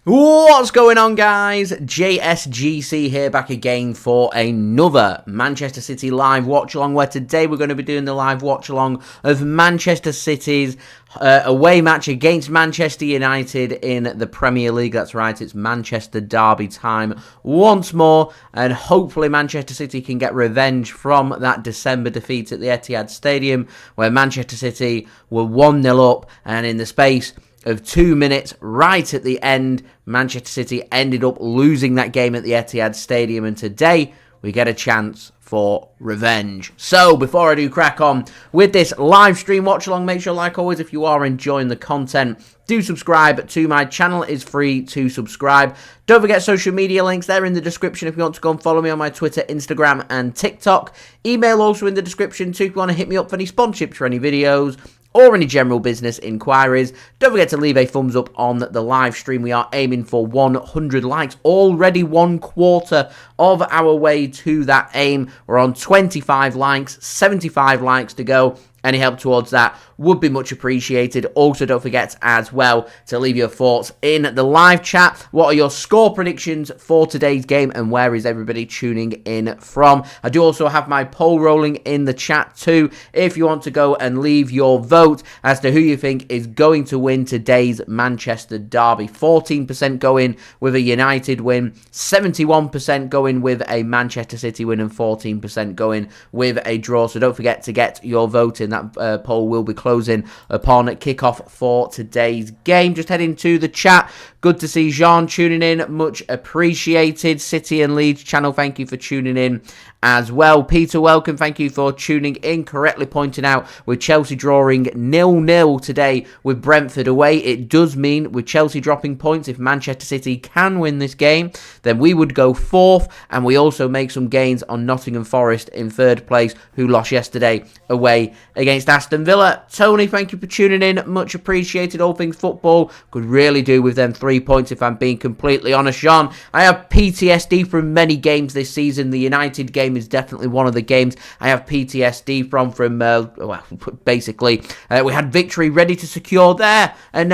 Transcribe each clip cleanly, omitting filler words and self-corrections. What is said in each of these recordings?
What's going on, guys? JSGC here, back again for another Manchester City live watch-along, where today we're going to be doing the live watch-along of Manchester City's away match against Manchester United in the Premier League. That's right, it's Manchester derby time once more, and hopefully Manchester City can get revenge from that December defeat at the Etihad Stadium, where Manchester City were 1-0 up, and in the space of 2 minutes, right at the end, Manchester City ended up losing that game at the Etihad Stadium, and today we get a chance for revenge. So, before I do crack on with this live stream watch along, make sure, like always, if you are enjoying the content, do subscribe to my channel. It is free to subscribe. Don't forget social media links, they're in the description if you want to go and follow me on my Twitter, Instagram and TikTok. Email also in the description too if you want to hit me up for any sponsorships for any videos or any general business inquiries. Don't forget to leave a thumbs up on the live stream. We are aiming for 100 likes. Already 1/4 of our way to that aim. We're on 25 likes, 75 likes to go. Any help towards that would be much appreciated. Also, don't forget as well to leave your thoughts in the live chat. What are your score predictions for today's game, and where is everybody tuning in from? I do also have my poll rolling in the chat too, if you want to go and leave your vote as to who you think is going to win today's Manchester derby. 14% going with a United win, 71% going with a Manchester City win, and 14% going with a draw. So don't forget to get your vote in. That poll will be closing upon kickoff for today's game. Just heading to the chat. Good to see Jean tuning in. Much appreciated. City and Leeds channel, thank you for tuning in as well. Peter, welcome. Thank you for tuning in. Correctly pointing out, with Chelsea drawing 0-0 today with Brentford away, it does mean with Chelsea dropping points, if Manchester City can win this game, then we would go 4th, and we also make some gains on Nottingham Forest in 3rd place, who lost yesterday away against Aston Villa. Tony, thank you for tuning in. Much appreciated. All things football could really do with them 3 points, if I'm being completely honest. Jean, I have PTSD from many games this season. The United game is definitely one of the games I have PTSD from basically, we had victory ready to secure there, and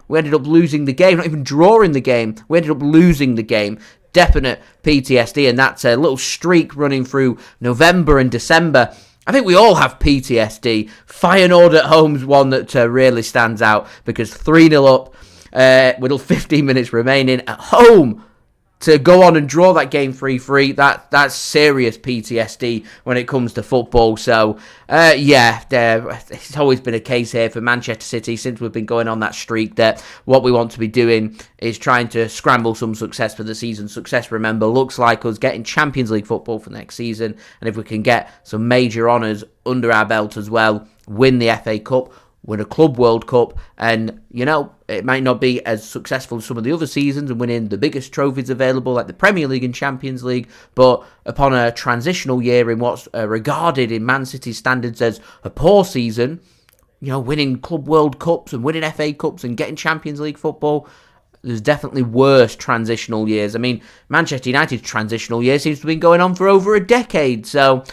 we ended up losing the game, not even drawing the game, we ended up losing the game. Definite PTSD, and that's a little streak running through November and December. I think we all have PTSD. Feyenoord at home's one that really stands out, because 3-0 up with 15 minutes remaining at home, to go on and draw that game 3-3, that's serious PTSD when it comes to football. So, it's always been a case here for Manchester City since we've been going on that streak, that what we want to be doing is trying to scramble some success for the season. Success, remember, looks like us getting Champions League football for next season, and if we can get some major honours under our belt as well, win the FA Cup, win a Club World Cup, and, it might not be as successful as some of the other seasons and winning the biggest trophies available like the Premier League and Champions League, but upon a transitional year in what's regarded in Man City's standards as a poor season, winning Club World Cups and winning FA Cups and getting Champions League football, there's definitely worse transitional years. I mean, Manchester United's transitional year seems to have been going on for over a decade, so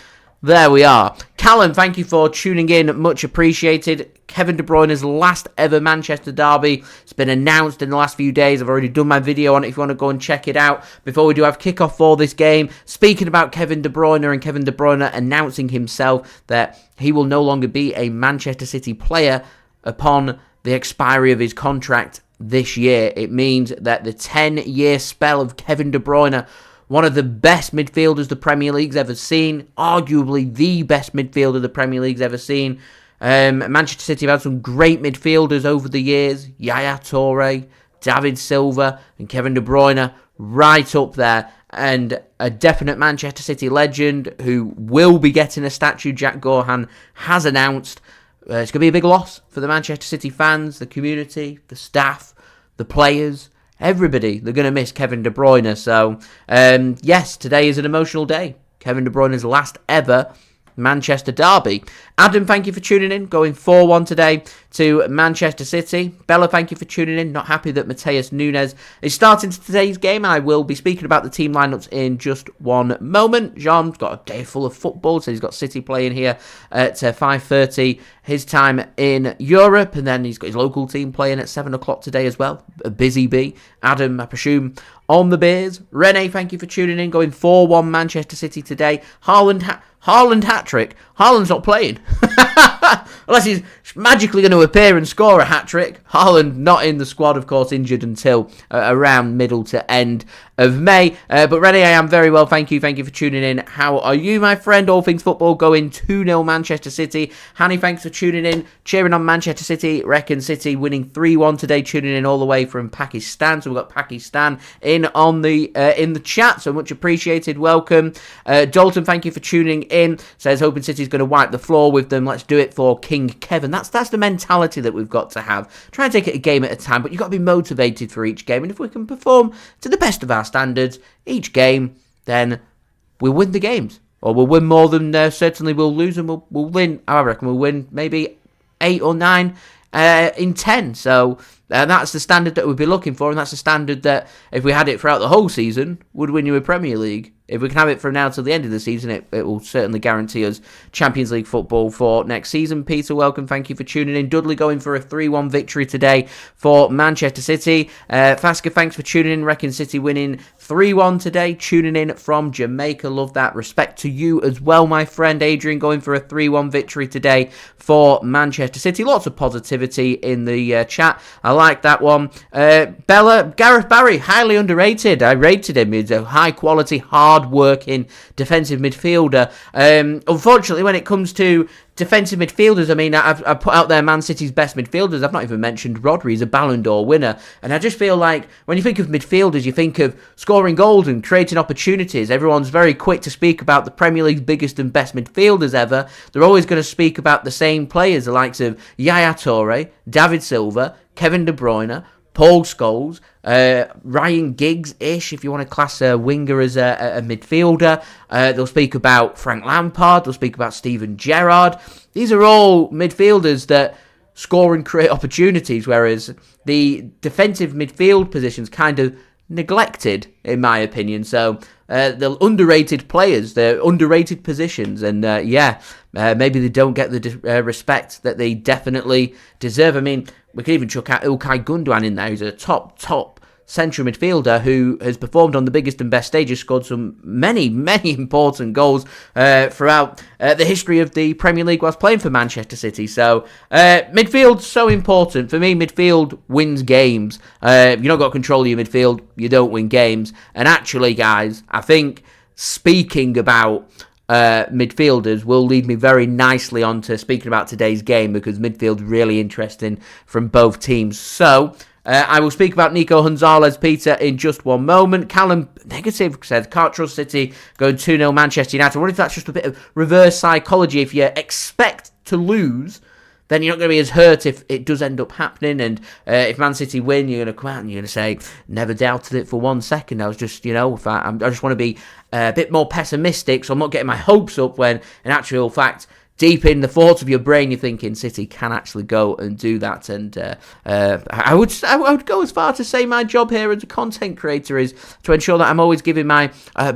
there we are. Callum, thank you for tuning in. Much appreciated. Kevin De Bruyne's last ever Manchester derby. It's been announced in the last few days. I've already done my video on it if you want to go and check it out. Before we do have kickoff for this game, speaking about Kevin De Bruyne, and Kevin De Bruyne announcing himself that he will no longer be a Manchester City player upon the expiry of his contract this year. It means that the 10-year spell of Kevin De Bruyne, one of the best midfielders the Premier League's ever seen, arguably the best midfielder the Premier League's ever seen. Manchester City have had some great midfielders over the years. Yaya Toure, David Silva and Kevin De Bruyne right up there. And a definite Manchester City legend who will be getting a statue, Jack Gorhan, has announced. It's going to be a big loss for the Manchester City fans, the community, the staff, the players, everybody. They're going to miss Kevin De Bruyne. So, yes, today is an emotional day. Kevin De Bruyne's last ever Manchester derby. Adam, thank you for tuning in, going 4-1 today to Manchester City. Bella, thank you for tuning in. Not happy that Matheus Nunes is starting today's game. I will be speaking about the team lineups in just one moment. Jean's got a day full of football, so he's got City playing here at 5:30 his time in Europe, and then he's got his local team playing at 7 o'clock today as well. A busy bee. Adam, I presume, on the beers. Rene, thank you for tuning in, going 4-1 Manchester City today. Haaland hat-trick. Haaland's not playing. Unless he's magically going to appear and score a hat-trick. Haaland not in the squad, of course, injured until around middle to end of May. But Rene, I am very well, thank you. Thank you for tuning in. How are you, my friend? All things football going 2-0 Manchester City. Hanny, thanks for tuning in. Cheering on Manchester City. Reckon City winning 3-1 today. Tuning in all the way from Pakistan. So we've got Pakistan in on the in the chat. So much appreciated. Welcome. Dalton, thank you for tuning in. Says, hoping City's going to wipe the floor with them. Let's do it for King Kevin. That's the mentality that we've got to have. Try and take it a game at a time, but you've got to be motivated for each game. And if we can perform to the best of our standards each game, then we'll win the games. Or we'll win more than certainly we'll lose, and we'll win, I reckon we'll win maybe 8 or 9 in 10. So that's the standard that we'd be looking for, and that's the standard that, if we had it throughout the whole season, would win you a Premier League. If we can have it from now till the end of the season, it will certainly guarantee us Champions League football for next season. Peter, welcome. Thank you for tuning in. Dudley going for a 3-1 victory today for Manchester City. Fasker, thanks for tuning in. Reckon City winning 3-1 today. Tuning in from Jamaica. Love that. Respect to you as well, my friend. Adrian going for a 3-1 victory today for Manchester City. Lots of positivity in the chat. I like that one. Bella, Gareth Barry, highly underrated. I rated him. He's a high-quality, hard-working defensive midfielder. Unfortunately, when it comes to defensive midfielders, I mean, I've put out there Man City's best midfielders. I've not even mentioned Rodri. He's a Ballon d'Or winner. And I just feel like when you think of midfielders, you think of scoring goals and creating opportunities. Everyone's very quick to speak about the Premier League's biggest and best midfielders ever. They're always going to speak about the same players, the likes of Yaya Toure, David Silva, Kevin De Bruyne, Paul Scholes, Ryan Giggs-ish, if you want to class a winger as a midfielder. They'll speak about Frank Lampard. They'll speak about Steven Gerrard. These are all midfielders that score and create opportunities, whereas the defensive midfield position's kind of neglected, in my opinion. So they're underrated players, they're underrated positions, and maybe they don't get the respect that they definitely deserve. I mean, we could even chuck out Ilkay Gundogan in there, who's a top central midfielder who has performed on the biggest and best stages, scored some many important goals throughout the history of the Premier League whilst playing for Manchester City. So midfield's so important. For me, midfield wins games. If you've not got control of your midfield, you don't win games. And actually, guys, I think speaking about midfielders will lead me very nicely on to speaking about today's game, because midfield's really interesting from both teams. So I will speak about Nico Gonzalez, Peter, in just one moment. Callum Negative said, can't trust City going 2-0 Manchester United. I wonder if that's just a bit of reverse psychology. If you expect to lose, then you're not going to be as hurt if it does end up happening. And if Man City win, you're going to come out and you're going to say, never doubted it for 1 second. I was just, I just want to be a bit more pessimistic, so I'm not getting my hopes up, when in actual fact, deep in the thoughts of your brain, you're thinking City can actually go and do that. And I would go as far to say my job here as a content creator is to ensure that I'm always giving my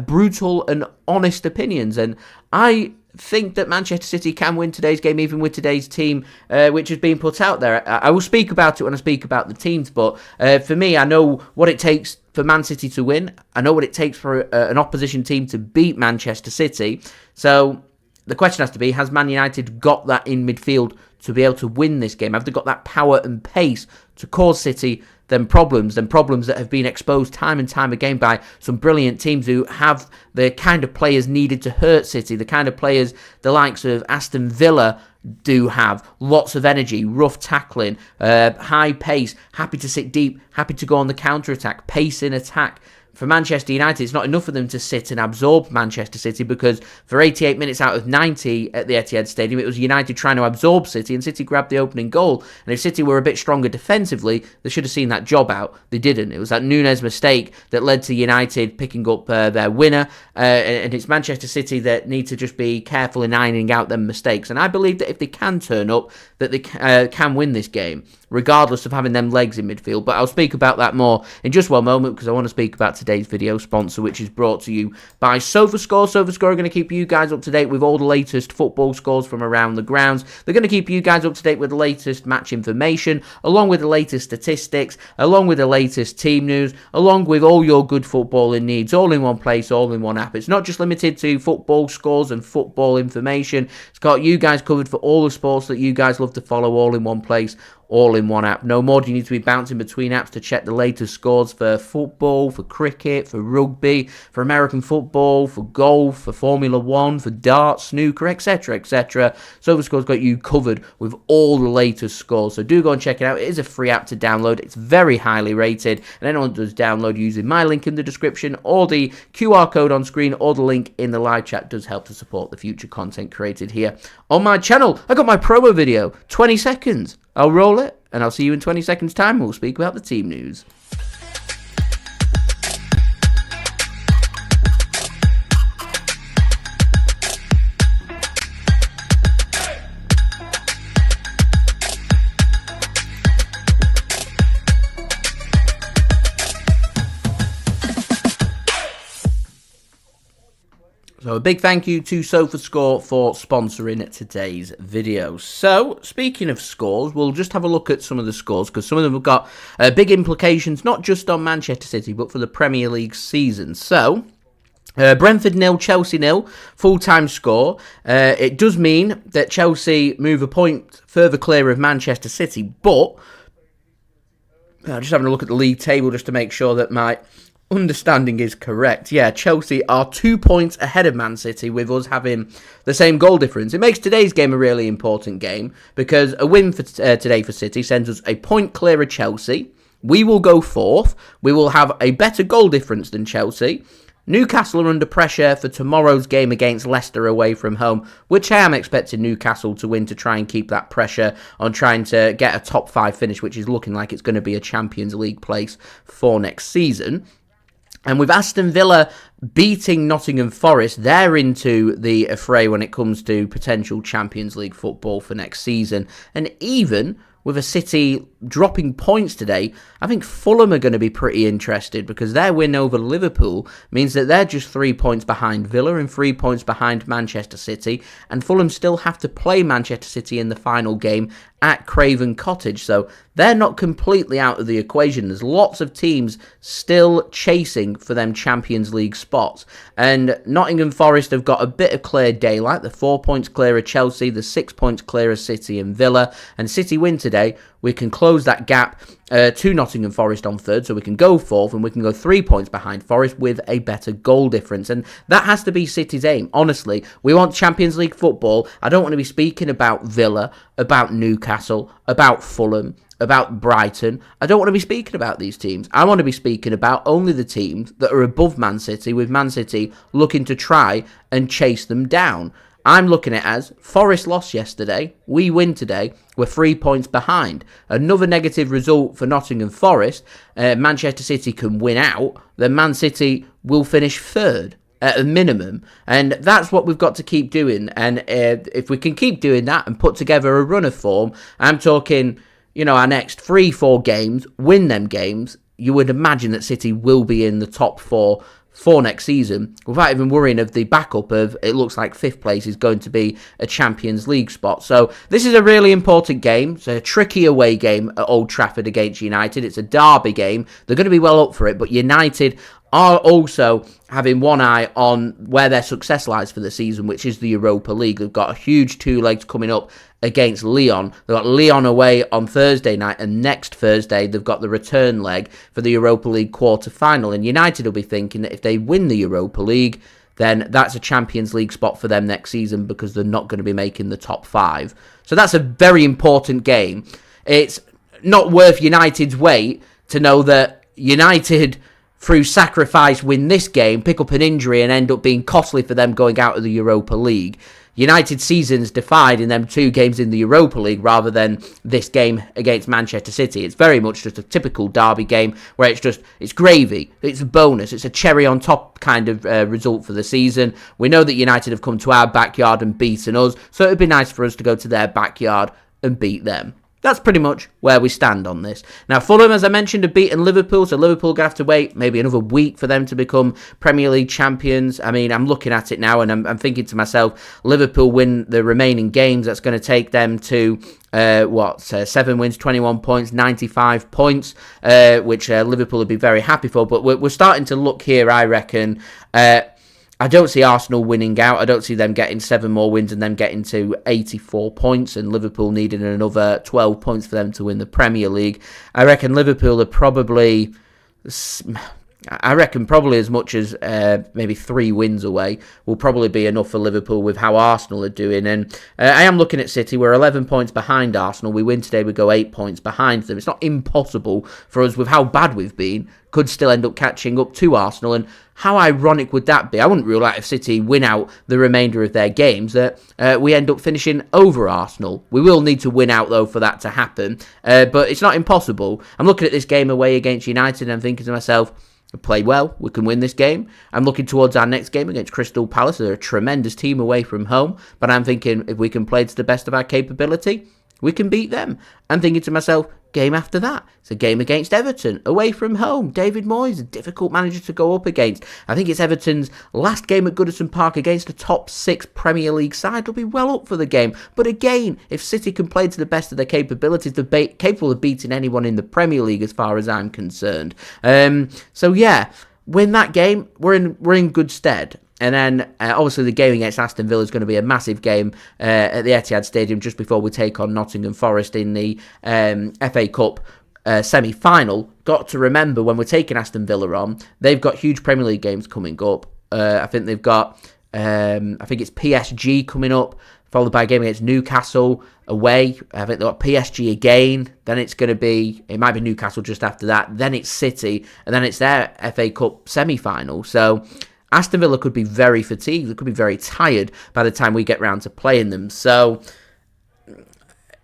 brutal and honest opinions. And I think that Manchester City can win today's game, even with today's team, which has been put out there. I will speak about it when I speak about the teams, but for me, I know what it takes for Man City to win. I know what it takes for an opposition team to beat Manchester City. So the question has to be, has Man United got that in midfield to be able to win this game? Have they got that power and pace to cause City them problems that have been exposed time and time again by some brilliant teams who have the kind of players needed to hurt City, the kind of players the likes of Aston Villa do have? Lots of energy, rough tackling, high pace, happy to sit deep, happy to go on the counter-attack, pace in attack. for Manchester United, it's not enough for them to sit and absorb Manchester City, because for 88 minutes out of 90 at the Etihad Stadium, it was United trying to absorb City, and City grabbed the opening goal. And if City were a bit stronger defensively, they should have seen that job out. They didn't. It was that Nunes mistake that led to United picking up their winner, and it's Manchester City that need to just be careful in ironing out them mistakes. And I believe that if they can turn up, that they can win this game, regardless of having them legs in midfield. But I'll speak about that more in just one moment, because I want to speak about today's video sponsor, which is brought to you by SofaScore. SofaScore are going to keep you guys up to date with all the latest football scores from around the grounds. They're going to keep you guys up to date with the latest match information, along with the latest statistics, along with the latest team news, along with all your good footballing needs, all in one place, all in one app. It's not just limited to football scores and football information. It's got you guys covered for all the sports that you guys love to follow, all in one place, all in one app. No more do you need to be bouncing between apps to check the latest scores for football, for cricket, for rugby, for American football, for golf, for Formula 1, for darts, snooker, etc, etc. SofaScore's got you covered with all the latest scores, so do go and check it out. It is a free app to download. It's very highly rated, and anyone does download using my link in the description, or the QR code on screen, or the link in the live chat does help to support the future content created here on my channel. I got my promo video, 20 seconds. I'll roll it, and I'll see you in 20 seconds time. We'll speak about the team news. So a big thank you to SofaScore for sponsoring today's video. So, speaking of scores, we'll just have a look at some of the scores, because some of them have got big implications, not just on Manchester City, but for the Premier League season. So, Brentford 0, Chelsea 0, full-time score. It does mean that Chelsea move a point further clear of Manchester City, but just having a look at the league table just to make sure that my understanding is correct. Yeah, Chelsea are 2 points ahead of Man City, with us having the same goal difference. It makes today's game a really important game, because a win for today for City sends us a point clear of Chelsea. We will go fourth. We will have a better goal difference than Chelsea. Newcastle are under pressure for tomorrow's game against Leicester away from home, which I am expecting Newcastle to win to try and keep that pressure on trying to get a top 5 finish, which is looking like it's going to be a Champions League place for next season. And with Aston Villa beating Nottingham Forest, they're into the fray when it comes to potential Champions League football for next season. And even with a City dropping points today, I think Fulham are going to be pretty interested, because their win over Liverpool means that they're just 3 points behind Villa and 3 points behind Manchester City, and Fulham still have to play Manchester City in the final game at Craven Cottage, so they're not completely out of the equation. There's lots of teams still chasing for them Champions League spots, and Nottingham Forest have got a bit of clear daylight. They're 4 points clear of Chelsea, they're 6 points clear of City and Villa, and City win today, we can close that gap to Nottingham Forest on third, so we can go fourth, and we can go 3 points behind Forest with a better goal difference. And that has to be City's aim. Honestly, we want Champions League football. I don't want to be speaking about Villa, about Newcastle, about Fulham, about Brighton. I don't want to be speaking about these teams. I want to be speaking about only the teams that are above Man City, with Man City looking to try and chase them down. I'm looking at it as Forest lost yesterday, we win today, we're 3 points behind. Another negative result for Nottingham Forest, Manchester City can win out, then Man City will finish third at a minimum, and that's what we've got to keep doing. And if we can keep doing that and put together a run of form, I'm talking, our next 3-4 games, win them games, you would imagine that City will be in the top 4 for next season, without even worrying of the backup of, it looks like 5th place is going to be a Champions League spot. So this is a really important game. It's a tricky away game at Old Trafford against United. It's a derby game. They're going to be well up for it, but United are also having one eye on where their success lies for the season, which is the Europa League. They've got a huge 2 legs coming up against Lyon. They've got Lyon away on Thursday night, and next Thursday they've got the return leg for the Europa League quarter-final. And United will be thinking that if they win the Europa League, then that's a Champions League spot for them next season, because they're not going to be making the top 5. So that's a very important game. It's not worth United's wait to know that United through sacrifice, win this game, pick up an injury and end up being costly for them going out of the Europa League. United seasons defied in them 2 games in the Europa League rather than this game against Manchester City. It's very much just a typical derby game where it's gravy, it's a bonus, it's a cherry on top kind of result for the season. We know that United have come to our backyard and beaten us, so it would be nice for us to go to their backyard and beat them. That's pretty much where we stand on this. Now, Fulham, as I mentioned, have beaten Liverpool, so Liverpool going to have to wait maybe another week for them to become Premier League champions. I mean, I'm looking at it now and I'm thinking to myself, Liverpool win the remaining games, that's going to take them to 7 wins, 21 points, 95 points, which Liverpool would be very happy for. But we're starting to look here, I reckon. I don't see Arsenal winning out. I don't see them getting 7 more wins and them getting to 84 points and Liverpool needing another 12 points for them to win the Premier League. I reckon Liverpool are probably as much as maybe 3 wins away will probably be enough for Liverpool with how Arsenal are doing. And I am looking at City. We're 11 points behind Arsenal. We win today, we go 8 points behind them. It's not impossible for us with how bad we've been. Could still end up catching up to Arsenal. And how ironic would that be? I wouldn't rule out if City win out the remainder of their games that we end up finishing over Arsenal. We will need to win out, though, for that to happen. But it's not impossible. I'm looking at this game away against United and I'm thinking to myself, we play well, we can win this game. I'm looking towards our next game against Crystal Palace. They're a tremendous team away from home. But I'm thinking if we can play to the best of our capability, we can beat them. I'm thinking to myself, game after that, it's a game against Everton, away from home. David Moyes, a difficult manager to go up against. I think it's Everton's last game at Goodison Park against a top 6 Premier League side. They'll be well up for the game. But again, if City can play to the best of their capabilities, they're capable of beating anyone in the Premier League as far as I'm concerned. So yeah, win that game, we're in good stead. And then, obviously, the game against Aston Villa is going to be a massive game at the Etihad Stadium just before we take on Nottingham Forest in the FA Cup semi-final. Got to remember, when we're taking Aston Villa on, they've got huge Premier League games coming up. I think they've got, I think it's PSG coming up, followed by a game against Newcastle away. I think they've got PSG again. Then it's going to be, it might be Newcastle just after that. Then it's City, and then it's their FA Cup semi-final. So Aston Villa could be very fatigued. They could be very tired by the time we get round to playing them. So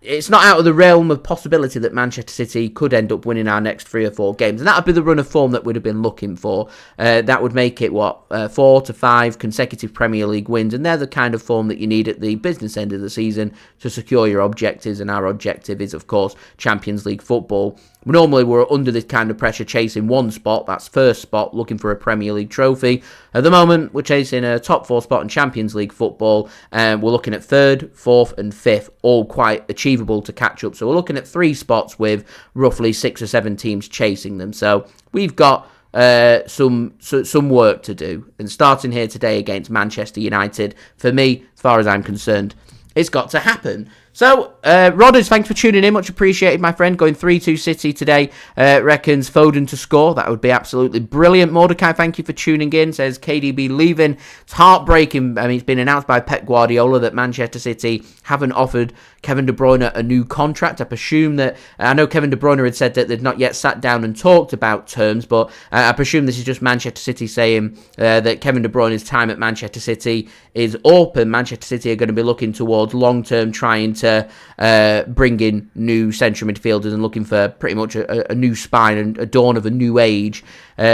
it's not out of the realm of possibility that Manchester City could end up winning our next 3 or 4 games. And that would be the run of form that we'd have been looking for. That would make it, 4 to 5 consecutive Premier League wins. And they're the kind of form that you need at the business end of the season to secure your objectives. And our objective is, of course, Champions League football. Normally, we're under this kind of pressure chasing one spot, that's first spot, looking for a Premier League trophy. At the moment, we're chasing a top 4 spot in Champions League football, and we're looking at 3rd, 4th and 5th, all quite achievable to catch up. So we're looking at 3 spots with roughly 6 or 7 teams chasing them. So we've got some work to do. And starting here today against Manchester United, for me, as far as I'm concerned, it's got to happen. So, Rodders, thanks for tuning in. Much appreciated, my friend. Going 3-2 City today. Reckons Foden to score. That would be absolutely brilliant. Mordecai, thank you for tuning in. Says KDB leaving. It's heartbreaking. I mean, it's been announced by Pep Guardiola that Manchester City haven't offered Kevin De Bruyne a new contract. I presume that, I know Kevin De Bruyne had said that they'd not yet sat down and talked about terms, but I presume this is just Manchester City saying that Kevin De Bruyne's time at Manchester City is up, and Manchester City are going to be looking towards long-term trying to bring in new central midfielders and looking for pretty much a new spine and a dawn of a new age,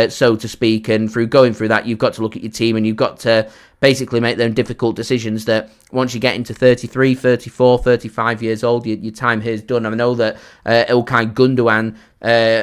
so to speak. And through going through that, you've got to look at your team and you've got to basically make them difficult decisions that once you get into 33, 34, 35 years old, your time here is done. I know that Ilkay Gundogan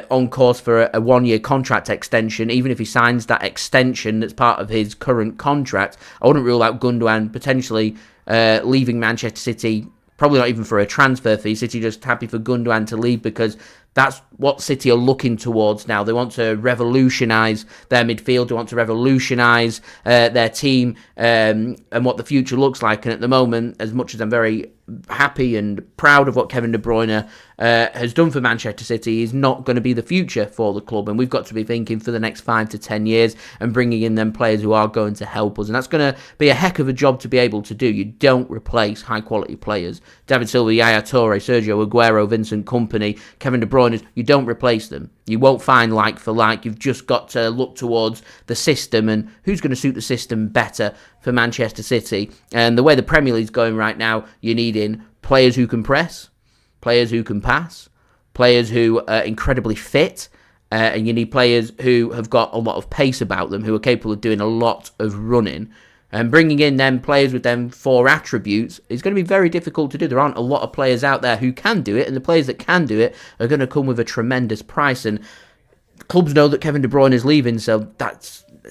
on course for a 1-year contract extension. Even if he signs that extension that's part of his current contract, I wouldn't rule out Gundogan potentially leaving Manchester City. Probably not even for a transfer fee. City just happy for Gundogan to leave because that's what City are looking towards now. They want to revolutionise their midfield. They want to revolutionise their team and what the future looks like. And at the moment, as much as I'm very happy and proud of what Kevin De Bruyne has done for Manchester City, is not going to be the future for the club. And we've got to be thinking for the next 5 to 10 years and bringing in them players who are going to help us. And that's going to be a heck of a job to be able to do. You don't replace high-quality players. David Silva, Yaya Toure, Sergio Aguero, Vincent Kompany, Kevin De Bruyne Bruyne, you don't replace them. You won't find like for like. You've just got to look towards the system and who's going to suit the system better for Manchester City. And the way the Premier League's going right now, you're needing players who can press, players who can pass, players who are incredibly fit, and you need players who have got a lot of pace about them, who are capable of doing a lot of running. And bringing in them players with them 4 attributes is going to be very difficult to do. There aren't a lot of players out there who can do it, and the players that can do it are going to come with a tremendous price. And clubs know that Kevin De Bruyne is leaving, so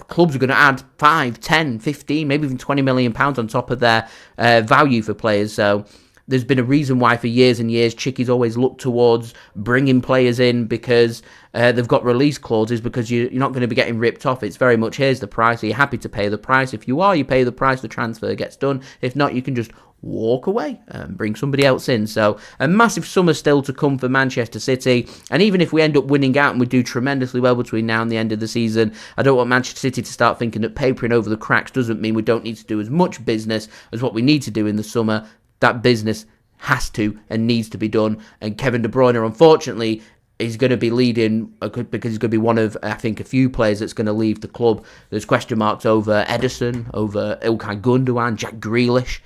clubs are going to add 5, 10, 15, maybe even £20 million on top of their value for players. So there's been a reason why for years and years Chickies always look towards bringing players in because they've got release clauses, because you're not going to be getting ripped off. It's very much, here's the price. Are you happy to pay the price? If you are, you pay the price, the transfer gets done. If not, you can just walk away and bring somebody else in. So a massive summer still to come for Manchester City, and even if we end up winning out and we do tremendously well between now and the end of the season, I don't want Manchester City to start thinking that papering over the cracks doesn't mean we don't need to do as much business as what we need to do in the summer. That business has to and needs to be done, and Kevin De Bruyne, unfortunately, is going to be leading because he's going to be one of, I think, a few players that's going to leave the club. There's question marks over Ederson, over Ilkay Gundogan, Jack Grealish,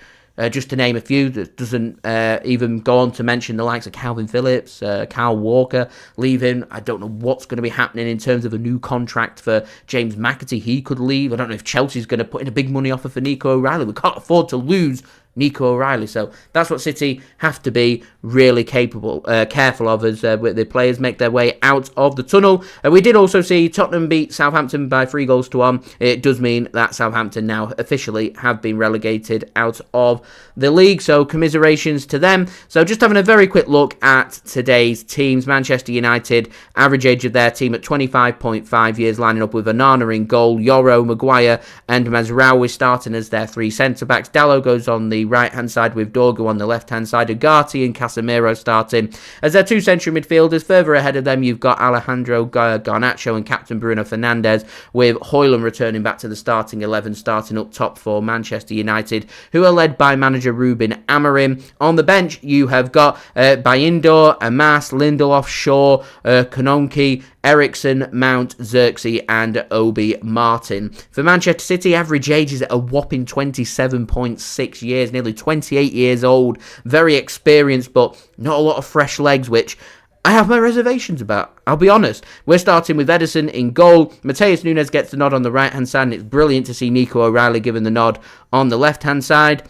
just to name a few. That doesn't even go on to mention the likes of Calvin Phillips, Kyle Walker leaving. I don't know what's going to be happening in terms of a new contract for James McAtee. He could leave. I don't know if Chelsea's going to put in a big money offer for Nico O'Reilly. We can't afford to lose Nico O'Reilly. So that's what City have to be really careful of as the players make their way out of the tunnel. We did also see Tottenham beat Southampton by 3-1. It does mean that Southampton now officially have been relegated out of the league, so commiserations to them. So just having a very quick look at today's teams. Manchester United, average age of their team at 25.5 years, lining up with Onana in goal, Yoro, Maguire and Mazraoui starting as their 3 centre-backs. Dalot goes on the right-hand side with Doku on the left-hand side. Ugarte and Casemiro starting as their 2 central midfielders. Further ahead of them, you've got Alejandro Garnacho and captain Bruno Fernandes, with Hojlund returning back to the starting 11, starting up top for Manchester United, who are led by manager Ruben Amorim. On the bench, you have got Bayindor, Amas, Lindelof, Shaw, Kononki, Ericsson, Mount, Xerxes and Obi Martin. For Manchester City, average age is at a whopping 27.6 years, nearly 28 years old. Very experienced, but not a lot of fresh legs, which I have my reservations about. I'll be honest. We're starting with Ederson in goal. Matheus Nunes gets the nod on the right-hand side, and it's brilliant to see Nico O'Reilly given the nod on the left-hand side.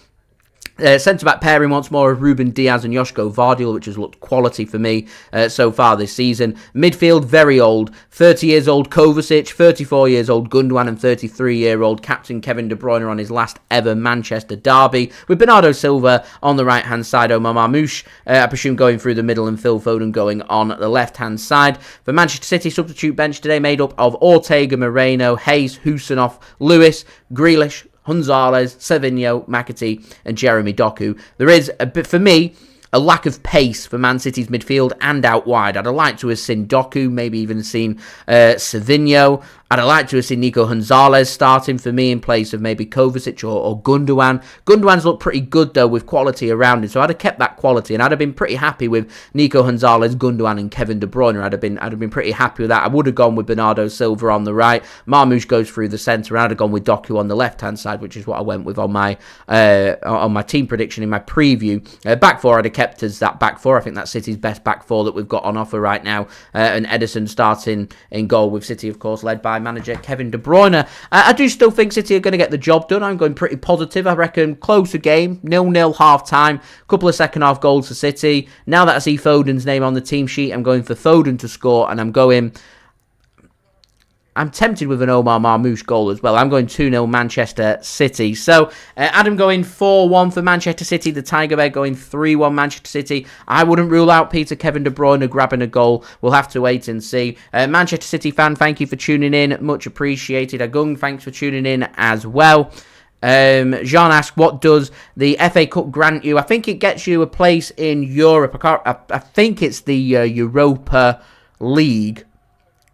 Centre-back pairing once more of Ruben Dias and Josko Gvardiol, which has looked quality for me so far this season. Midfield, very old. 30 years old Kovacic, 34 years old Gundogan, and 33-year-old captain Kevin De Bruyne on his last ever Manchester derby. With Bernardo Silva on the right-hand side, Omar Marmoush, I presume, going through the middle, and Phil Foden going on the left-hand side. For Manchester City, substitute bench today made up of Ortega-Moreno, Hayes, Khusanov, Lewis, Grealish, Gonzalez, Savinho, McAtee and Jeremy Doku. There is, for me, a lack of pace for Man City's midfield and out wide. I'd have liked to have seen Doku, maybe even seen Savinho. I'd have liked to have seen Nico Gonzalez starting for me in place of maybe Kovacic or Gundogan. Gundogan's looked pretty good, though, with quality around him, so I'd have kept that quality, and I'd have been pretty happy with Nico Gonzalez, Gundogan and Kevin De Bruyne. I'd have been pretty happy with that. I would have gone with Bernardo Silva on the right. Marmoush goes through the centre, and I'd have gone with Doku on the left-hand side, which is what I went with on my team prediction in my preview. Back four, I'd have kept as that back four. I think that's City's best back four that we've got on offer right now. And Ederson starting in goal, with City, of course, led by manager Kevin De Bruyne. I do still think City are going to get the job done. I'm going pretty positive. I reckon closer game, 0-0 half-time, couple of second-half goals for City. Now that I see Foden's name on the team sheet, I'm going for Foden to score, and I'm tempted with an Omar Marmoush goal as well. I'm going 2-0 Manchester City. So, Adam going 4-1 for Manchester City. The Tiger Bear going 3-1 Manchester City. I wouldn't rule out Kevin De Bruyne grabbing a goal. We'll have to wait and see. Manchester City fan, thank you for tuning in. Much appreciated. Agung, thanks for tuning in as well. Jean asks, what does the FA Cup grant you? I think it gets you a place in Europe. I think it's the Europa League.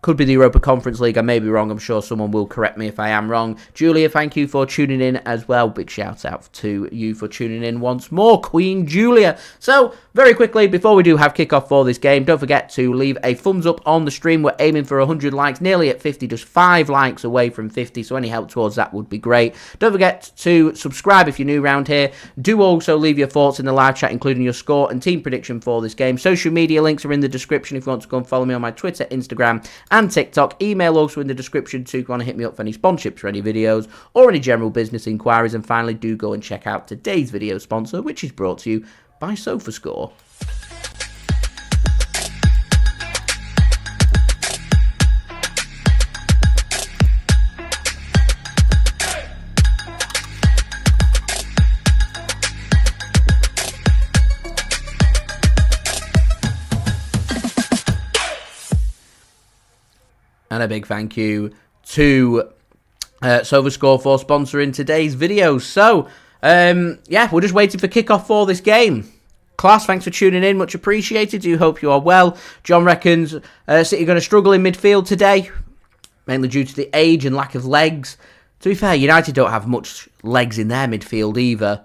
Could be the Europa Conference League. I may be wrong. I'm sure someone will correct me if I am wrong. Julia, thank you for tuning in as well. Big shout out to you for tuning in once more, Queen Julia. So, very quickly, before we do have kickoff for this game, don't forget to leave a thumbs up on the stream. We're aiming for 100 likes, nearly at 50, just 5 likes away from 50. So, any help towards that would be great. Don't forget to subscribe if you're new around here. Do also leave your thoughts in the live chat, including your score and team prediction for this game. Social media links are in the description if you want to go and follow me on my Twitter, Instagram, and TikTok. Email also in the description too if you want to hit me up for any sponsorships for any videos or any general business inquiries. And finally, do go and check out today's video sponsor, which is brought to you by SofaScore. And a big thank you to SofaScore for sponsoring today's video. So, yeah, we're just waiting for kickoff for this game. Class, thanks for tuning in. Much appreciated. Do hope you are well. John reckons City are going to struggle in midfield today, mainly due to the age and lack of legs. To be fair, United don't have much legs in their midfield either.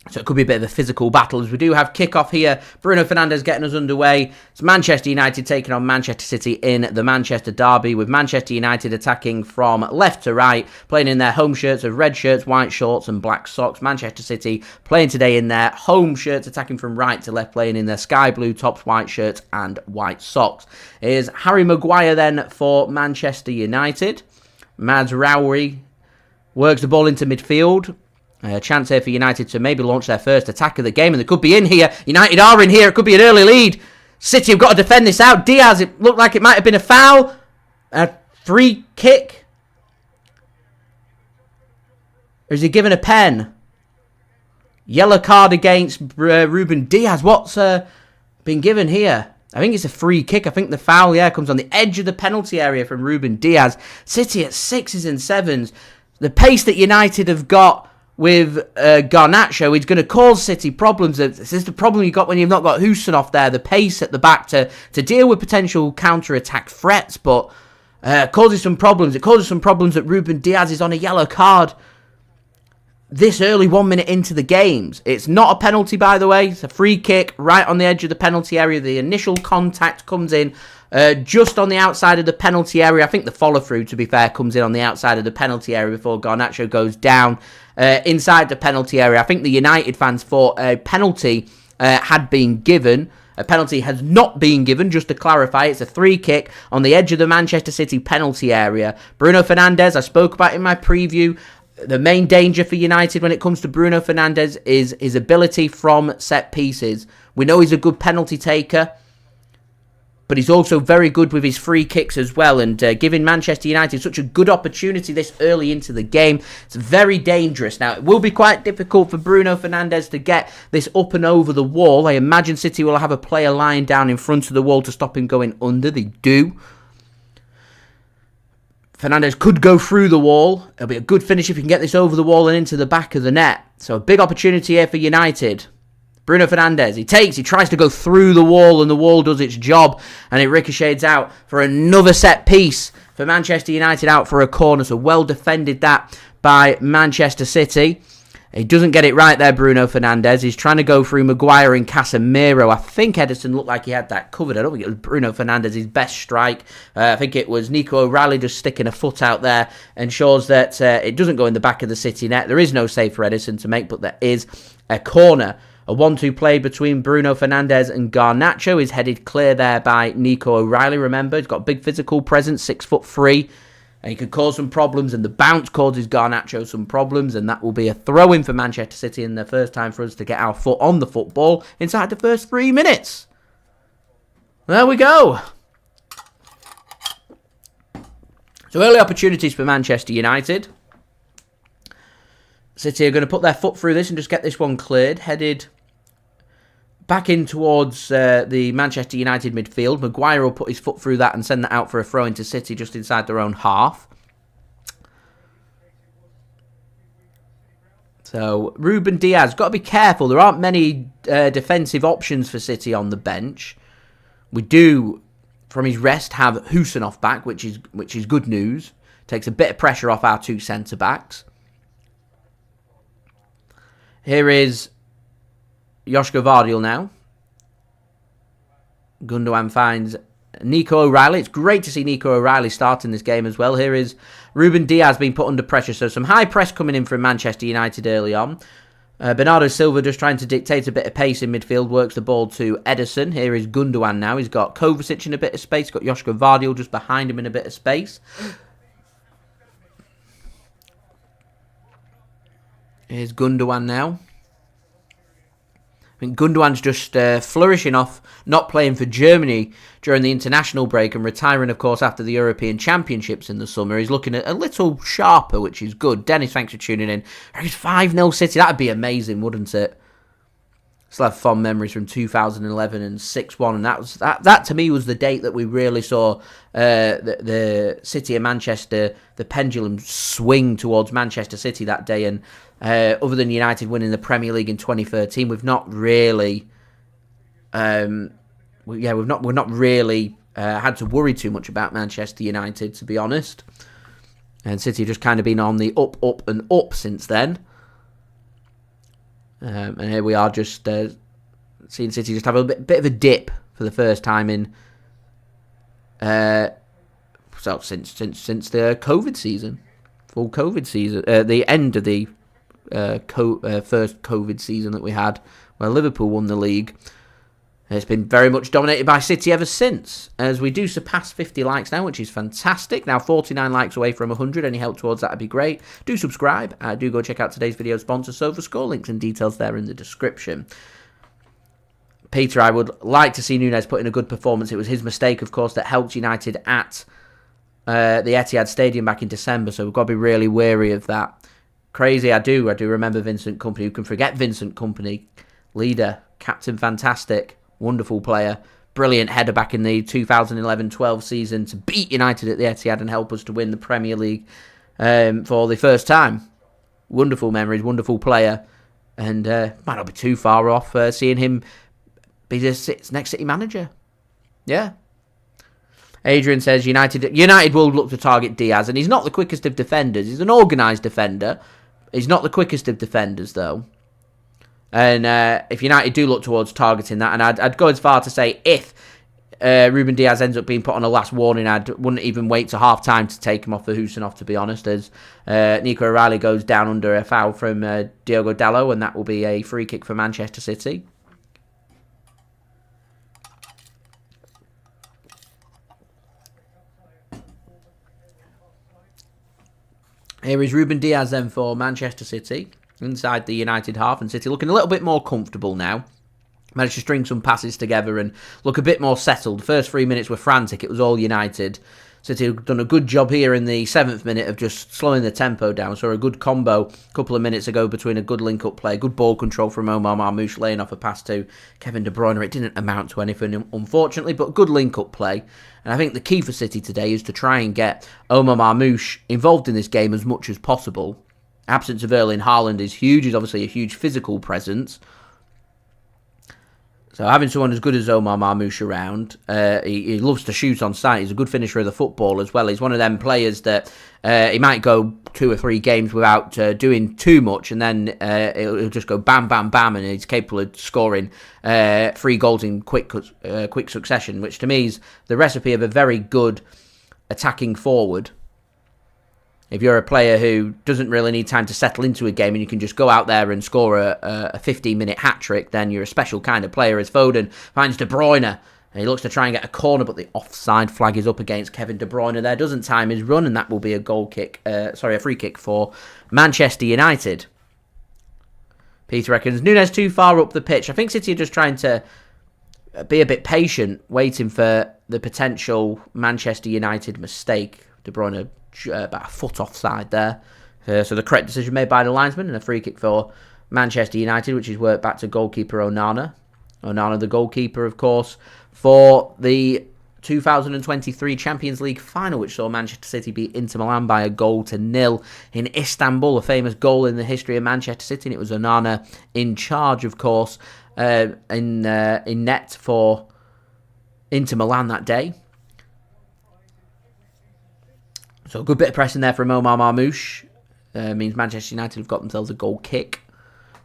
So it could be a bit of a physical battle as we do have kickoff here. Bruno Fernandes getting us underway. It's Manchester United taking on Manchester City in the Manchester Derby, with Manchester United attacking from left to right, playing in their home shirts of red shirts, white shorts and black socks. Manchester City playing today in their home shirts, attacking from right to left, playing in their sky blue tops, white shirts and white socks. Here's Harry Maguire then for Manchester United. Mads Rowley works the ball into midfield. A chance here for United to maybe launch their first attack of the game, and they could be in here. United are in here. It could be an early lead. City have got to defend this out. Diaz, it looked like it might have been a foul. A free kick. Or is he given a pen? Yellow card against Ruben Dias. What's been given here? I think it's a free kick. I think the foul, comes on the edge of the penalty area from Ruben Dias. City at 6s and 7s. The pace that United have got with Garnacho is going to cause City problems. This is the problem you got when you've not got Khusanov there, the pace at the back to deal with potential counter-attack threats, but causes some problems. It causes some problems that Ruben Dias is on a yellow card this early, 1 minute into the games. It's not a penalty, by the way. It's a free kick right on the edge of the penalty area. The initial contact comes in just on the outside of the penalty area. I think the follow-through, to be fair, comes in on the outside of the penalty area before Garnacho goes down inside the penalty area. I think the United fans thought a penalty had been given. A penalty has not been given, just to clarify. It's a free kick on the edge of the Manchester City penalty area. Bruno Fernandes, I spoke about in my preview. The main danger for United when it comes to Bruno Fernandes is his ability from set pieces. We know he's a good penalty taker, but he's also very good with his free kicks as well, and giving Manchester United such a good opportunity this early into the game, it's very dangerous. Now, it will be quite difficult for Bruno Fernandes to get this up and over the wall. I imagine City will have a player lying down in front of the wall to stop him going under. They do. Fernandes could go through the wall. It'll be a good finish if he can get this over the wall and into the back of the net. So a big opportunity here for United. Bruno Fernandes, he tries to go through the wall, and the wall does its job, and it ricochets out for another set piece for Manchester United, out for a corner. So well defended that by Manchester City. He doesn't get it right there, Bruno Fernandes. He's trying to go through Maguire and Casemiro. I think Ederson looked like he had that covered. I don't think it was Bruno Fernandes' best strike. I think it was Nico O'Reilly just sticking a foot out there, ensures that it doesn't go in the back of the City net. There is no save for Ederson to make, but there is a corner. A 1-2 play between Bruno Fernandes and Garnacho is headed clear there by Nico O'Reilly. Remember, he's got a big physical presence, 6'3", and he could cause some problems, and the bounce causes Garnacho some problems, and that will be a throw-in for Manchester City, and the first time for us to get our foot on the football inside the first 3 minutes. There we go. So early opportunities for Manchester United. City are going to put their foot through this and just get this one cleared. Headed back in towards the Manchester United midfield. Maguire will put his foot through that and send that out for a throw into City just inside their own half. So, Ruben Dias, got to be careful. There aren't many defensive options for City on the bench. We do from his rest, have Khusanov back, which is good news. Takes a bit of pressure off our two centre-backs. Here is Josko Gvardiol now. Gundogan finds Nico O'Reilly. It's great to see Nico O'Reilly starting this game as well. Here is Ruben Dias being put under pressure. So some high press coming in from Manchester United early on. Bernardo Silva just trying to dictate a bit of pace in midfield. Works the ball to Ederson. Here is Gundogan now. He's got Kovacic in a bit of space. Got Josko Gvardiol just behind him in a bit of space. Here's Gundogan now. I think Gundogan's just flourishing off not playing for Germany during the international break and retiring, of course, after the European Championships in the summer. He's looking a little sharper, which is good. Dennis, thanks for tuning in. It's 5-0 City. That'd be amazing, wouldn't it? Still have fond memories from 2011 and 6-1, and that to me was the date that we really saw the City and Manchester, the pendulum swing towards Manchester City that day. And other than United winning the Premier League in 2013, we've not really, we've not really had to worry too much about Manchester United, to be honest. And City have just kind of been on the up and up since then. And here we are just seeing City just have a bit of a dip for the first time in since the COVID season, full COVID season, the end of the first COVID season that we had, where Liverpool won the league. It's been very much dominated by City ever since, as we do surpass 50 likes now, which is fantastic. Now 49 likes away from 100. Any help towards that would be great. Do subscribe. Do go check out today's video sponsor, SofaScore. Links and details there in the description. Peter, I would like to see Nunes put in a good performance. It was his mistake, of course, that helped United at the Etihad Stadium back in December, so we've got to be really wary of that. Crazy, I do remember Vincent Kompany. Who can forget Vincent Kompany? Leader, captain, fantastic. Wonderful player. Brilliant header back in the 2011-12 season to beat United at the Etihad and help us to win the Premier League for the first time. Wonderful memories, wonderful player. And might not be too far off seeing him be the next City manager. Yeah. Adrian says United will look to target Diaz, and he's not the quickest of defenders. He's an organised defender. He's not the quickest of defenders, though. And if United do look towards targeting that, and I'd go as far to say if Ruben Dias ends up being put on a last warning, I wouldn't even wait to half-time to take him off for Khusanov, to be honest, as Nico O'Reilly goes down under a foul from Diogo Dalot, and that will be a free kick for Manchester City. Here is Ruben Dias then for Manchester City, inside the United half, and City looking a little bit more comfortable now. Managed to string some passes together and look a bit more settled. The first 3 minutes were frantic, it was all United. City have done a good job here in the 7th minute of just slowing the tempo down. Saw a good combo a couple of minutes ago between a good link-up play, good ball control from Omar Marmoush, laying off a pass to Kevin De Bruyne. It didn't amount to anything, unfortunately, but good link-up play. And I think the key for City today is to try and get Omar Marmoush involved in this game as much as possible. Absence of Erling Haaland is huge. He's obviously a huge physical presence. So having someone as good as Omar Marmoush around, he loves to shoot on sight. He's a good finisher of the football as well. He's one of them players that he might go 2 or 3 games without doing too much, and then he'll just go bam, bam, bam, and he's capable of scoring 3 goals in quick succession, which to me is the recipe of a very good attacking forward. If you're a player who doesn't really need time to settle into a game and you can just go out there and score a 15-minute hat-trick, then you're a special kind of player. As Foden finds De Bruyne, and he looks to try and get a corner, but the offside flag is up against Kevin De Bruyne there. Doesn't time his run, and that will be a free kick for Manchester United. Peter reckons Nunes too far up the pitch. I think City are just trying to be a bit patient, waiting for the potential Manchester United mistake. De Bruyne about a foot offside there. So the correct decision made by the linesman, and a free kick for Manchester United, which is worked back to goalkeeper Onana. Onana, the goalkeeper, of course, for the 2023 Champions League final, which saw Manchester City beat Inter Milan by 1-0 in Istanbul, a famous goal in the history of Manchester City, and it was Onana in charge, of course, in net for Inter Milan that day. So a good bit of pressing there from Omar Marmoush. Means Manchester United have got themselves a goal kick.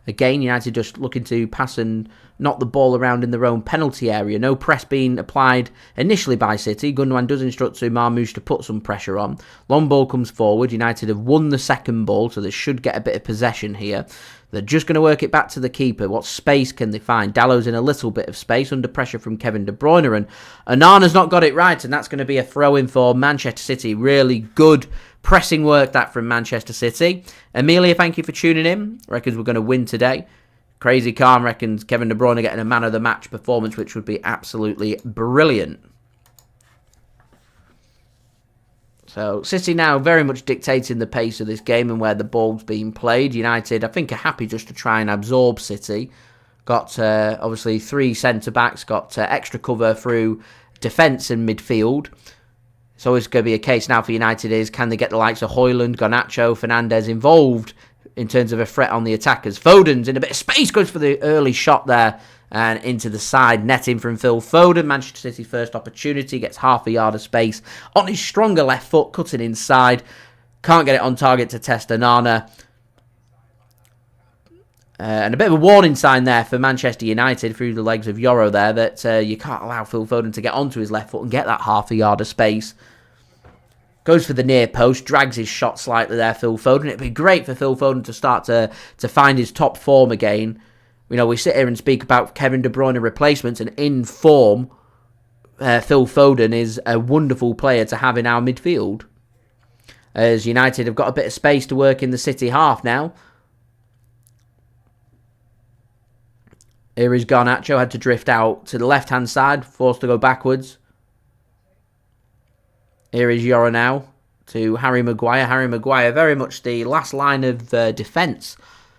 Again, United just looking to pass and knock the ball around in their own penalty area. No press being applied initially by City. Gundogan does instruct to Marmoush to put some pressure on. Long ball comes forward. United have won the second ball, so they should get a bit of possession here. They're just going to work it back to the keeper. What space can they find? Dalot's in a little bit of space under pressure from Kevin De Bruyne. And Onana's not got it right, and that's going to be a throw-in for Manchester City. Really good pressing work that from Manchester City. Amelia, thank you for tuning in. Reckons we're going to win today. Crazy Calm reckons Kevin De Bruyne getting a man of the match performance, which would be absolutely brilliant. So City now very much dictating the pace of this game and where the ball's being played. United, I think, are happy just to try and absorb City. Got, obviously, 3 centre-backs, got extra cover through defence and midfield. It's always going to be a case now for United is, can they get the likes of Hojlund, Garnacho, Fernandes involved in terms of a threat on the attackers? Foden's in a bit of space, goes for the early shot there and into the side, netting from Phil Foden. Manchester City's first opportunity, gets half a yard of space on his stronger left foot, cutting inside. Can't get it on target to test Onana. And a bit of a warning sign there for Manchester United through the legs of Yoro there that you can't allow Phil Foden to get onto his left foot and get that half a yard of space. Goes for the near post, drags his shot slightly there, Phil Foden. It'd be great for Phil Foden to start to find his top form again. You know, we sit here and speak about Kevin De Bruyne replacements, and in form, Phil Foden is a wonderful player to have in our midfield. As United have got a bit of space to work in the City half now. Here is Garnacho, had to drift out to the left-hand side, forced to go backwards. Here is Yoro now to Harry Maguire. Harry Maguire, very much the last line of defence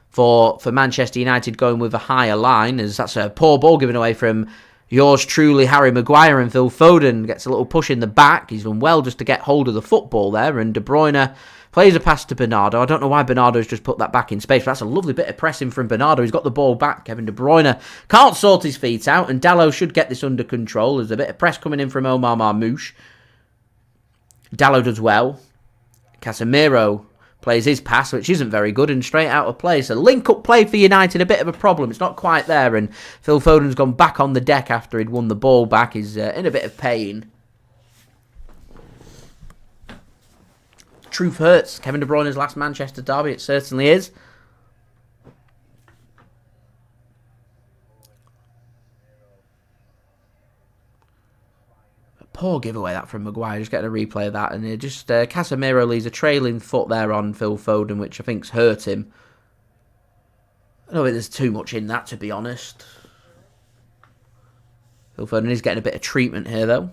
for Manchester United, going with a higher line, as that's a poor ball given away from yours truly, Harry Maguire, and Phil Foden gets a little push in the back. He's done well just to get hold of the football there, and De Bruyne plays a pass to Bernardo. I don't know why Bernardo's just put that back in space, but that's a lovely bit of pressing from Bernardo. He's got the ball back. Kevin De Bruyne can't sort his feet out, and Dalot should get this under control. There's a bit of press coming in from Omar Marmoush. Dalot does well. Casemiro plays his pass, which isn't very good, and straight out of play. So link-up play for United, a bit of a problem. It's not quite there, and Phil Foden's gone back on the deck after he'd won the ball back. He's in a bit of pain. Truth hurts. Kevin De Bruyne's last Manchester derby, it certainly is. Poor giveaway that from Maguire, just getting a replay of that, and it just Casemiro leaves a trailing foot there on Phil Foden, which I think's hurt him. I don't think there's too much in that, to be honest. Phil Foden is getting a bit of treatment here, though.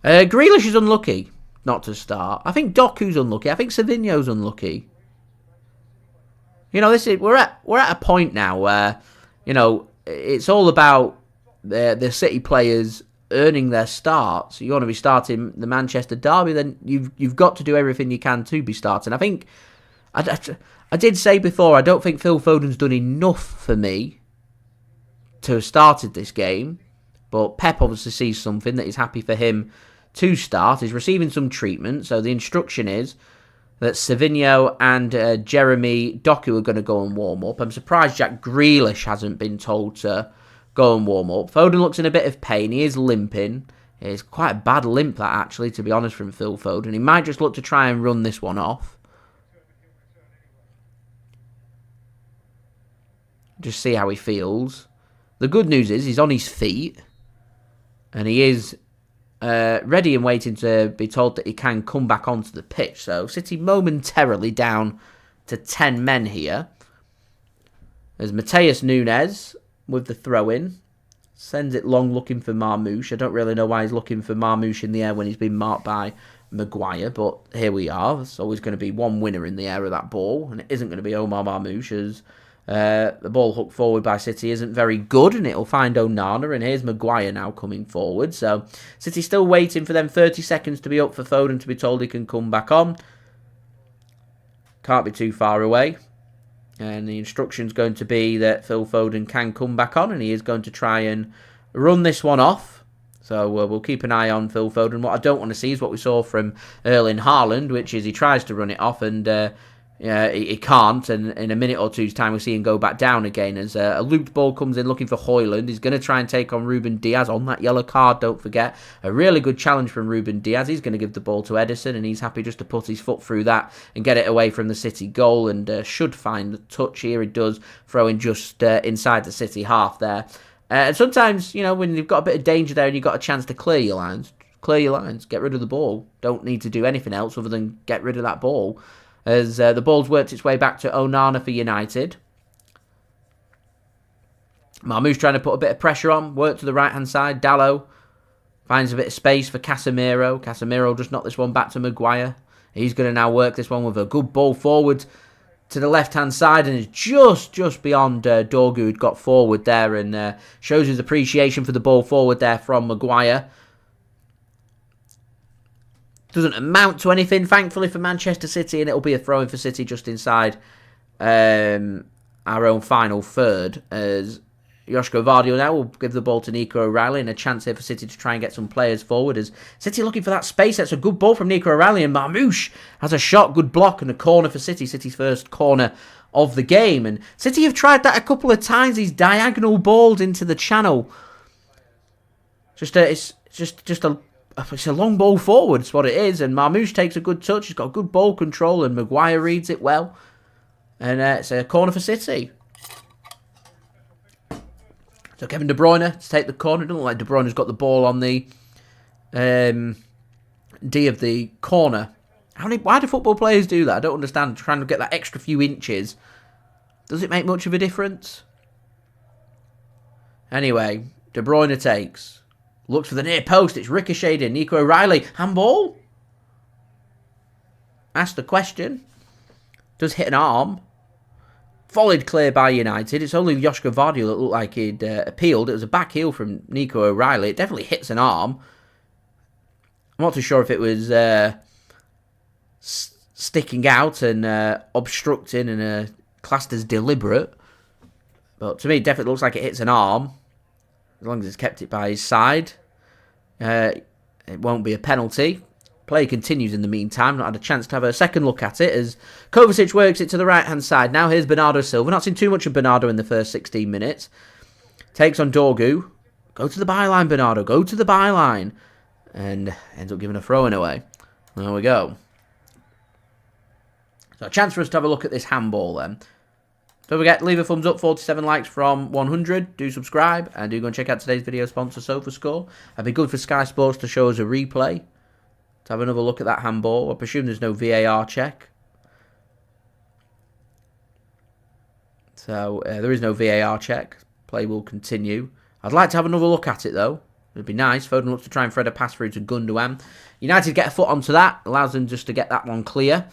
Grealish is unlucky not to start. I think Doku's unlucky. I think Savinho's unlucky. You know, we're at a point now where, you know, it's all about the City players earning their starts. You want to be starting the Manchester derby, then you've got to do everything you can to be starting. I think I did say before, I don't think Phil Foden's done enough for me to have started this game, but Pep obviously sees something that is happy for him to start. He's receiving some treatment, so the instruction is that Savinho and Jeremy Doku are going to go and warm up. I'm surprised Jack Grealish hasn't been told to go and warm up. Foden looks in a bit of pain. He is limping. It's quite a bad limp, that, actually, to be honest, from Phil Foden. He might just look to try and run this one off. Just see how he feels. The good news is he's on his feet, and he is ready and waiting to be told that he can come back onto the pitch. So City momentarily down to 10 men here. There's Matheus Nunes with the throw-in. Sends it long looking for Marmoush. I don't really know why he's looking for Marmoush in the air when he's been marked by Maguire, but here we are. There's always going to be one winner in the air of that ball, and it isn't going to be Omar Marmoush, as the ball hooked forward by City isn't very good, and it'll find Onana, and here's Maguire now coming forward. So City still waiting for them 30 seconds to be up for Foden to be told he can come back on. Can't be too far away. And the instruction's going to be that Phil Foden can come back on, and he is going to try and run this one off. So we'll keep an eye on Phil Foden. What I don't want to see is what we saw from Erling Haaland, which is he tries to run it off and he can't. And in a minute or two's time, we'll see him go back down again as a looped ball comes in looking for Hojlund. He's going to try and take on Ruben Dias on that yellow card, don't forget. A really good challenge from Ruben Dias. He's going to give the ball to Ederson, and he's happy just to put his foot through that and get it away from the City goal, and should find the touch here. He does, throwing just inside the City half there. And sometimes, when you've got a bit of danger there and you've got a chance to clear your lines, get rid of the ball. Don't need to do anything else other than get rid of that ball. As the ball's worked its way back to Onana for United. Marmoush trying to put a bit of pressure on. Work to the right-hand side. Dalot finds a bit of space for Casemiro. Casemiro just knocked this one back to Maguire. He's going to now work this one with a good ball forward to the left-hand side, and is just beyond Doku, who'd got forward there, and shows his appreciation for the ball forward there from Maguire. Doesn't amount to anything, thankfully, for Manchester City, and it'll be a throw-in for City just inside our own final third, as Josko Gvardiol now will give the ball to Nico O'Reilly, and a chance here for City to try and get some players forward, as City looking for that space. That's a good ball from Nico O'Reilly, and Marmoush has a shot, good block, and a corner for City. City's first corner of the game, and City have tried that a couple of times, these diagonal balls into the channel. It's a long ball forward, is what it is, and Marmoush takes a good touch. He's got good ball control, and Maguire reads it well, and it's a corner for City. So Kevin De Bruyne to take the corner. It doesn't look like De Bruyne's got the ball on the D of the corner. Why do football players do that? I don't understand. Trying to get that extra few inches. Does it make much of a difference? Anyway, De Bruyne takes. Looks for the near post. It's ricocheted. Nico O'Reilly. Handball? Ask the question. Does hit an arm. Volleyed clear by United. It's only Josko Gvardiol that looked like he'd appealed. It was a back heel from Nico O'Reilly. It definitely hits an arm. I'm not too sure if it was sticking out and obstructing and classed as deliberate. But to me, it definitely looks like it hits an arm. As long as it's kept it by his side. It won't be a penalty. Play continues in the meantime. Not had a chance to have a second look at it as Kovacic works it to the right-hand side. Now here's Bernardo Silva. Not seen too much of Bernardo in the first 16 minutes. Takes on Doku. Go to the byline, Bernardo. Go to the byline. And ends up giving a throw-in away. There we go. So a chance for us to have a look at this handball then. Don't forget, leave a thumbs up, 47 likes from 100. Do subscribe, and do go and check out today's video sponsor, SofaScore. It'd be good for Sky Sports to show us a replay. To have another look at that handball. I presume there's no VAR check. So, there is no VAR check. Play will continue. I'd like to have another look at it, though. It'd be nice. Foden looks to try and thread a pass through to Gundogan. United get a foot onto that. Allows them just to get that one clear.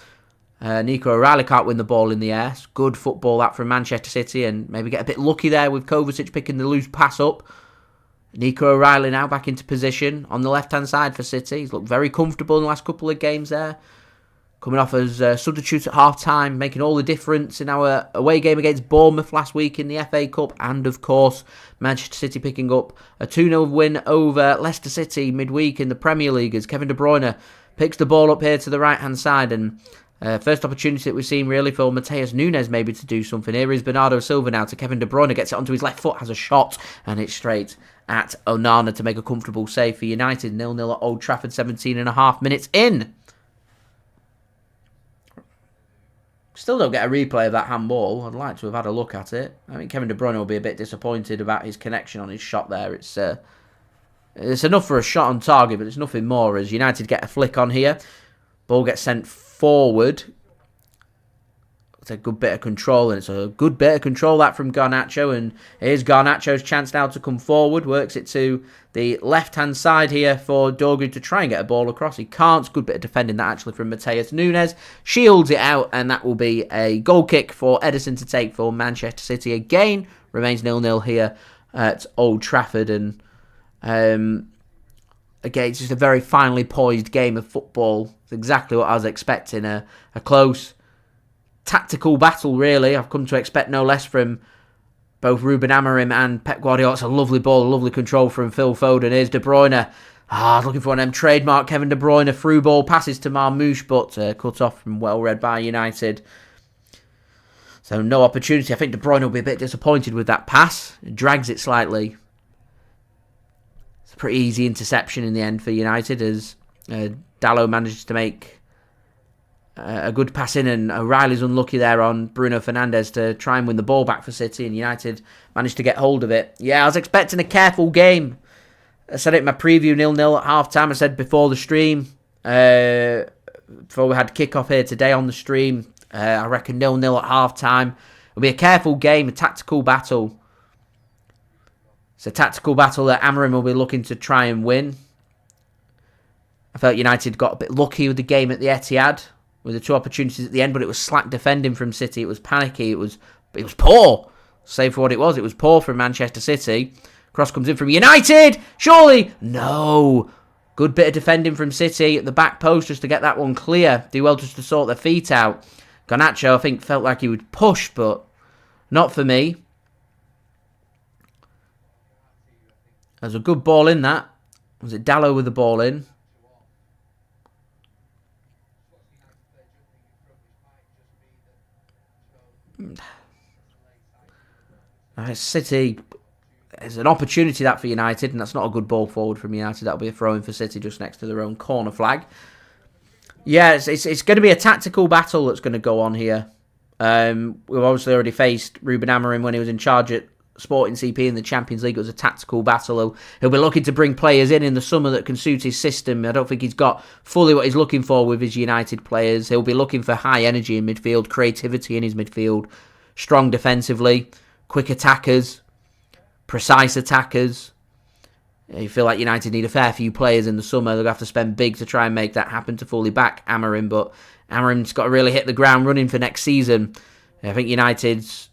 Nico O'Reilly can't win the ball in the air. Good football that from Manchester City, and maybe get a bit lucky there with Kovacic picking the loose pass up. Nico O'Reilly now back into position on the left-hand side for City. He's looked very comfortable in the last couple of games there. Coming off as substitute at half-time, making all the difference in our away game against Bournemouth last week in the FA Cup. And, of course, Manchester City picking up a 2-0 win over Leicester City midweek in the Premier League as Kevin De Bruyne picks the ball up here to the right-hand side. And first opportunity that we've seen really for Matheus Nunes maybe to do something. Here is Bernardo Silva now to Kevin De Bruyne. Gets it onto his left foot, has a shot, and it's straight at Onana to make a comfortable save for United. 0-0 at Old Trafford, 17.5 minutes in. Still don't get a replay of that handball. I'd like to have had a look at it. I think Kevin De Bruyne will be a bit disappointed about his connection on his shot there. It's enough for a shot on target, but it's nothing more as United get a flick on here. Ball gets sent forward. It's a good bit of control, and it's a good bit of control that from Garnacho, and here's Garnacho's chance now to come forward. Works it to the left-hand side here for Doku to try and get a ball across. He can't. Good bit of defending that actually from Matheus Nunes. Shields it out, and that will be a goal kick for Ederson to take for Manchester City again. Remains 0-0 here at Old Trafford, and again, it's just a very finely poised game of football. It's exactly what I was expecting. A close tactical battle, really. I've come to expect no less from both Ruben Amorim and Pep Guardiola. It's a lovely ball, a lovely control from Phil Foden. Here's De Bruyne. Looking for one of them trademark Kevin De Bruyne through ball passes to Marmoush, but cut off and well read by United. So no opportunity. I think De Bruyne will be a bit disappointed with that pass. It drags it slightly. It's a pretty easy interception in the end for United as Dalot manages to make a good pass in, and O'Reilly's unlucky there on Bruno Fernandes to try and win the ball back for City, and United managed to get hold of it. Yeah, I was expecting a careful game. I said it in my preview, 0-0 at half-time. I said before the stream, before we had kick-off here today on the stream, I reckon 0-0 at half-time. It'll be a careful game, a tactical battle. It's a tactical battle that Amorim will be looking to try and win. I felt United got a bit lucky with the game at the Etihad, with the two opportunities at the end, but it was slack defending from City. It was panicky. It was poor. Save for what it was poor from Manchester City. Cross comes in from United. Surely. No. Good bit of defending from City at the back post just to get that one clear. Do well just to sort their feet out. Garnacho, I think, felt like he would push, but not for me. There's a good ball in that. Was it Dalot with the ball in? City, there's an opportunity that for United, and that's not a good ball forward from United. That'll be a throw-in for City just next to their own corner flag. Yeah, it's going to be a tactical battle that's going to go on here. We've obviously already faced Ruben Amorim when he was in charge at Sporting CP in the Champions League. It was a tactical battle. He'll be looking to bring players in the summer that can suit his system. I don't think he's got fully what he's looking for with his United players. He'll be looking for high energy in midfield, creativity in his midfield, strong defensively, quick attackers, precise attackers. You feel like United need a fair few players in the summer. They'll have to spend big to try and make that happen to fully back Amorim, but Amorim's got to really hit the ground running for next season. I think United's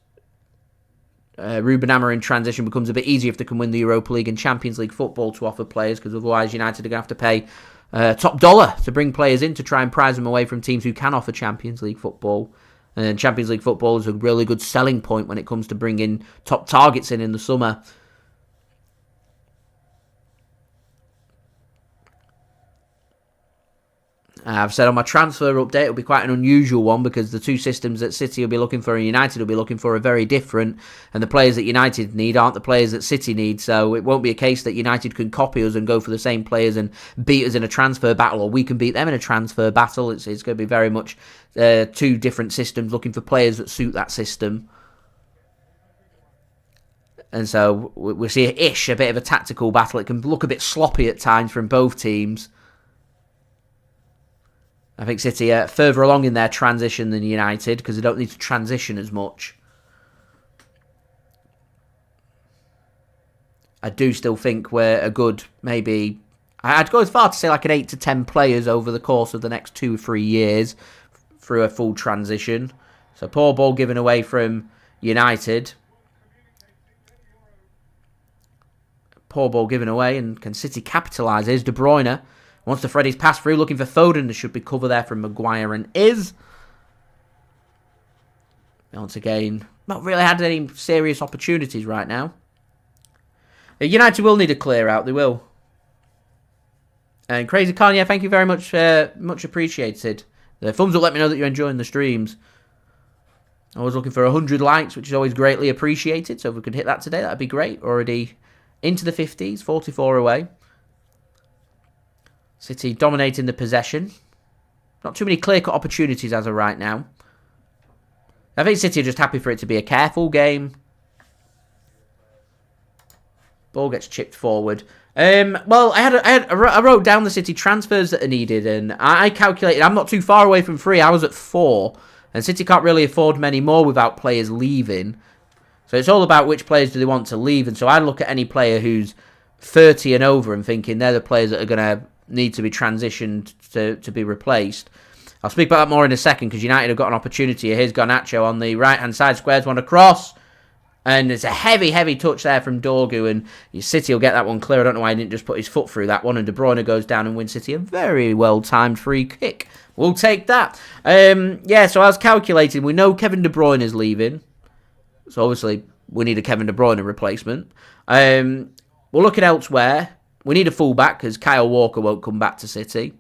Ruben Amorim transition becomes a bit easier if they can win the Europa League and Champions League football to offer players, because otherwise United are going to have to pay top dollar to bring players in to try and prize them away from teams who can offer Champions League football. And Champions League football is a really good selling point when it comes to bringing top targets in the summer. I've said on my transfer update it'll be quite an unusual one, because the two systems that City will be looking for and United will be looking for are very different, and the players that United need aren't the players that City need, so it won't be a case that United can copy us and go for the same players and beat us in a transfer battle, or we can beat them in a transfer battle. It's going to be very much two different systems looking for players that suit that system. And so we'll see a bit of a tactical battle. It can look a bit sloppy at times from both teams. I think City are further along in their transition than United, because they don't need to transition as much. I do still think we're a good, maybe, I'd go as far to say like an 8 to 10 players over the course of the next 2 or 3 years through a full transition. So poor ball given away from United. Poor ball given away, and can City capitalise? Here's De Bruyne. Wants to thread his pass through, looking for Foden. There should be cover there from Maguire, and is. Once again, not really had any serious opportunities right now. United will need a clear out, they will. And Crazy Khan, yeah, thank you very much, much appreciated. The thumbs up let me know that you're enjoying the streams. I was looking for 100 likes, which is always greatly appreciated, so if we could hit that today, that'd be great. Already into the 50s, 44 away. City dominating the possession. Not too many clear-cut opportunities as of right now. I think City are just happy for it to be a careful game. Ball gets chipped forward. Well, I wrote down the City transfers that are needed, and I calculated I'm not too far away from 3. I was at 4, and City can't really afford many more without players leaving. So it's all about which players do they want to leave, and so I look at any player who's 30 and over and thinking they're the players that are going to need to be transitioned to be replaced. I'll speak about that more in a second, because United have got an opportunity. Here's Garnacho on the right-hand side, squares one across, and it's a heavy, heavy touch there from Doku, and City will get that one clear. I don't know why he didn't just put his foot through that one, and De Bruyne goes down and wins City a very well-timed free kick. We'll take that. Yeah, so I was calculating. We know Kevin De Bruyne is leaving, so obviously we need a Kevin De Bruyne replacement. We're looking elsewhere. We need a fullback because Kyle Walker won't come back to City.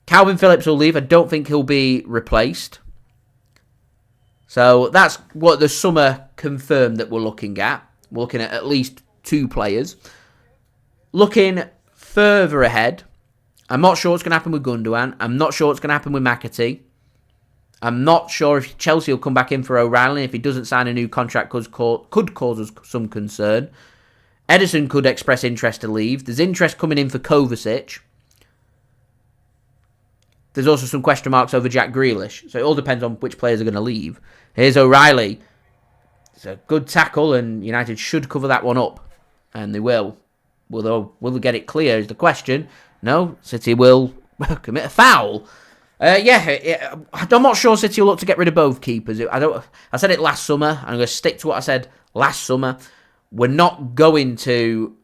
Calvin Phillips will leave. I don't think he'll be replaced. So that's what the summer confirmed that we're looking at. We're looking at least 2 players. Looking further ahead, I'm not sure what's going to happen with Gundogan. I'm not sure what's going to happen with McAtee. I'm not sure if Chelsea will come back in for O'Reilly. If he doesn't sign a new contract, could cause us some concern. Ederson could express interest to leave. There's interest coming in for Kovacic. There's also some question marks over Jack Grealish. So it all depends on which players are going to leave. Here's O'Reilly. It's a good tackle, and United should cover that one up. And they will. Will they get it clear is the question. No, City will commit a foul. I'm not sure City will look to get rid of both keepers. I said it last summer. I'm going to stick to what I said last summer. We're not going to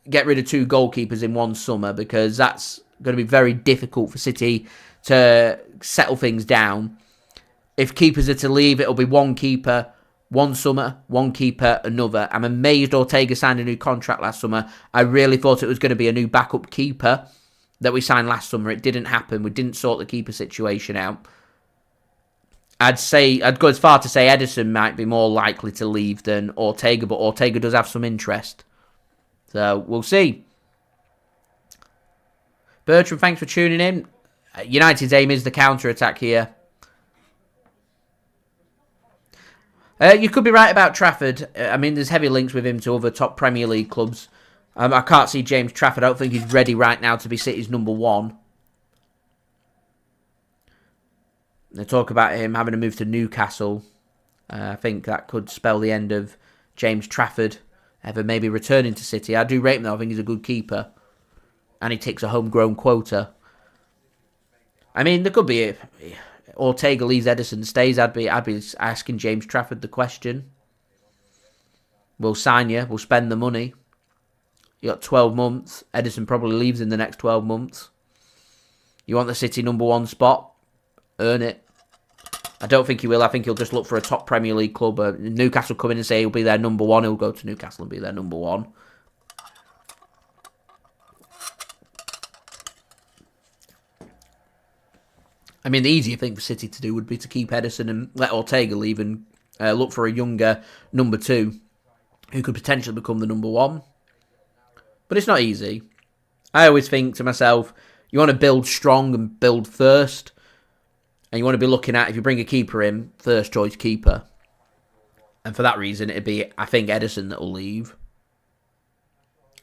get rid of 2 goalkeepers in one summer because that's going to be very difficult for City to settle things down. If keepers are to leave, it'll be 1 keeper one summer, 1 keeper another. I'm amazed Ortega signed a new contract last summer. I really thought it was going to be a new backup keeper that we signed last summer. It didn't happen. We didn't sort the keeper situation out. I'd go as far to say Ederson might be more likely to leave than Ortega, but Ortega does have some interest. So, we'll see. Bertram, thanks for tuning in. United's aim is the counter-attack here. You could be right about Trafford. I mean, there's heavy links with him to other top Premier League clubs. I can't see James Trafford. I don't think he's ready right now to be City's number 1. They talk about him having to move to Newcastle. I think that could spell the end of James Trafford ever maybe returning to City. I do rate him though. I think he's a good keeper. And he ticks a homegrown quota. I mean, there could be... Ortega leaves, Ederson stays. I'd be asking James Trafford the question. We'll sign you. We'll spend the money. You got 12 months. Ederson probably leaves in the next 12 months. You want the City number 1 spot? Earn it. I don't think he will. I think he'll just look for a top Premier League club. Newcastle come in and say he'll be their number 1. He'll go to Newcastle and be their number 1. I mean, the easier thing for City to do would be to keep Ederson and let Ortega leave and look for a younger number 2 who could potentially become the number 1. But it's not easy. I always think to myself, you want to build strong and build first. And you want to be looking at, if you bring a keeper in, first choice keeper. And for that reason, it'd be, I think, Ederson that will leave.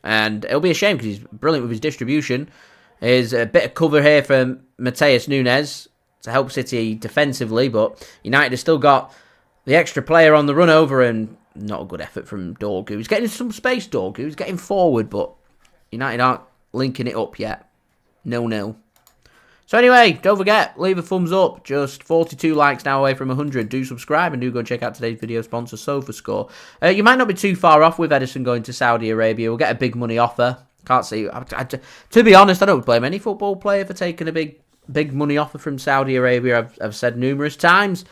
And it'll be a shame because he's brilliant with his distribution. There's a bit of cover here from Matheus Nunes to help City defensively, but United has still got the extra player on the run over and not a good effort from Doku. He's getting some space, Doku. He's getting forward, but United aren't linking it up yet. 0-0. So anyway, don't forget, leave a thumbs up. Just 42 likes now away from 100. Do subscribe and do go check out today's video sponsor, SofaScore. You might not be too far off with Ederson going to Saudi Arabia. We'll get a big money offer. Can't see. To be honest, I don't blame any football player for taking a big money offer from Saudi Arabia. I've said numerous times.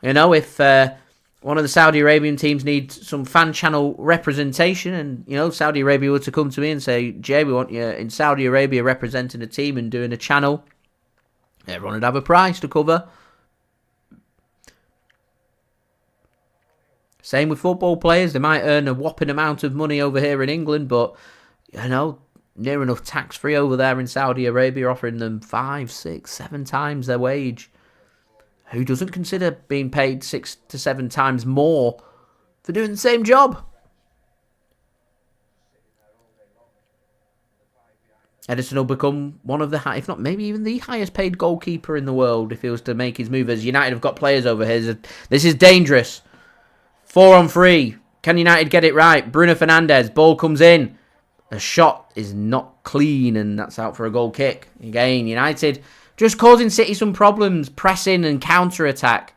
You know, if one of the Saudi Arabian teams needs some fan channel representation, and you know, Saudi Arabia were to come to me and say, "Jay, we want you in Saudi Arabia representing a team and doing a channel," everyone would have a price to cover. Same with football players. They might earn a whopping amount of money over here in England, but you know, near enough tax-free over there in Saudi Arabia, offering them 5, 6, 7 times their wage. Who doesn't consider being paid 6 to 7 times more for doing the same job? Ederson will become one of the, if not maybe even the highest paid goalkeeper in the world if he was to make his move. As United have got players over here. This is dangerous. 4-on-3. Can United get it right? Bruno Fernandes. Ball comes in. The shot is not clean, and that's out for a goal kick. Again, United just causing City some problems, pressing and counter-attack.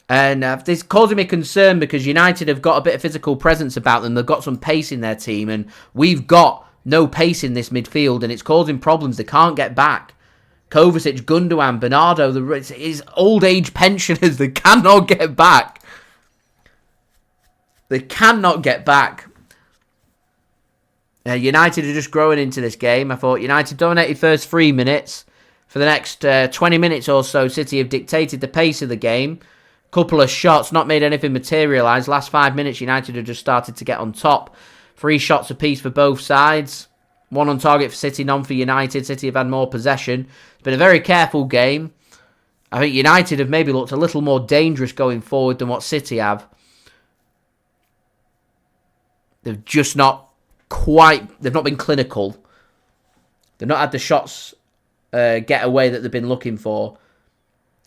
And this causing me concern because United have got a bit of physical presence about them. They've got some pace in their team, and we've got no pace in this midfield, and it's causing problems. They can't get back. Kovacic, Gundogan, Bernardo, his old age pensioners, they cannot get back. They cannot get back. United are just growing into this game. I thought United dominated first 3 minutes. For the next 20 minutes or so, City have dictated the pace of the game. Couple of shots, not made anything materialise. Last 5 minutes, United have just started to get on top. 3 shots apiece for both sides. 1 on target for City, none for United. City have had more possession. It's been a very careful game. I think United have maybe looked a little more dangerous going forward than what City have. They've just not they've not been clinical. They've not had the shots get away that they've been looking for.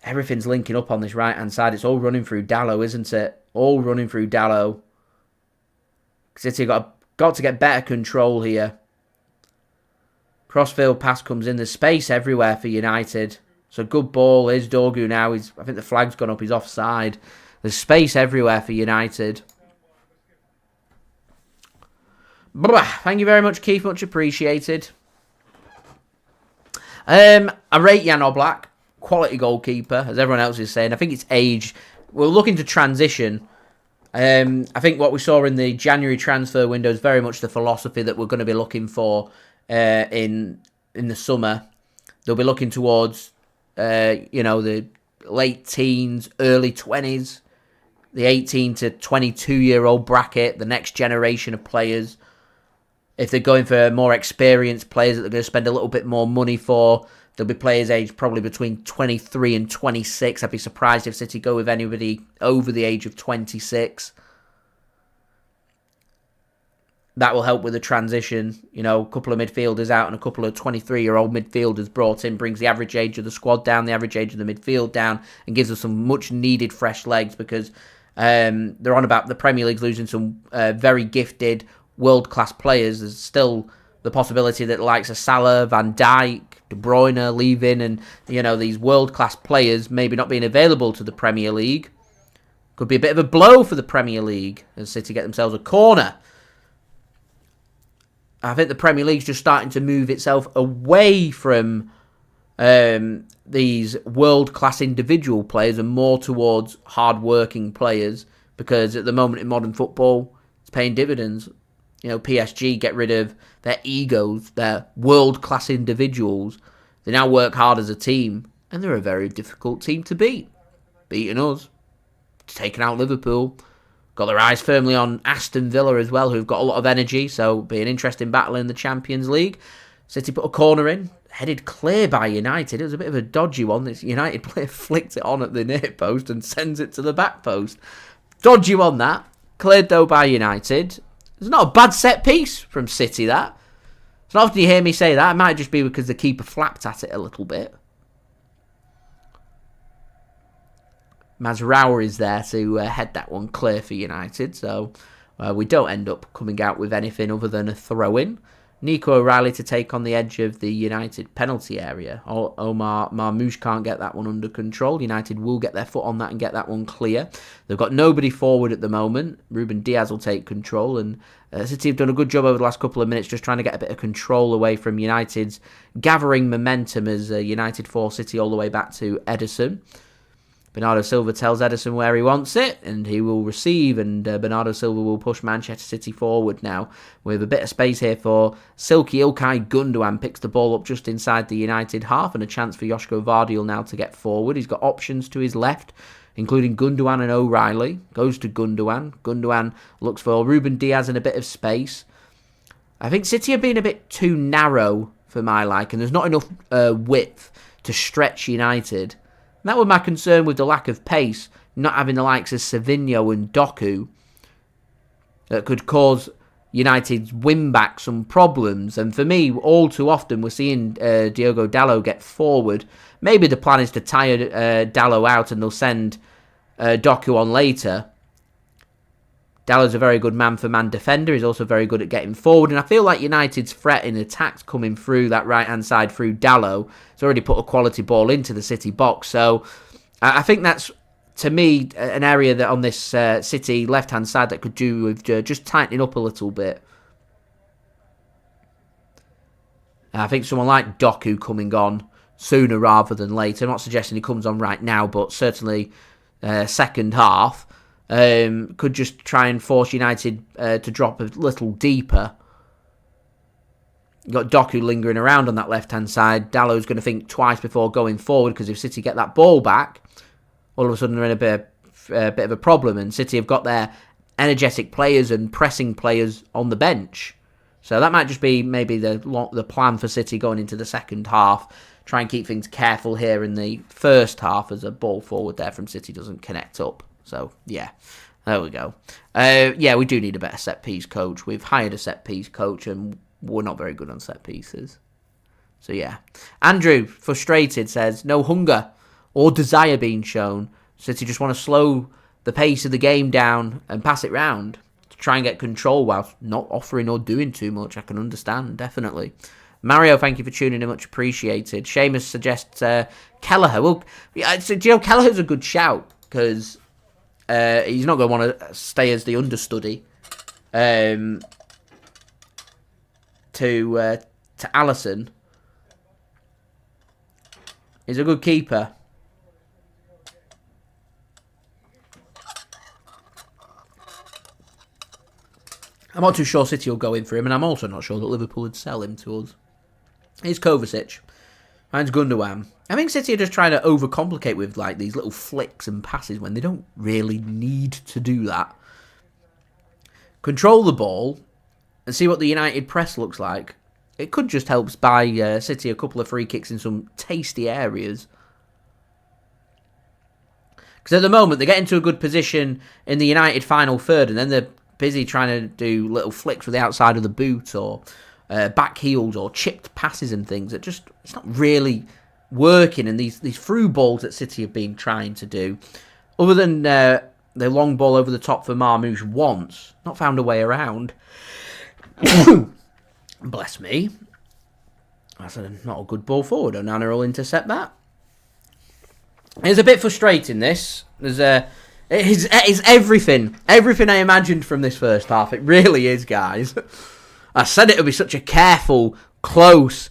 Everything's linking up on this right-hand side. It's all running through Dalot, isn't it? All running through Dalot. City got to get better control here. Crossfield pass comes in. There's space everywhere for United. It's a good ball. Here's Doku now. I think the flag's gone up. He's offside. There's space everywhere for United. Thank you very much, Keith. Much appreciated. I rate Jan Oblak. Quality goalkeeper, as everyone else is saying. I think it's age. We're looking to transition. I think what we saw in the January transfer window is very much the philosophy that we're going to be looking for in the summer. They'll be looking towards, the late teens, early 20s, the 18 to 22-year-old bracket, the next generation of players. If they're going for more experienced players that they're going to spend a little bit more money for, there'll be players aged probably between 23 and 26. I'd be surprised if City go with anybody over the age of 26. That will help with the transition. A couple of midfielders out and a couple of 23-year-old midfielders brought in brings the average age of the squad down, the average age of the midfield down, and gives us some much-needed fresh legs because they're on about the Premier League's losing some very gifted, world-class players. There's still the possibility that the likes of Salah, Van Dijk, De Bruyne leaving, and these world-class players maybe not being available to the Premier League. Could be a bit of a blow for the Premier League as City get themselves a corner. I think the Premier League's just starting to move itself away from these world-class individual players and more towards hard-working players, because at the moment in modern football, it's paying dividends. PSG get rid of their egos, their world-class individuals. They now work hard as a team, and they're a very difficult team to beat. Beating us, taking out Liverpool, got their eyes firmly on Aston Villa as well, who've got a lot of energy, so it'll be an interesting battle in the Champions League. City put a corner in, headed clear by United. It was a bit of a dodgy one. This United player flicked it on at the near post and sends it to the back post. Dodgy one, that. Cleared though by United. It's not a bad set piece from City, that. It's not often you hear me say that. It might just be because the keeper flapped at it a little bit. Mazraoui is there to head that one clear for United. So we don't end up coming out with anything other than a throw-in. Nico O'Reilly to take on the edge of the United penalty area. Omar Marmoush can't get that one under control. United will get their foot on that and get that one clear. They've got nobody forward at the moment. Ruben Dias will take control, and City have done a good job over the last couple of minutes just trying to get a bit of control away from United's gathering momentum as United force City all the way back to Ederson. Bernardo Silva tells Ederson where he wants it, and he will receive, and Bernardo Silva will push Manchester City forward now. With a bit of space here for Silky. Ilkay Gundogan picks the ball up just inside the United half, and a chance for Josko Gvardiol now to get forward. He's got options to his left, including Gundogan and O'Reilly. Goes to Gundogan. Gundogan looks for Ruben Dias in a bit of space. I think City have been a bit too narrow for my liking. There's not enough width to stretch United. And that was my concern with the lack of pace, not having the likes of Savinho and Doku, that could cause United's win-back some problems. And for me, all too often, we're seeing Diogo Dalot get forward. Maybe the plan is to tire Dalot out and they'll send Doku on later. Dalot's a very good man-for-man defender. He's also very good at getting forward. And I feel like United's threat in attacks coming through that right-hand side through Dalot has already put a quality ball into the City box. So I think that's, to me, an area that on this City left-hand side that could do with just tightening up a little bit. I think someone like Doku coming on sooner rather than later. I'm not suggesting he comes on right now, but certainly second half. could just try and force United to drop a little deeper. You've got Doku lingering around on that left-hand side. Dalot's going to think twice before going forward, because if City get that ball back, all of a sudden they're in a bit of a problem, and City have got their energetic players and pressing players on the bench. So that might just be maybe the plan for City going into the second half. Try and keep things careful here in the first half as a ball forward there from City doesn't connect up. So, yeah, there we go. Yeah, we do need a better set-piece coach. We've hired a set-piece coach, and we're not very good on set-pieces. So, yeah. Andrew, frustrated, says, no hunger or desire being shown. City just want to slow the pace of the game down and pass it round to try and get control whilst not offering or doing too much. I can understand, definitely. Mario, thank you for tuning in, much appreciated. Seamus suggests Kelleher. Well, so, do you know, Kelleher's a good shout, because he's not going to want to stay as the understudy to Alisson. He's a good keeper. I'm not too sure City will go in for him, and I'm also not sure that Liverpool would sell him to us. Here's Kovacic. Mine's Gundogan. I think City are just trying to overcomplicate with like these little flicks and passes when they don't really need to do that. Control the ball and see what the United press looks like. It could just help buy City a couple of free kicks in some tasty areas. Because at the moment, they get into a good position in the United final third, and then they're busy trying to do little flicks with the outside of the boot, or back heels, or chipped passes and things. It's not really working. And these through balls that City have been trying to do, other than the long ball over the top for Marmoush once, not found a way around. Bless me. That's not a good ball forward. Onana will intercept that. It's a bit frustrating, this. It's everything I imagined from this first half. It really is, guys. I said it would be such a careful, close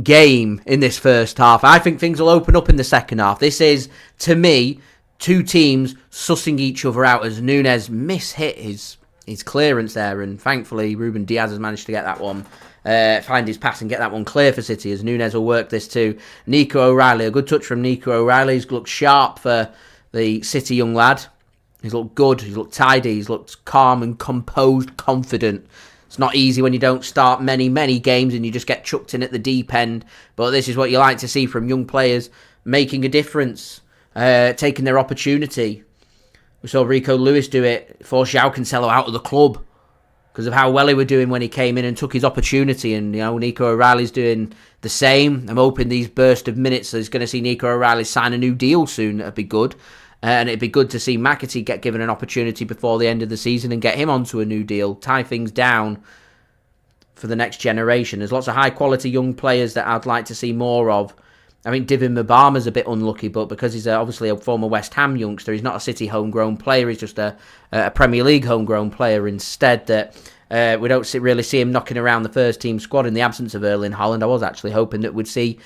game in this first half. I think things will open up in the second half. This is, to me, two teams sussing each other out as Nunes mishit his clearance there, and thankfully Ruben Dias has managed to get that one, find his pass and get that one clear for City, as Nunes will work this to Nico O'Reilly. A good touch from Nico O'Reilly. He's looked sharp for the City young lad. He's looked good, he's looked tidy, he's looked calm and composed, confident. It's not easy when you don't start many games and you just get chucked in at the deep end, but this is what you like to see from young players, making a difference, taking their opportunity. We saw Rico Lewis do it, force João Cancelo out of the club because of how well he was doing when he came in and took his opportunity, and Nico O'Reilly's doing the same. I'm hoping these bursts of minutes is going to see Nico O'Reilly sign a new deal soon. That'd be good. And it'd be good to see McAtee get given an opportunity before the end of the season and get him onto a new deal, tie things down for the next generation. There's lots of high-quality young players that I'd like to see more of. I think Divin Mbama's a bit unlucky, but because he's obviously a former West Ham youngster, he's not a City homegrown player, he's just a Premier League homegrown player instead, that we don't really see him knocking around the first-team squad in the absence of Erling Haaland. I was actually hoping that we'd see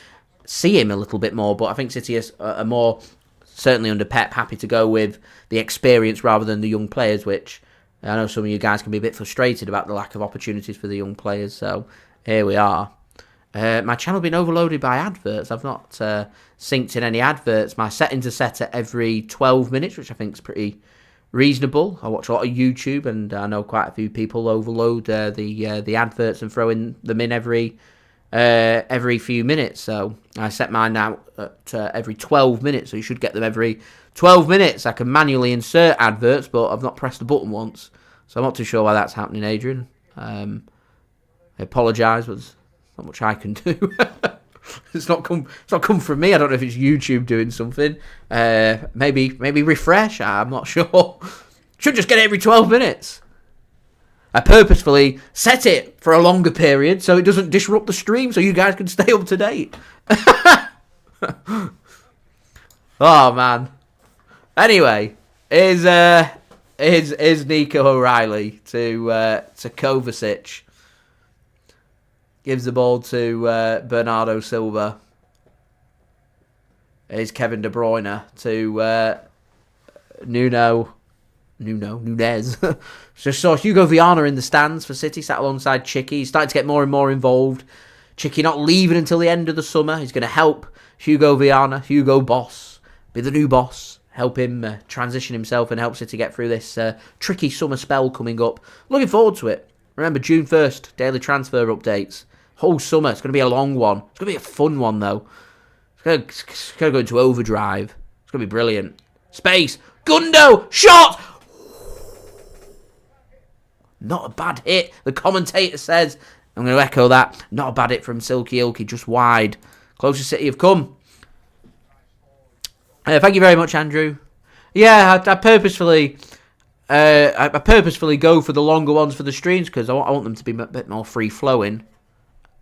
him a little bit more, but I think City are more, certainly under Pep, happy to go with the experience rather than the young players, which I know some of you guys can be a bit frustrated about the lack of opportunities for the young players, so here we are. My channel been overloaded by adverts. I've not synced in any adverts. My settings are set at every 12 minutes, which I think is pretty reasonable. I watch a lot of YouTube, and I know quite a few people overload the adverts and throw them in every few minutes. So I set mine now at every 12 minutes, so you should get them every 12 minutes. I can manually insert adverts, but I've not pressed the button once, so I'm not too sure why that's happening, Adrian. I apologise, but there's not much I can do. It's not come from me. I don't know if it's YouTube doing something. Maybe refresh. I'm not sure. Should just get it every 12 minutes. I purposefully set it for a longer period so it doesn't disrupt the stream, so you guys can stay up to date. Oh man. Anyway, is Nico O'Reilly to Kovacic. Gives the ball to Bernardo Silva. Here's Kevin De Bruyne to Nuno Nunes. Just saw Hugo Viana in the stands for City, sat alongside Chicky. He's starting to get more and more involved. Chicky not leaving until the end of the summer. He's going to help Hugo Viana, Hugo Boss, be the new boss. Help him transition himself and help City get through this tricky summer spell coming up. Looking forward to it. Remember, June 1st, daily transfer updates. Whole summer. It's going to be a long one. It's going to be a fun one, though. It's going to go into overdrive. It's going to be brilliant. Space. Gundo. Shot. Not a bad hit. The commentator says. I'm going to echo that. Not a bad hit from Silky Ilkay. Just wide. Closest City have come. Thank you very much, Andrew. Yeah, I purposefully go for the longer ones for the streams because I want them to be a bit more free-flowing.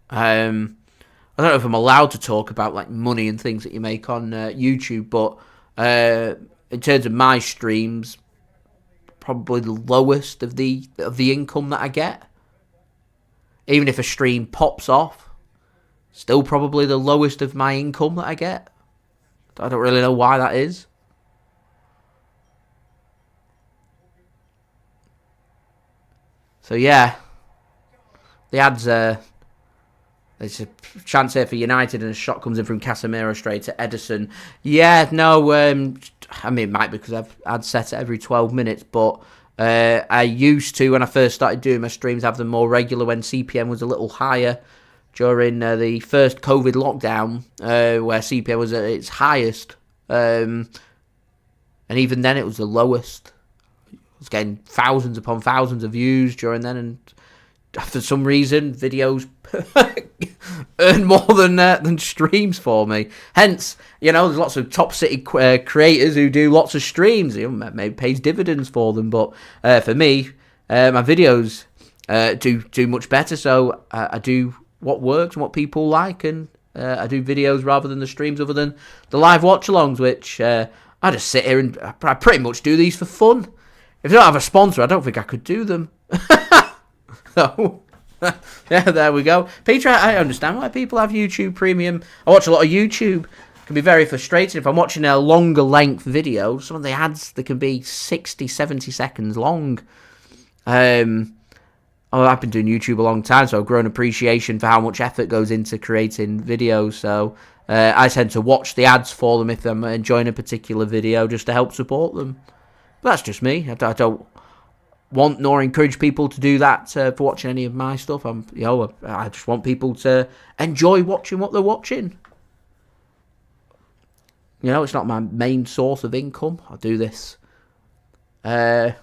I don't know if I'm allowed to talk about like money and things that you make on YouTube, but in terms of my streams, probably the lowest of the income that I get. Even if a stream pops off, still probably the lowest of my income that I get. I don't really know why that is. So yeah, the ads. There's a chance here for United, and a shot comes in from Casemiro straight to Ederson. Yeah, no. I mean, it might be because I'd set it every 12 minutes, but I used to, when I first started doing my streams, have them more regular when CPM was a little higher during the first COVID lockdown, where CPM was at its highest. And even then, it was the lowest. I was getting thousands upon thousands of views during then, and for some reason, videos earn more than streams for me. Hence, there's lots of top City creators who do lots of streams. Maybe pays dividends for them, but for me, my videos do much better. So I do what works and what people like, and I do videos rather than the streams, other than the live watch-alongs, which I just sit here and I pretty much do these for fun. If I don't have a sponsor, I don't think I could do them. So, yeah, there we go. Peter, I understand why people have YouTube Premium. I watch a lot of YouTube. It can be very frustrating. If I'm watching a longer length video, some of the ads, they can be 60, 70 seconds long. I've been doing YouTube a long time, so I've grown appreciation for how much effort goes into creating videos. So I tend to watch the ads for them if I'm enjoying a particular video, just to help support them. But that's just me. I don't want nor encourage people to do that for watching any of my stuff. I just want people to enjoy watching what they're watching. It's not my main source of income. I do this. I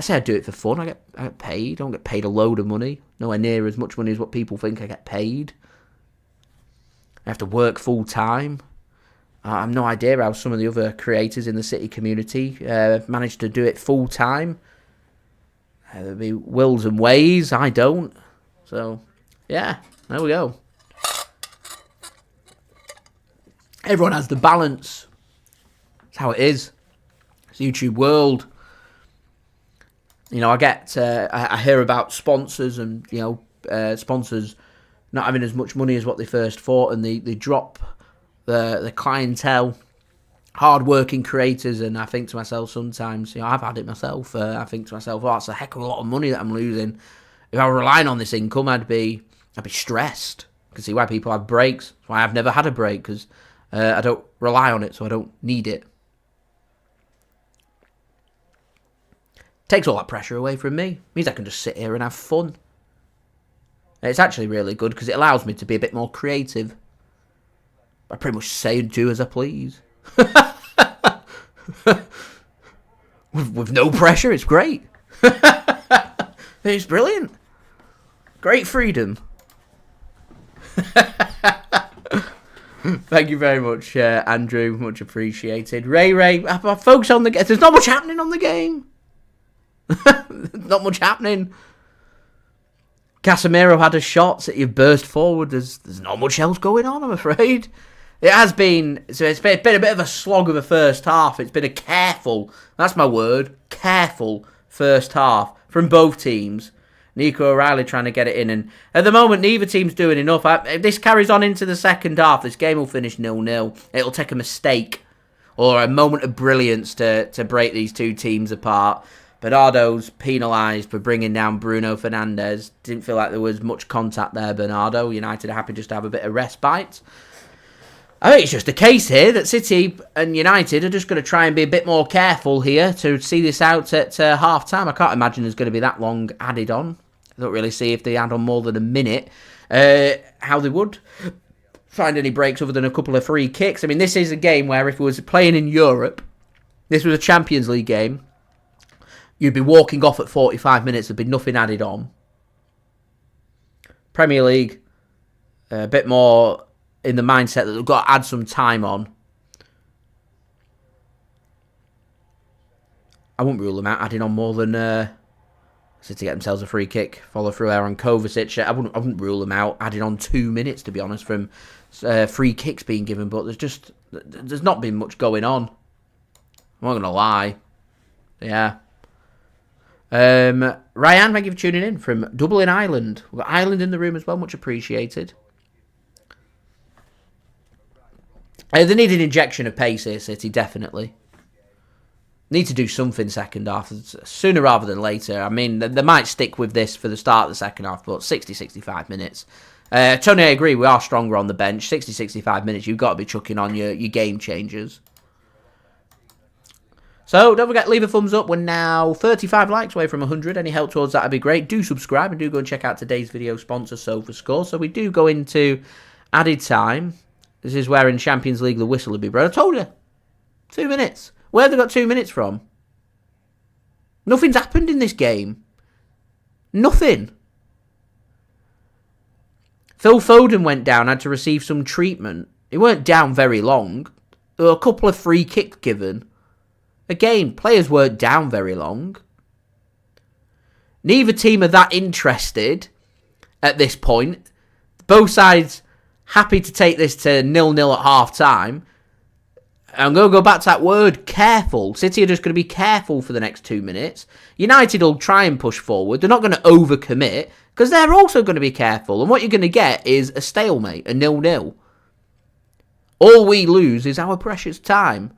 say I do it for fun. I get paid. I don't get paid a load of money. Nowhere near as much money as what people think I get paid. I have to work full time. I have no idea how some of the other creators in the City community manage to do it full time. There'll be wills and ways. I don't. So, yeah, there we go. Everyone has the balance. That's how it is. It's the YouTube world. I get, I hear about sponsors and, sponsors not having as much money as what they first thought, and they drop the clientele, hard-working creators, and I think to myself sometimes, I've had it myself, I think to myself, that's a heck of a lot of money that I'm losing. If I were relying on this income, I'd be stressed. I can see why people have breaks. That's why I've never had a break, because I don't rely on it, so I don't need it. Takes all that pressure away from me. Means I can just sit here and have fun. And it's actually really good, because it allows me to be a bit more creative. I pretty much say and do as I please. with no pressure, it's great. It's brilliant. Great freedom. Thank you very much, Andrew. Much appreciated. Ray, focus on the game. There's not much happening on the game. Not much happening. Casemiro had a shot. City have burst forward. There's not much else going on, I'm afraid. It has been, so it's been a bit of a slog of a first half. It's been a careful, that's my word, careful first half from both teams. Nico O'Reilly trying to get it in, and at the moment neither team's doing enough. If this carries on into the second half, this game will finish 0-0. It'll take a mistake, or a moment of brilliance to break these two teams apart. Bernardo's penalised for bringing down Bruno Fernandes. Didn't feel like there was much contact there, Bernardo. United are happy just to have a bit of respite. I think it's just a case here that City and United are just going to try and be a bit more careful here to see this out at half-time. I can't imagine there's going to be that long added on. I don't really see if they add on more than a minute how they would find any breaks other than a couple of free kicks. I mean, this is a game where if it was playing in Europe, this was a Champions League game, you'd be walking off at 45 minutes, there'd be nothing added on. Premier League, a bit more in the mindset that they've got to add some time on. I wouldn't rule them out adding on more than to get themselves a free kick, follow through there on Kovacic. I wouldn't rule them out adding on 2 minutes, to be honest, from free kicks being given, but there's not been much going on. I'm not going to lie. Yeah. Ryan, thank you for tuning in from Dublin, Ireland. We've got Ireland in the room as well, much appreciated. They need an injection of pace here, City, definitely. Need to do something second half, sooner rather than later. I mean, they might stick with this for the start of the second half, but 60-65 minutes. Tony, I agree, we are stronger on the bench. 60-65 minutes, you've got to be chucking on your game changers. So, don't forget, leave a thumbs up. We're now 35 likes away from 100. Any help towards that would be great. Do subscribe and do go and check out today's video sponsor, SofaScore. So, we do go into added time. This is where in Champions League the whistle would be blown. I told you. 2 minutes. Where have they got 2 minutes from? Nothing's happened in this game. Nothing. Phil Foden went down, had to receive some treatment. He weren't down very long. There were a couple of free kicks given. Again, players weren't down very long. Neither team are that interested at this point. Both sides happy to take this to 0-0 at half-time. I'm going to go back to that word, careful. City are just going to be careful for the next 2 minutes. United will try and push forward. They're not going to overcommit because they're also going to be careful. And what you're going to get is a stalemate, a 0-0. All we lose is our precious time.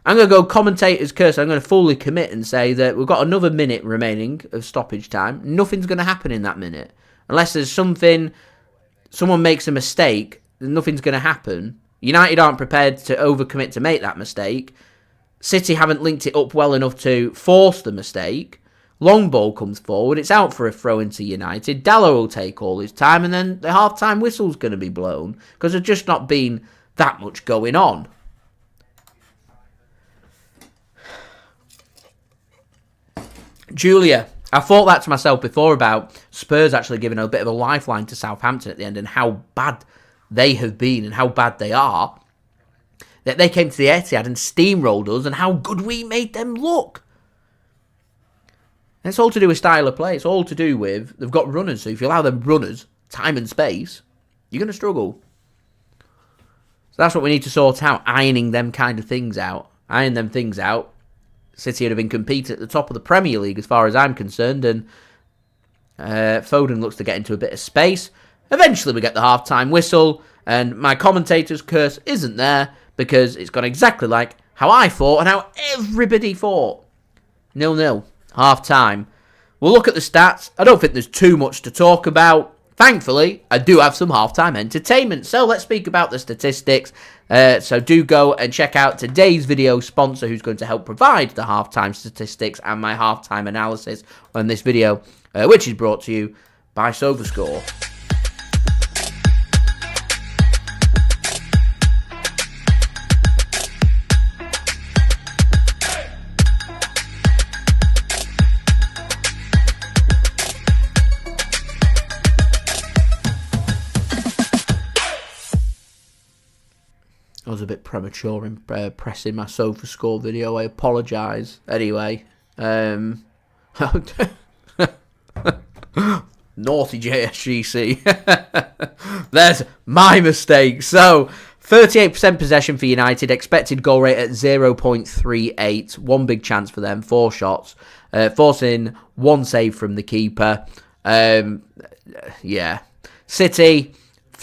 I'm going to go commentator's curse. I'm going to fully commit and say that we've got another minute remaining of stoppage time. Nothing's going to happen in that minute. Unless there's something, someone makes a mistake, nothing's going to happen. United aren't prepared to overcommit to make that mistake. City haven't linked it up well enough to force the mistake. Long ball comes forward. It's out for a throw into United. Dalot will take all his time and then the half-time whistle's going to be blown because there's just not been that much going on. Julia, I thought that to myself before about Spurs actually giving a bit of a lifeline to Southampton at the end and how bad they have been and how bad they are. That they came to the Etihad and steamrolled us and how good we made them look. And it's all to do with style of play. It's all to do with they've got runners. So if you allow them runners, time and space, you're going to struggle. So that's what we need to sort out, ironing them kind of things out. Iron them things out. City would have been competing at the top of the Premier League as far as I'm concerned, and Foden looks to get into a bit of space. Eventually we get the half-time whistle, and my commentator's curse isn't there because it's gone exactly like how I thought and how everybody thought. 0-0, half-time. We'll look at the stats. I don't think there's too much to talk about. Thankfully, I do have some half-time entertainment. So let's speak about the statistics. So do go and check out today's video sponsor who's going to help provide the half-time statistics and my half-time analysis on this video, which is brought to you by SofaScore. I was a bit premature in pressing my SofaScore video. I apologise. Anyway, naughty JSGC. There's my mistake. So, 38% possession for United. Expected goal rate at 0.38. One big chance for them. 4 shots. Forcing 1 save from the keeper. Yeah. City,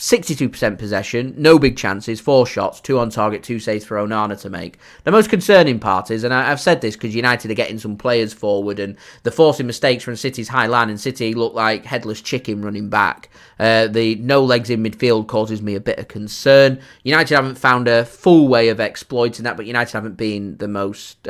62% possession, no big chances, 4 shots, 2 on target, 2 saves for Onana to make. The most concerning part is, and I've said this because United are getting some players forward and they're forcing mistakes from City's high line, and City look like headless chicken running back. The no legs in midfield causes me a bit of concern. United haven't found a full way of exploiting that, but United haven't been the most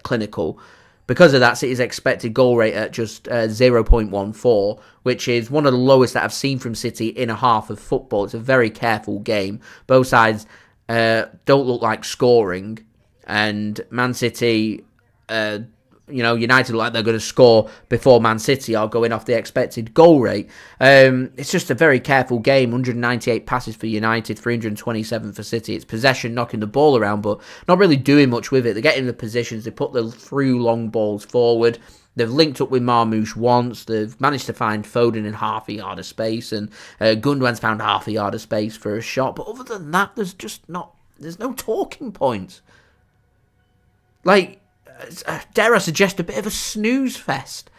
clinical. Because of that, City's expected goal rate at just 0.14, which is one of the lowest that I've seen from City in a half of football. It's a very careful game. Both sides don't look like scoring. And Man City, United look like they're going to score before Man City are going off the expected goal rate. It's just a very careful game. 198 passes for United, 327 for City. It's possession, knocking the ball around, but not really doing much with it. They get in the positions, they put the through long balls forward. They've linked up with Marmoush once. They've managed to find Foden in half a yard of space, and Gundogan's found half a yard of space for a shot. But other than that, there's no talking points. Dare I suggest a bit of a snooze fest.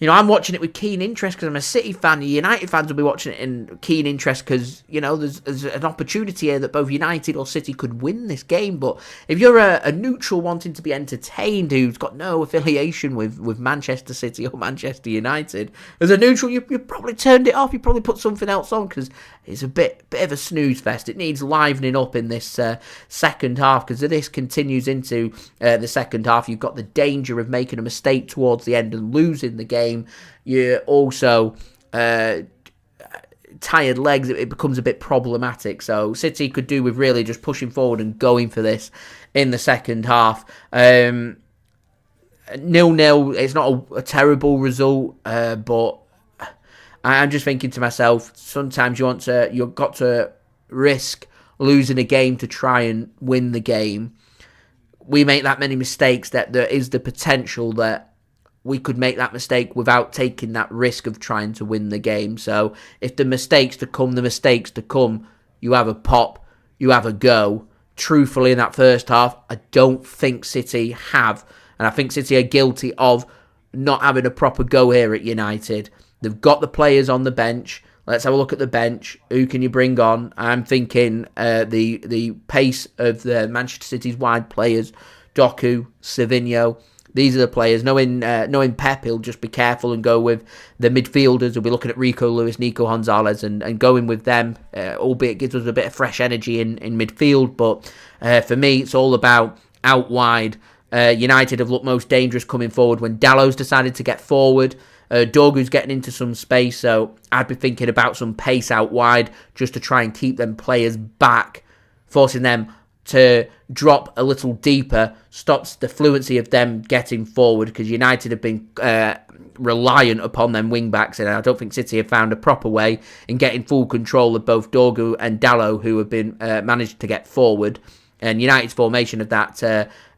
I'm watching it with keen interest because I'm a City fan. The United fans will be watching it in keen interest because, there's an opportunity here that both United or City could win this game. But if you're a neutral wanting to be entertained who's got no affiliation with Manchester City or Manchester United, as a neutral, you probably turned it off. You probably put something else on because it's a bit of a snooze fest. It needs livening up in this second half because if this continues into the second half, you've got the danger of making a mistake towards the end and losing the game. You're also tired legs. It becomes a bit problematic. So City could do with really just pushing forward and going for this in the second half. 0-0. It's not a terrible result, but I'm just thinking to myself, sometimes you've got to risk losing a game to try and win the game. We make that many mistakes that there is the potential that we could make that mistake without taking that risk of trying to win the game. So if the mistakes to come, you have a pop, you have a go. Truthfully, in that first half, I don't think City have. And I think City are guilty of not having a proper go here at United. They've got the players on the bench. Let's have a look at the bench. Who can you bring on? I'm thinking the pace of the Manchester City's wide players, Doku, Savinho. These are the players. Knowing Pep, he'll just be careful and go with the midfielders. He'll be looking at Rico Lewis, Nico Gonzalez, and going with them, albeit it gives us a bit of fresh energy in midfield. But for me, it's all about out wide. United have looked most dangerous coming forward when Dalot's decided to get forward. Dogu's getting into some space, so I'd be thinking about some pace out wide just to try and keep them players back, forcing them to drop a little deeper, stops the fluency of them getting forward, because United have been reliant upon them wing-backs, and I don't think City have found a proper way in getting full control of both Dogu and Dalot, who have been managed to get forward. And United's formation of that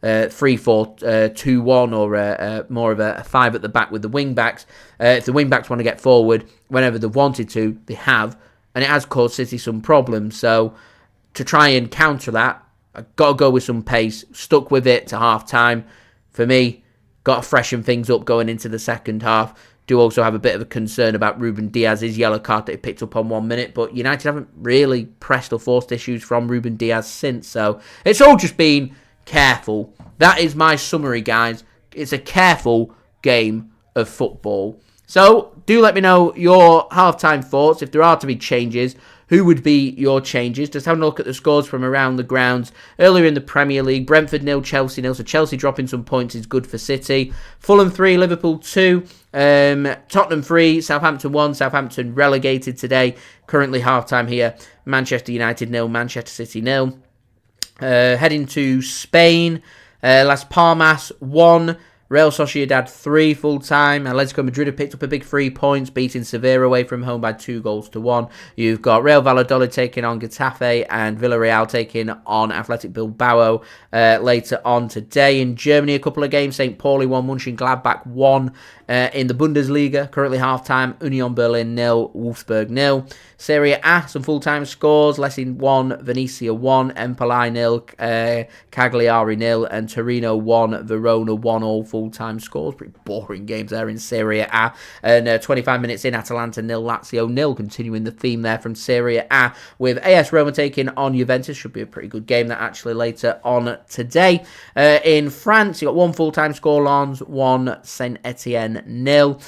3-4-2-1 or more of a 5 at the back with the wing-backs, if the wing-backs want to get forward whenever they've wanted to, they have, and it has caused City some problems. So to try and counter that, I've got to go with some pace. Stuck with it to half-time. For me, got to freshen things up going into the second half. Do also have a bit of a concern about Ruben Dias, his yellow card that he picked up on 1 minute, but United haven't really pressed or forced issues from Ruben Dias since, so it's all just been careful. That is my summary, guys. It's a careful game of football. So do let me know your half-time thoughts. If there are to be changes, who would be your changes? Just having a look at the scores from around the grounds. Earlier in the Premier League, Brentford 0, Chelsea 0. So Chelsea dropping some points is good for City. Fulham 3, Liverpool 2. Tottenham 3, Southampton 1. Southampton relegated today. Currently half-time here. Manchester United 0, Manchester City 0. Heading to Spain. Las Palmas 1. Real Sociedad 3 full-time. Atletico Madrid have picked up a big 3 points, beating Sevilla away from home by 2-1. You've got Real Valladolid taking on Getafe and Villarreal taking on Athletic Bilbao later on today. In Germany, a couple of games. St. Pauli 1, Mönchengladbach 1 in the Bundesliga. Currently half-time, Union Berlin 0, Wolfsburg 0. Serie A, some full-time scores. Lecce 1, Venezia 1, Empoli 0, Cagliari 0, and Torino 1, Verona 1, all full full-time scores. Pretty boring games there in Serie A. And 25 minutes in, Atalanta 0, Lazio 0, continuing the theme there from Serie A, with AS Roma taking on Juventus. Should be a pretty good game that actually later on today. In France, you got 1 full-time score, Lens 1, Saint Etienne 0.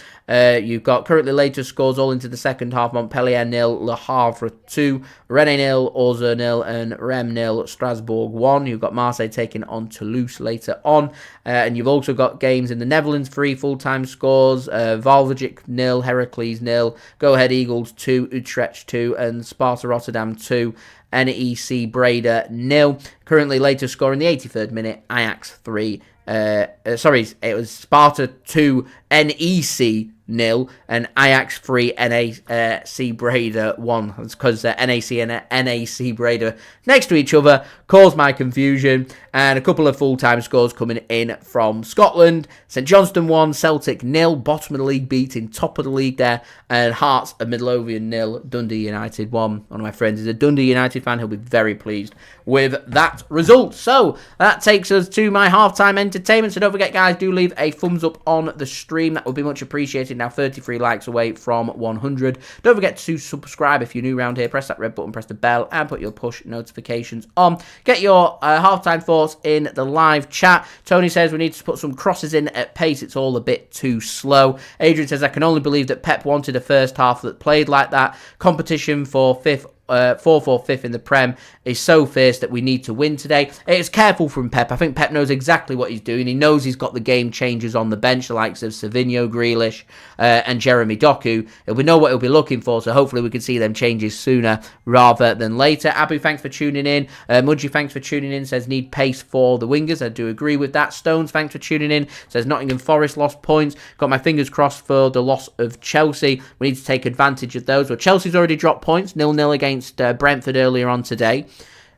You've got currently later scores all into the second half. Montpellier 0, Le Havre 2, Rennes 0, Auxerre 0, and Rennes 0, Strasbourg 1. You've got Marseille taking on Toulouse later on. And you've also got games in the Netherlands, 3 full-time scores. Valvergic 0, Heracles 0, Go Ahead Eagles 2, Utrecht 2, and Sparta Rotterdam 2. NEC Breda 0. Currently later score in the 83rd minute, Ajax 3. It was Sparta 2, NEC 0, and Ajax 3, NAC Breda 1. It's because NAC and NAC Breda next to each other caused my confusion. And a couple of full-time scores coming in from Scotland. St Johnstone 1, Celtic 0, bottom of the league beating top of the league there. And Hearts of Midlothian 0, Dundee United 1. One of my friends is a Dundee United fan. He'll be very pleased with that result. So that takes us to my halftime entertainment. So don't forget, guys, do leave a thumbs up on the stream. That would be much appreciated. Now 33 likes away from 100. Don't forget to subscribe if you're new around here. Press that red button, press the bell, and put your push notifications on. Get your halftime thoughts in the live chat. Tony says we need to put some crosses in at pace. It's all a bit too slow. Adrian says I can only believe that Pep wanted a first half that played like that. Competition for fifth 4-4-5 in the Prem is so fierce that we need to win today. It's careful from Pep. I think Pep knows exactly what he's doing. He knows he's got the game changers on the bench, the likes of Savinho, Grealish, and Jeremy Doku. We know what he'll be looking for, so hopefully we can see them changes sooner rather than later. Abu, thanks for tuning in. Mudgy, thanks for tuning in. Says need pace for the wingers. I do agree with that. Stones, thanks for tuning in. Says Nottingham Forest lost points. Got my fingers crossed for the loss of Chelsea. We need to take advantage of those. Well, Chelsea's already dropped points. 0-0 against Brentford earlier on today.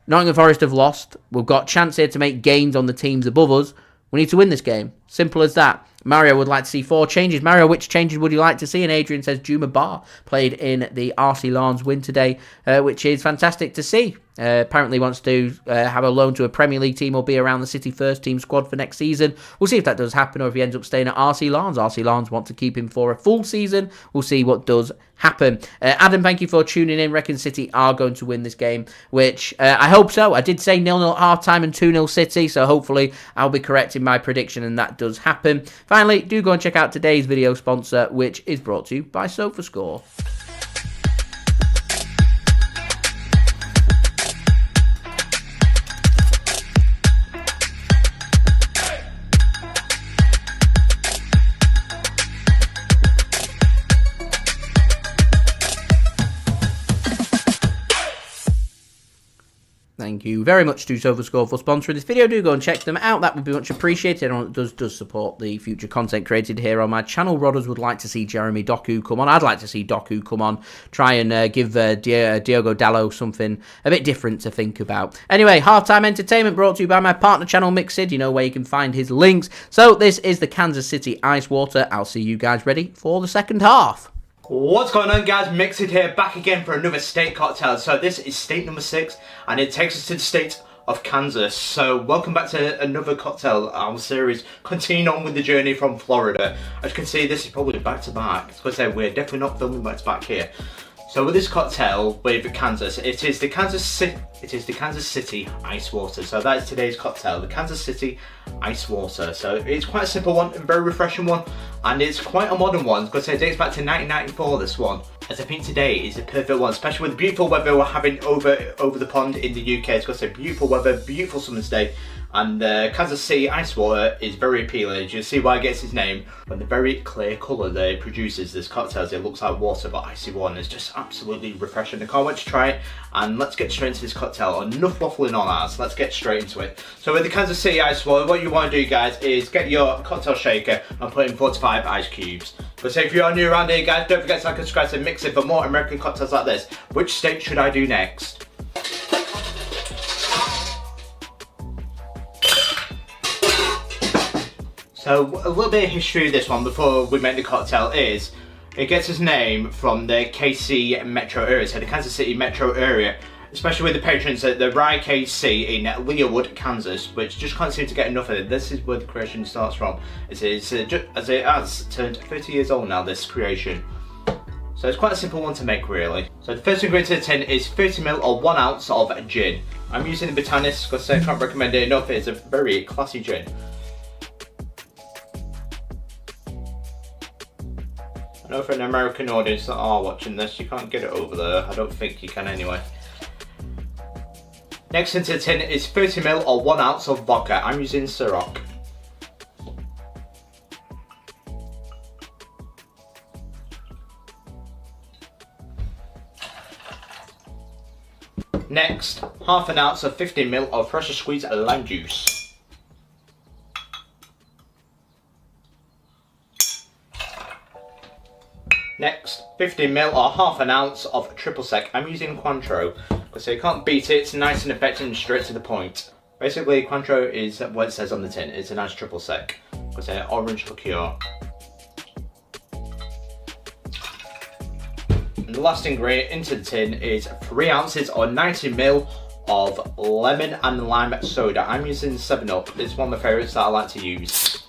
Nottingham Forest have lost. We've got chance here to make gains on the teams above us. We need to win this game. Simple as that. Mario would like to see 4 changes. Mario, which changes would you like to see? And Adrian says Juma Bar played in the RC Lens win today, which is fantastic to see. Apparently wants to have a loan to a Premier League team or be around the City first team squad for next season. We'll see if that does happen or if he ends up staying at RC Lens. RC Lens want to keep him for a full season. We'll see what does happen. Adam, thank you for tuning in. Reckon City are going to win this game, which I hope so. I did say 0-0 at half-time and 2-0 City, so hopefully I'll be correct in my prediction and that does happen. Finally, do go and check out today's video sponsor, which is brought to you by SofaScore. Thank you very much to SofaScore for sponsoring this video. Do go and check them out. That would be much appreciated. And it does support the future content created here on my channel. Rodders would like to see Jeremy Doku come on. I'd like to see Doku come on. Try and give Diogo Dalot something a bit different to think about. Anyway, halftime entertainment brought to you by my partner channel, Mixid. You know where you can find his links. So this is the Kansas City Ice Water. I'll see you guys ready for the second half. What's going on, guys? Mixed here, back again for another state cocktail. So this is state number 6 and it takes us to the state of Kansas. So welcome back to another cocktail, our series, continuing on with the journey from Florida. As you can see, this is probably back to back. As I say, we're definitely not filming back to back here. So with this cocktail with Kansas, it is the Kansas City Ice Water. So that is today's cocktail, the Kansas City Ice Water. So it's quite a simple one, a very refreshing one, and it's quite a modern one. Because it dates back to 1994. This one, as I think today is a perfect one, especially with the beautiful weather we're having over the pond in the UK. It's got some beautiful weather, beautiful summer's day. And Kansas City Ice Water is very appealing. As you'll see why it gets its name, when the very clear colour that it produces this cocktail, it looks like water but icy water. It's just absolutely refreshing. I can't wait to try it, and let's get straight into this cocktail. Enough waffling on ours, let's get straight into it. So with the Kansas City Ice Water, what you want to do, guys, is get your cocktail shaker and put in 4 to 5 ice cubes. But so if you are new around here, guys, don't forget to like and subscribe to Mix It for more American cocktails like this. Which state should I do next? So a little bit of history of this one before we make the cocktail is, it gets its name from the KC metro area, so the Kansas City metro area especially with the patrons at the Rye KC in Leawood, Kansas, which just can't seem to get enough of it. This is where the creation starts from. As it has turned 30 years old now, this creation. So it's quite a simple one to make, really. So the first ingredient to the tin is 30ml or 1 ounce of gin. I'm using the Botanist because I can't recommend it enough. It's a very classy gin. I know for an American audience that are watching this, you can't get it over there. I don't think you can anyway. Next into the tin is 30ml or 1 ounce of vodka. I'm using Ciroc. Next, half an ounce of 15ml of pressure squeezed lime juice. Next, 15ml or half an ounce of triple sec. I'm using Cointreau because you can't beat it. It's nice and effective and straight to the point. Basically, Cointreau is what it says on the tin. It's a nice triple sec because it's orange liqueur. And the last ingredient into the tin is 3 ounces or 90ml of lemon and lime soda. I'm using 7-Up. It's one of my favourites that I like to use.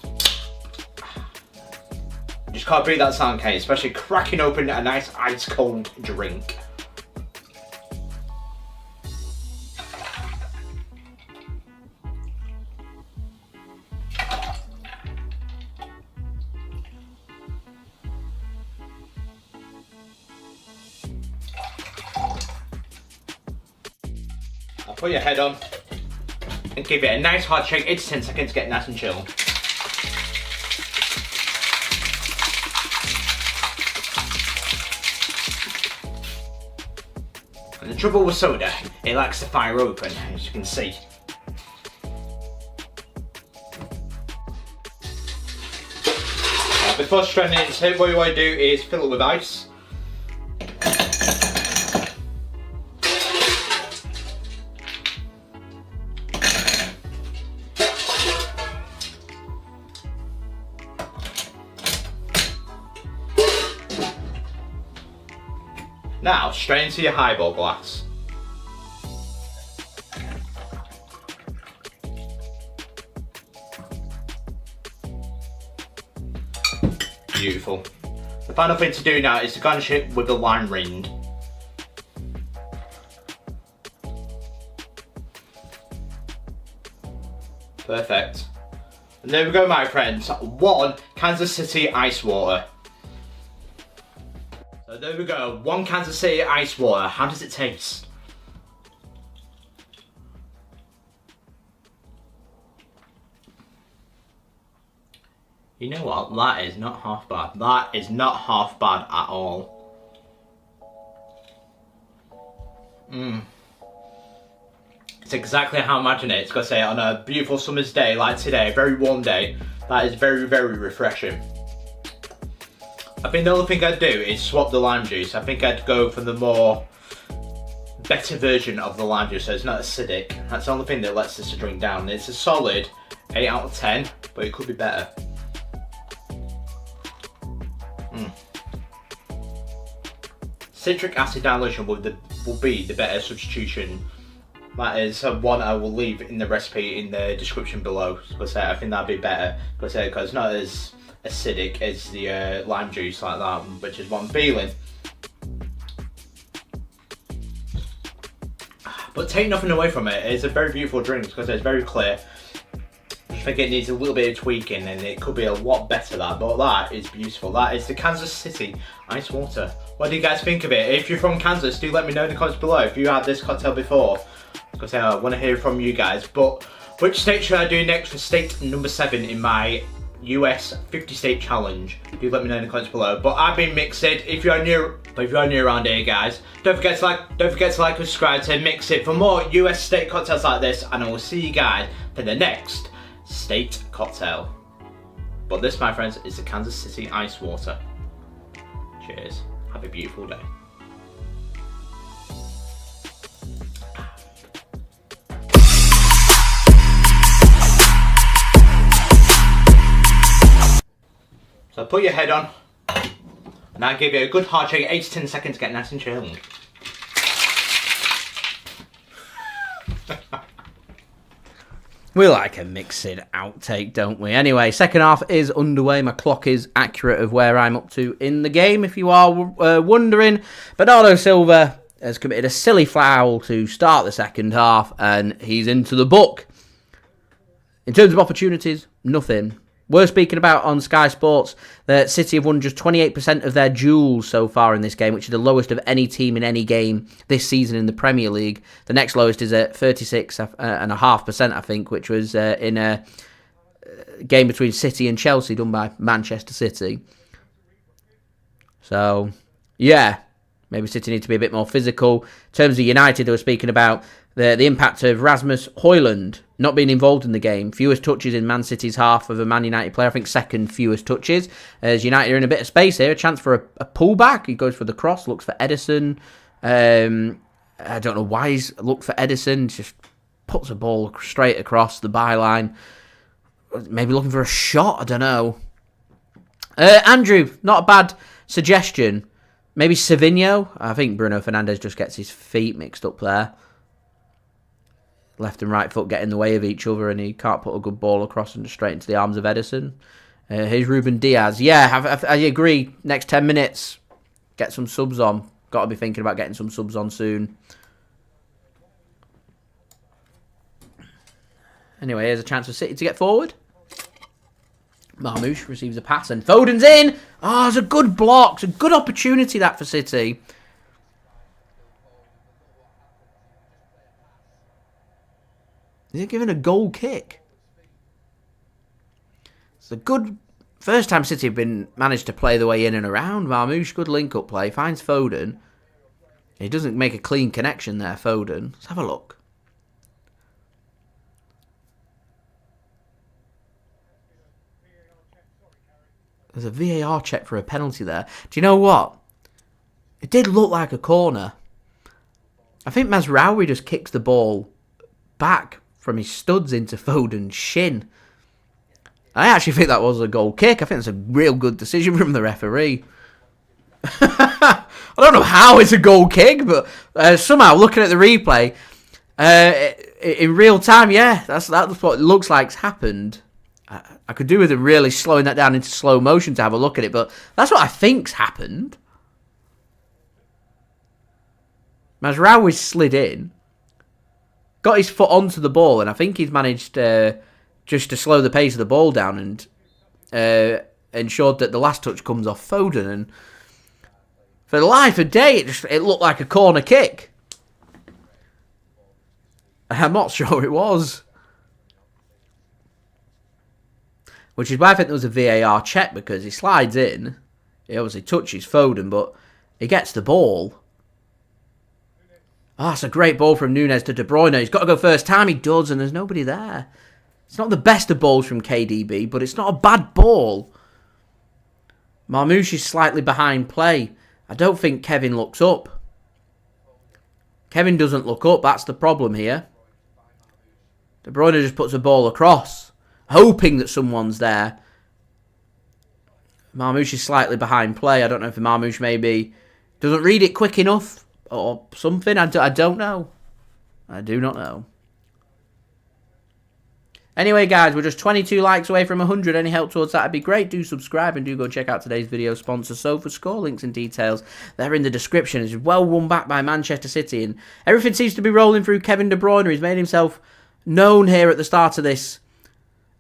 You just can't beat that sound, can you? Especially cracking open a nice ice cold drink. Put your head on and give it a nice hard shake, 8 to 10 seconds to get nice and chilled. And the trouble with soda, it likes to fire open, as you can see. Before straining into it, what you want to do is fill it with ice. Now, straight into your highball glass. Beautiful. The final thing to do now is to garnish it with the lime rind. Perfect. And there we go, my friends. 1 Kansas City ice water. So there we go, 1 Kansas City ice water. How does it taste? You know what, that is not half bad. That is not half bad at all. It's exactly how I imagine it. It's got to say, on a beautiful summer's day like today, a very warm day, that is very, very refreshing. I think the only thing I'd do is swap the lime juice. I think I'd go for the better version of the lime juice, so it's not acidic. That's the only thing that lets this drink down. It's a solid 8 out of 10, but it could be better. Citric acid dilution will be the better substitution. That is one I will leave in the recipe in the description below. Because I think that'd be better because it's not as acidic as the lime juice like that, which is what I'm feeling. But take nothing away from it. It's a very beautiful drink because it's very clear. I think it needs a little bit of tweaking and it could be a lot better but that is beautiful. That is the Kansas City ice water. What do you guys think of it? If you're from Kansas, do let me know in the comments below if you had this cocktail before, because I want to hear from you guys. But which state should I do next for state number 7 in my US 50 state challenge? Do let me know in the comments below. But I've been Mixed. If you're new around here, guys, don't forget to like and subscribe to Mix It for more US state cocktails like this, and I will see you guys for the next state cocktail. But this, my friends, is the Kansas City ice water. Cheers. Have a beautiful day. So put your head on. Now give it a good hard shake, 8 to 10 seconds to get nice and chilled. We like a mixed outtake, don't we? Anyway, second half is underway. My clock is accurate of where I'm up to in the game, if you are wondering. Bernardo Silva has committed a silly foul to start the second half, and he's into the book. In terms of opportunities, nothing. We're speaking about on Sky Sports that City have won just 28% of their duels so far in this game, which is the lowest of any team in any game this season in the Premier League. The next lowest is at 36.5%, I think, which was in a game between City and Chelsea done by Manchester City. So, yeah, maybe City need to be a bit more physical. In terms of United, they were speaking about the impact of Rasmus Hojlund not being involved in the game. Fewest touches in Man City's half of a Man United player. I think second fewest touches. As United are in a bit of space here. A chance for a pullback. He goes for the cross. Looks for Ederson. I don't know why he's looked for Ederson. Just puts the ball straight across the byline. Maybe looking for a shot. I don't know. Andrew, not a bad suggestion. Maybe Savinho. I think Bruno Fernandes just gets his feet mixed up there. Left and right foot get in the way of each other, and he can't put a good ball across and straight into the arms of Ederson. Here's Ruben Dias. Yeah, I agree. Next 10 minutes, get some subs on. Got to be thinking about getting some subs on soon. Anyway, here's a chance for City to get forward. Marmoush receives a pass, and Foden's in. Oh, it's a good block. It's a good opportunity, that, for City. Is he giving a goal kick? It's a good first time City have managed to play the way in and around. Marmoush, good link-up play. Finds Foden. He doesn't make a clean connection there, Foden. Let's have a look. There's a VAR check for a penalty there. Do you know what? It did look like a corner. I think Mazraoui just kicks the ball back from his studs into Foden's shin. I actually think that was a goal kick. I think it's a real good decision from the referee. I don't know how it's a goal kick, but somehow looking at the replay, in real time, yeah, that's what it looks like's happened. I could do with them really slowing that down into slow motion to have a look at it, but that's what I think's happened. Mazraoui slid in, got his foot onto the ball, and I think he's managed just to slow the pace of the ball down and ensured that the last touch comes off Foden. And for the life of day, it looked like a corner kick. I'm not sure it was. Which is why I think there was a VAR check, because he slides in. He obviously touches Foden, but he gets the ball. Oh, it's a great ball from Nunes to De Bruyne. He's got to go first time. He does, and there's nobody there. It's not the best of balls from KDB, but it's not a bad ball. Marmoush is slightly behind play. I don't think Kevin looks up. Kevin doesn't look up. That's the problem here. De Bruyne just puts a ball across, hoping that someone's there. Marmoush is slightly behind play. I don't know if Marmoush maybe doesn't read it quick enough or something. I don't know. I do not know. Anyway, guys, we're just 22 likes away from 100. Any help towards that would be great. Do subscribe and do go check out today's video sponsor, SofaScore. Links and details, they're in the description. It's well won back by Manchester City, and everything seems to be rolling through Kevin De Bruyne. He's made himself known here at the start of this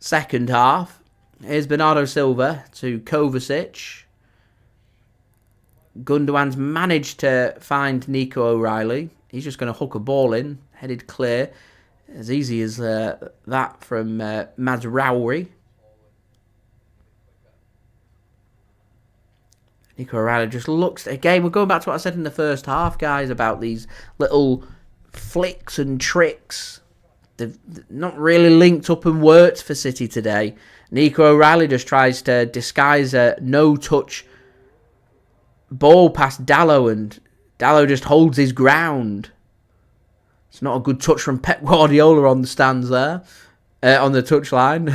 second half. Here's Bernardo Silva to Kovacic. Gundogan's managed to find Nico O'Reilly. He's just going to hook a ball in, headed clear. As easy as that from Mazraoui. Nico O'Reilly just looks... Again, we're going back to what I said in the first half, guys, about these little flicks and tricks. They've not really linked up and worked for City today. Nico O'Reilly just tries to disguise a no-touch ball past Dalot, and Dalot just holds his ground. It's not a good touch from Pep Guardiola on the stands there, on the touchline.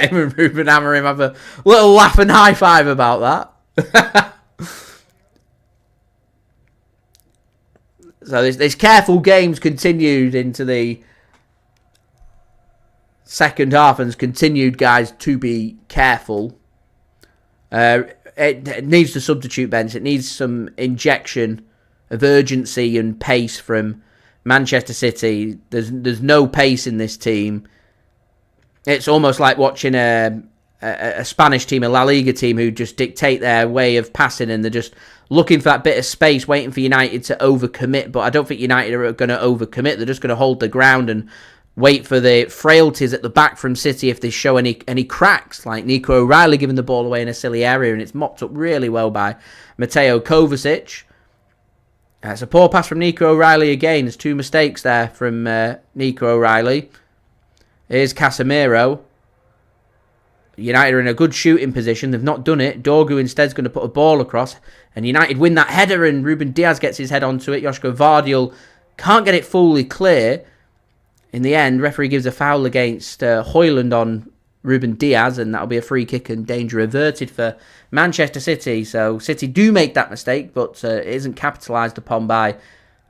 Him and Ruben Amorim have a little laugh and high five about that. So this careful game's continued into the second half and has continued, guys, to be careful. It needs the substitute bench. It needs some injection of urgency and pace from Manchester City. There's no pace in this team. It's almost like watching a Spanish team, a La Liga team, who just dictate their way of passing, and they're just looking for that bit of space, waiting for United to overcommit. But I don't think United are going to overcommit. They're just going to hold the ground and wait for the frailties at the back from City if they show any cracks, like Nico O'Reilly giving the ball away in a silly area, and it's mopped up really well by Mateo Kovacic. It's a poor pass from Nico O'Reilly again. There's 2 mistakes there from Nico O'Reilly. Here's Casemiro. United are in a good shooting position. They've not done it. Doku instead's going to put a ball across, and United win that header, and Ruben Dias gets his head onto it. Josko Gvardiol can't get it fully clear. In the end, referee gives a foul against Hojlund on Ruben Dias, and that'll be a free kick and danger averted for Manchester City. So City do make that mistake, but it isn't capitalised upon by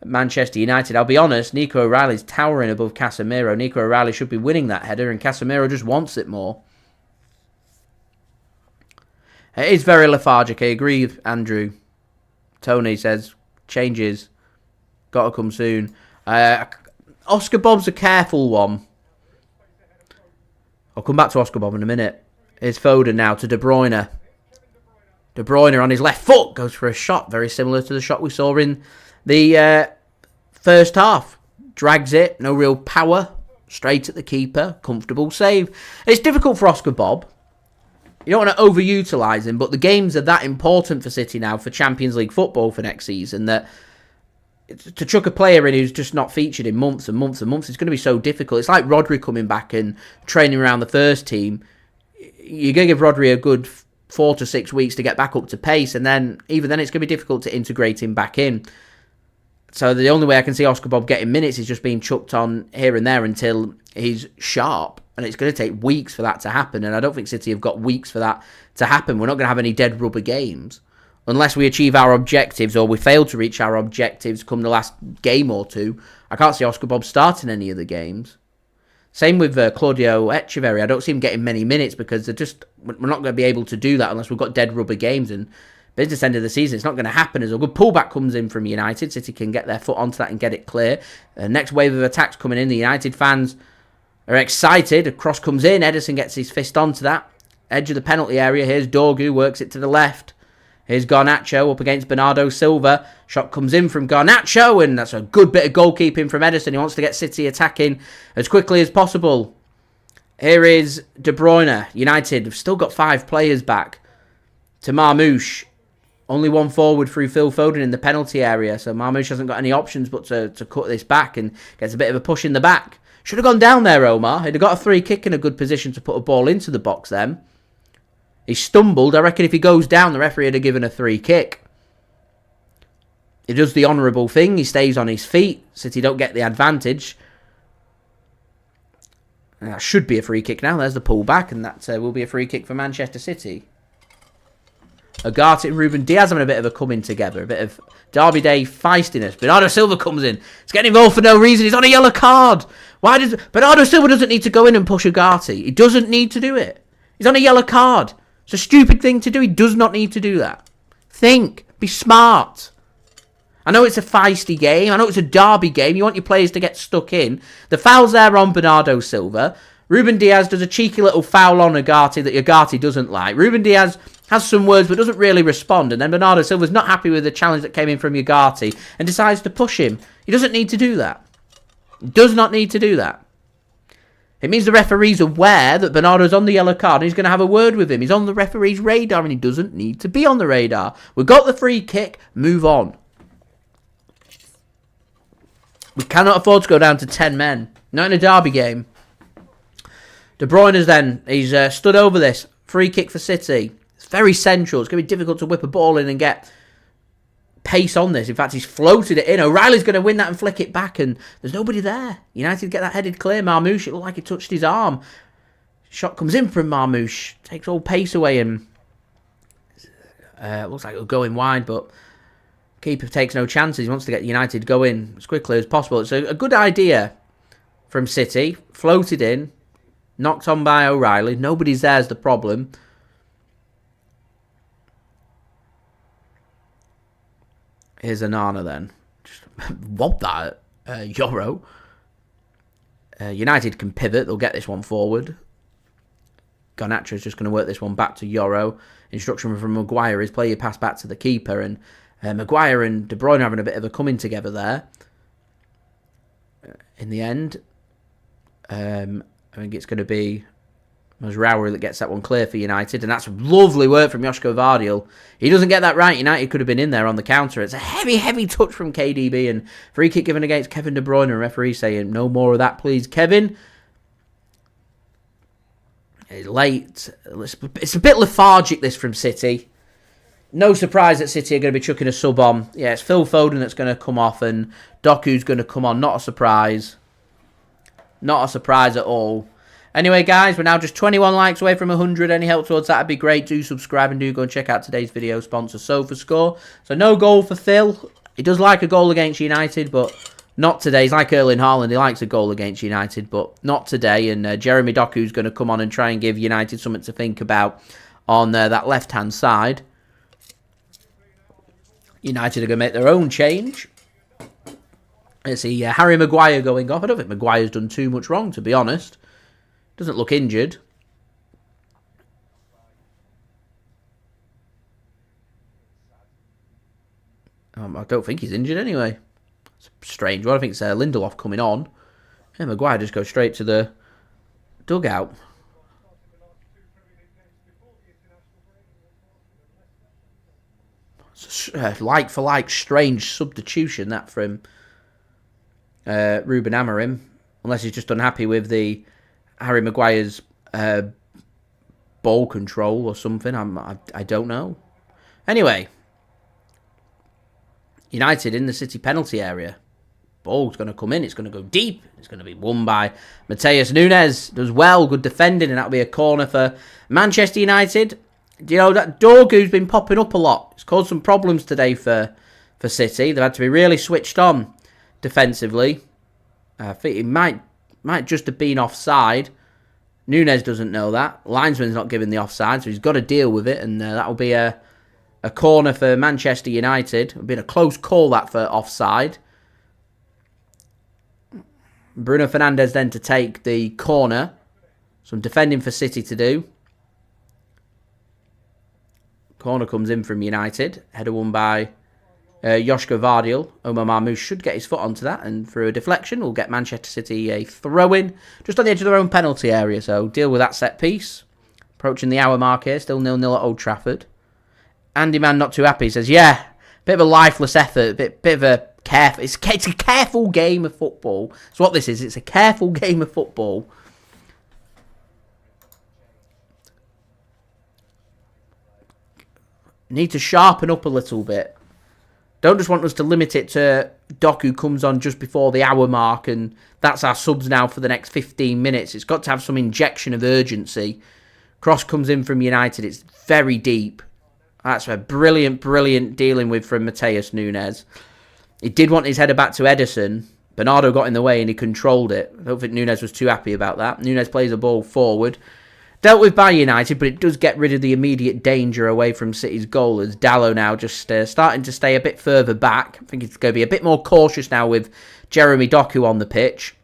Manchester United. I'll be honest, Nico O'Reilly's towering above Casemiro. Nico O'Reilly should be winning that header, and Casemiro just wants it more. It is very lethargic. I agree with Andrew. Tony says, changes. Got to come soon. Oscar Bobb's a careful one. I'll come back to Oscar Bobb in a minute. Here's Foden now to De Bruyne. De Bruyne on his left foot goes for a shot, very similar to the shot we saw in the first half. Drags it, no real power. Straight at the keeper, comfortable save. It's difficult for Oscar Bobb. You don't want to overutilise him, but the games are that important for City now for Champions League football for next season that to chuck a player in who's just not featured in months and months and months, it's going to be so difficult. It's like Rodri coming back and training around the first team. You're going to give Rodri a good 4 to 6 weeks to get back up to pace, and then even then it's going to be difficult to integrate him back in. So the only way I can see Oscar Bobb getting minutes is just being chucked on here and there until he's sharp, and it's going to take weeks for that to happen, and I don't think City have got weeks for that to happen. We're not going to have any dead rubber games unless we achieve our objectives or we fail to reach our objectives come the last game or two. I can't see Oscar Bobb starting any of the games. Same with Claudio Echeverri. I don't see him getting many minutes because we're not going to be able to do that unless we've got dead rubber games, and business end of the season, it's not going to happen. As a good pullback comes in from United, City can get their foot onto that and get it clear. Next wave of attacks coming in, the United fans are excited. A cross comes in, Ederson gets his fist onto that. Edge of the penalty area, here's Doku, works it to the left. Here's Garnacho up against Bernardo Silva. Shot comes in from Garnacho, and that's a good bit of goalkeeping from Ederson. He wants to get City attacking as quickly as possible. Here is De Bruyne. United have still got 5 players back. To Marmoush. Only one forward through Phil Foden in the penalty area, so Marmoush hasn't got any options but to cut this back and gets a bit of a push in the back. Should have gone down there, Omar. He'd have got a free kick in a good position to put a ball into the box then. He stumbled. I reckon if he goes down, the referee would have given a free kick. He does the honourable thing. He stays on his feet. City don't get the advantage. That should be a free kick now. There's the pullback, and that will be a free kick for Manchester City. Agati and Ruben Dias having a bit of a coming together. A bit of Derby Day feistiness. Bernardo Silva comes in. He's getting involved for no reason. He's on a yellow card. Why does Bernardo Silva doesn't need to go in and push Agati. He doesn't need to do it. He's on a yellow card. It's a stupid thing to do. He does not need to do that. Think. Be smart. I know it's a feisty game. I know it's a derby game. You want your players to get stuck in. The foul's there on Bernardo Silva. Ruben Dias does a cheeky little foul on Agati that Agati doesn't like. Ruben Dias has some words but doesn't really respond. And then Bernardo Silva's not happy with the challenge that came in from Agati and decides to push him. He doesn't need to do that. He does not need to do that. It means the referee's aware that Bernardo's on the yellow card and he's going to have a word with him. He's on the referee's radar and he doesn't need to be on the radar. We've got the free kick. Move on. We cannot afford to go down to 10 men. Not in a derby game. De Bruyne's then. He's stood over this. Free kick for City. It's very central. It's going to be difficult to whip a ball in and get pace on this. In fact, he's floated it in. O'Reilly's going to win that and flick it back, and there's nobody there. United get that headed clear. Marmoush, it looked like he touched his arm. Shot comes in from Marmoush. Takes all pace away, and looks like it'll go in wide, but keeper takes no chances. He wants to get United going as quickly as possible. It's a good idea from City. Floated in. Knocked on by O'Reilly. Nobody's there's the problem. Here's Anana then. Just whoop that Euro. United can pivot. They'll get this one forward. Garnacho is just going to work this one back to Euro. Instruction from Maguire is play your pass back to the keeper. And Maguire and De Bruyne having a bit of a coming together there. In the end, I think it's going to be Masraoui that gets that one clear for United. And that's lovely work from Josko Gvardiol. He doesn't get that right. United could have been in there on the counter. It's a heavy, heavy touch from KDB. And free kick given against Kevin De Bruyne. And referee saying, no more of that, please, Kevin. It's late. It's a bit lethargic, this, from City. No surprise that City are going to be chucking a sub on. Yeah, it's Phil Foden that's going to come off and Doku's going to come on. Not a surprise. Not a surprise at all. Anyway, guys, we're now just 21 likes away from 100. Any help towards that would be great. Do subscribe and do go and check out today's video sponsor, SofaScore. So no goal for Phil. He does like a goal against United, but not today. He's like Erling Haaland. He likes a goal against United, but not today. And Jeremy Doku's going to come on and try and give United something to think about on that left-hand side. United are going to make their own change. Let's see, Harry Maguire going off. I don't think Maguire's done too much wrong, to be honest. Doesn't look injured. I don't think he's injured anyway. It's a strange one. I think it's Lindelof coming on. Yeah, Maguire just goes straight to the dugout. Like for like, strange substitution that from Ruben Amorim, unless he's just unhappy with the Harry Maguire's ball control or something. I don't know. Anyway, United in the City penalty area. Ball's going to come in. It's going to go deep. It's going to be won by Matheus Nunes. Does well. Good defending, and that'll be a corner for Manchester United. You know, that Dogu's been popping up a lot. It's caused some problems today for City. They've had to be really switched on defensively. I think it might just have been offside. Nunes doesn't know that. Linesman's not giving the offside, so he's got to deal with it. And that'll be a corner for Manchester United. It'll be a close call, that, for offside. Bruno Fernandes then to take the corner. Some defending for City to do. Corner comes in from United. Header won by Josko Gvardiol. Omar Marmoush should get his foot onto that, and through a deflection will get Manchester City a throw-in just on the edge of their own penalty area. So deal with that set piece. Approaching the hour mark here, still 0-0 at Old Trafford. Andy Man not too happy. He says, yeah, bit of a lifeless effort, bit of a careful. It's a careful game of football. That's what this is. It's a careful game of football. Need to sharpen up a little bit. Don't just want us to limit it to Doku comes on just before the hour mark and that's our subs now for the next 15 minutes. It's got to have some injection of urgency. Cross comes in from United. It's very deep. That's a brilliant dealing with from Matheus Nunes. He did want his header back to Ederson. Bernardo got in the way and he controlled it. I don't think Nunes was too happy about that. Nunes plays the ball forward. Dealt with by United, but it does get rid of the immediate danger away from City's goal as Dalot now just starting to stay a bit further back. I think it's going to be a bit more cautious now with Jeremy Doku on the pitch.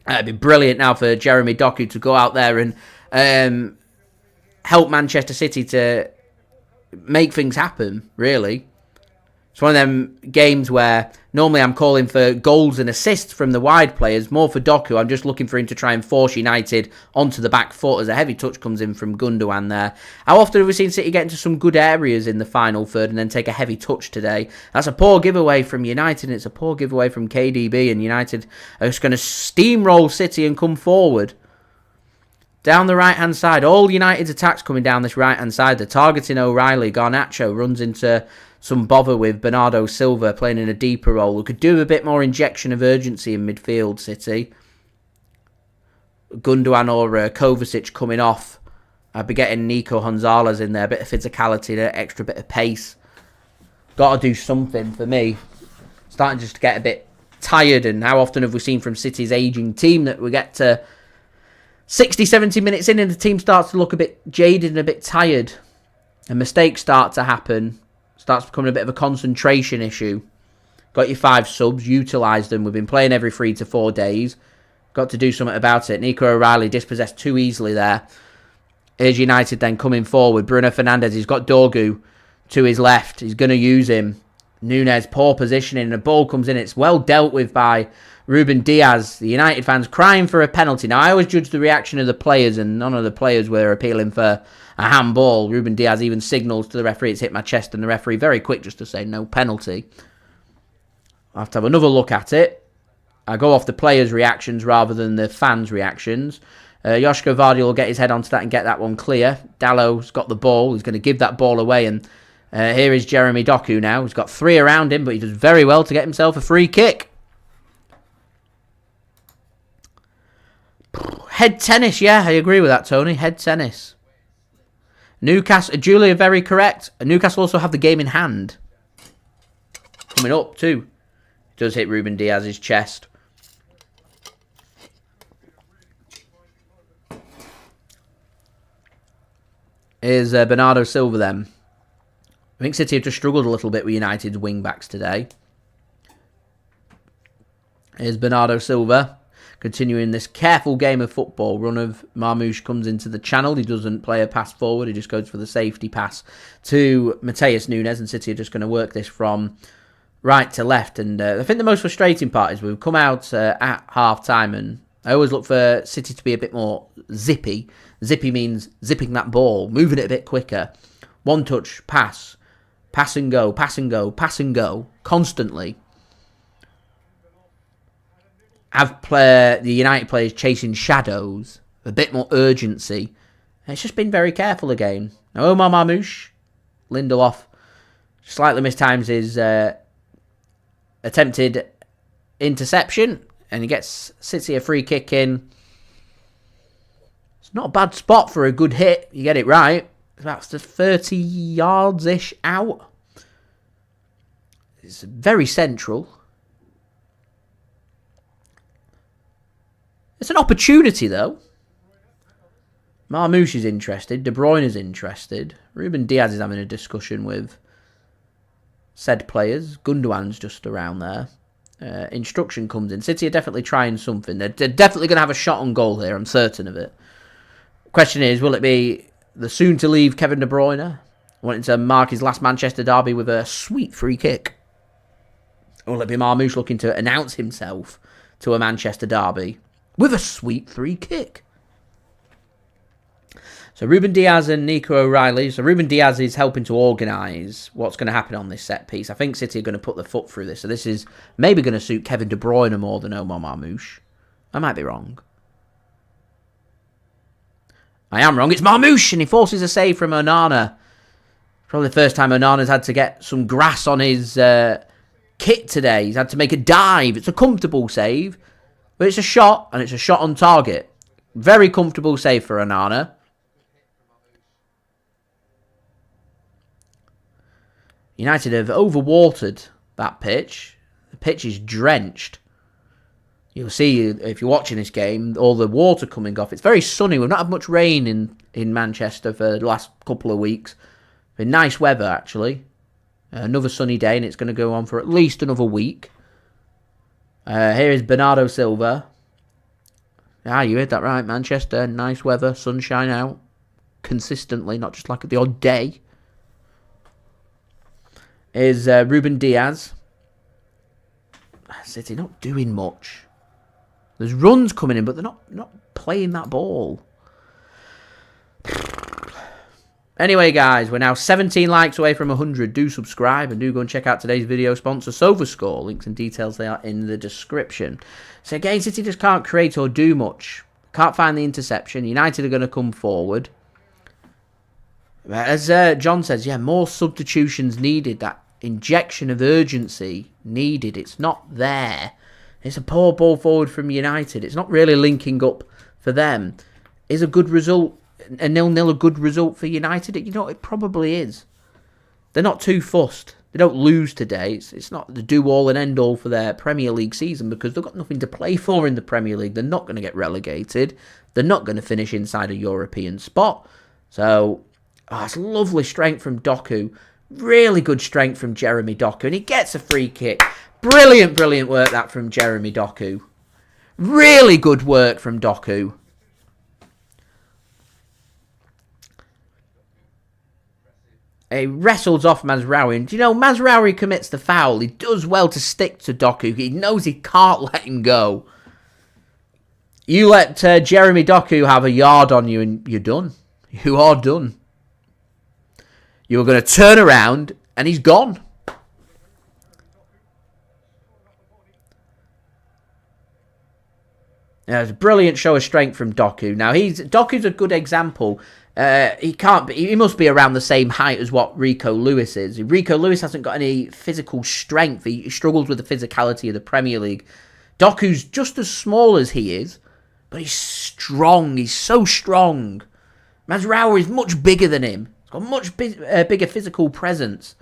It'd be brilliant now for Jeremy Doku to go out there and help Manchester City to make things happen, really. It's one of them games where normally I'm calling for goals and assists from the wide players. More for Doku. I'm just looking for him to try and force United onto the back foot as a heavy touch comes in from Gundogan there. How often have we seen City get into some good areas in the final third and then take a heavy touch today? That's a poor giveaway from United and it's a poor giveaway from KDB, and United are just going to steamroll City and come forward. Down the right-hand side, all United's attacks coming down this right-hand side. They're targeting O'Reilly. Garnacho runs into some bother with Bernardo Silva playing in a deeper role. We could do a bit more injection of urgency in midfield, City. Gundogan or Kovacic coming off. I'd be getting Nico Gonzalez in there. A bit of physicality, an extra bit of pace. Got to do something for me. Starting just to get a bit tired, and how often have we seen from City's ageing team that we get to 60, 70 minutes in and the team starts to look a bit jaded and a bit tired. And mistakes start to happen. Starts becoming a bit of a concentration issue. Got your 5 subs, utilise them. We've been playing every 3 to 4 days. Got to do something about it. Nico O'Reilly dispossessed too easily there. Here's United then coming forward. Bruno Fernandes, he's got Doku to his left. He's going to use him. Nunes, poor positioning. The ball comes in. It's well dealt with by Ruben Dias. The United fans crying for a penalty. Now, I always judge the reaction of the players, and none of the players were appealing for a handball. Ruben Dias even signals to the referee, it's hit my chest, and the referee very quick just to say no penalty. I'll have to have another look at it. I go off the players' reactions rather than the fans' reactions. Josko Gvardiol will get his head onto that and get that one clear. Dalot's got the ball. He's going to give that ball away. And here is Jeremy Doku now. He's got 3 around him, but he does very well to get himself a free kick. Head tennis, yeah, I agree with that, Tony. Head tennis. Newcastle, Julia, very correct. Newcastle also have the game in hand. Coming up, too. Does hit Ruben Dias's chest. Here's Bernardo Silva then. I think City have just struggled a little bit with United's wing-backs today. Here's Bernardo Silva. Continuing this careful game of football. Run of Marmoush comes into the channel. He doesn't play a pass forward. He just goes for the safety pass to Matheus Nunes. And City are just going to work this from right to left. And I think the most frustrating part is we've come out at half-time, and I always look for City to be a bit more zippy. Zippy means zipping that ball, moving it a bit quicker. One touch, pass. Pass and go, pass and go, pass and go. Constantly. Have the United players chasing shadows. A bit more urgency. And it's just been very careful again. Now Omar Marmoush. Lindelof slightly mistimes his attempted interception. And he gets City a free kick in. It's not a bad spot for a good hit. You get it right. It's about 30 yards-ish out. It's very central. It's an opportunity, though. Marmoush is interested. De Bruyne is interested. Ruben Dias is having a discussion with said players. Gundogan's just around there. Instruction comes in. City are definitely trying something. They're definitely going to have a shot on goal here. I'm certain of it. Question is, will it be the soon-to-leave Kevin De Bruyne wanting to mark his last Manchester derby with a sweet free kick? Or will it be Marmoush looking to announce himself to a Manchester derby with a sweet free kick? So Ruben Dias and Nico O'Reilly. So Ruben Dias is helping to organise what's going to happen on this set piece. I think City are going to put their foot through this. So this is maybe going to suit Kevin De Bruyne more than Omar Marmoush. I might be wrong. I am wrong. It's Marmoush, and he forces a save from Onana. Probably the first time Onana's had to get some grass on his kit today. He's had to make a dive. It's a comfortable save, but it's a shot, and it's a shot on target. Very comfortable save for Onana. United have overwatered that pitch. The pitch is drenched. You'll see, if you're watching this game, all the water coming off. It's very sunny. We've not had much rain in Manchester for the last couple of weeks. Been nice weather, actually. Another sunny day, and it's going to go on for at least another week. Here is Bernardo Silva. Ah, you heard that right, Manchester. Nice weather, sunshine out. Consistently, not just like the odd day. Is Ruben Dias. City not doing much. There's runs coming in, but they're not playing that ball. Anyway, guys, we're now 17 likes away from 100. Do subscribe and do go and check out today's video sponsor, SofaScore. Links and details, they are in the description. So again, City just can't create or do much. Can't find the interception. United are going to come forward. As John says, yeah, more substitutions needed. That injection of urgency needed. It's not there. It's a poor ball forward from United. It's not really linking up for them. Is a good result, a 0-0 a good result for United? You know, it probably is. They're not too fussed. They don't lose today. It's not the do-all and end-all for their Premier League season because they've got nothing to play for in the Premier League. They're not going to get relegated. They're not going to finish inside a European spot. So, it's lovely strength from Doku. Really good strength from Jeremy Doku. And he gets a free kick. Brilliant, brilliant work that from Jeremy Doku. Really good work from Doku. He wrestles off Mazraoui. And, Mazraoui commits the foul. He does well to stick to Doku. He knows he can't let him go. You let Jeremy Doku have a yard on you and you're done. You are done. You're going to turn around and he's gone. Yeah, it's a brilliant show of strength from Doku. Now, Doku's a good example. He must be around the same height as what Rico Lewis is. Rico Lewis hasn't got any physical strength. He struggles with the physicality of the Premier League. Doku's just as small as he is, but he's strong. He's so strong. Mazraoui is much bigger than him. He's got much bigger physical presence.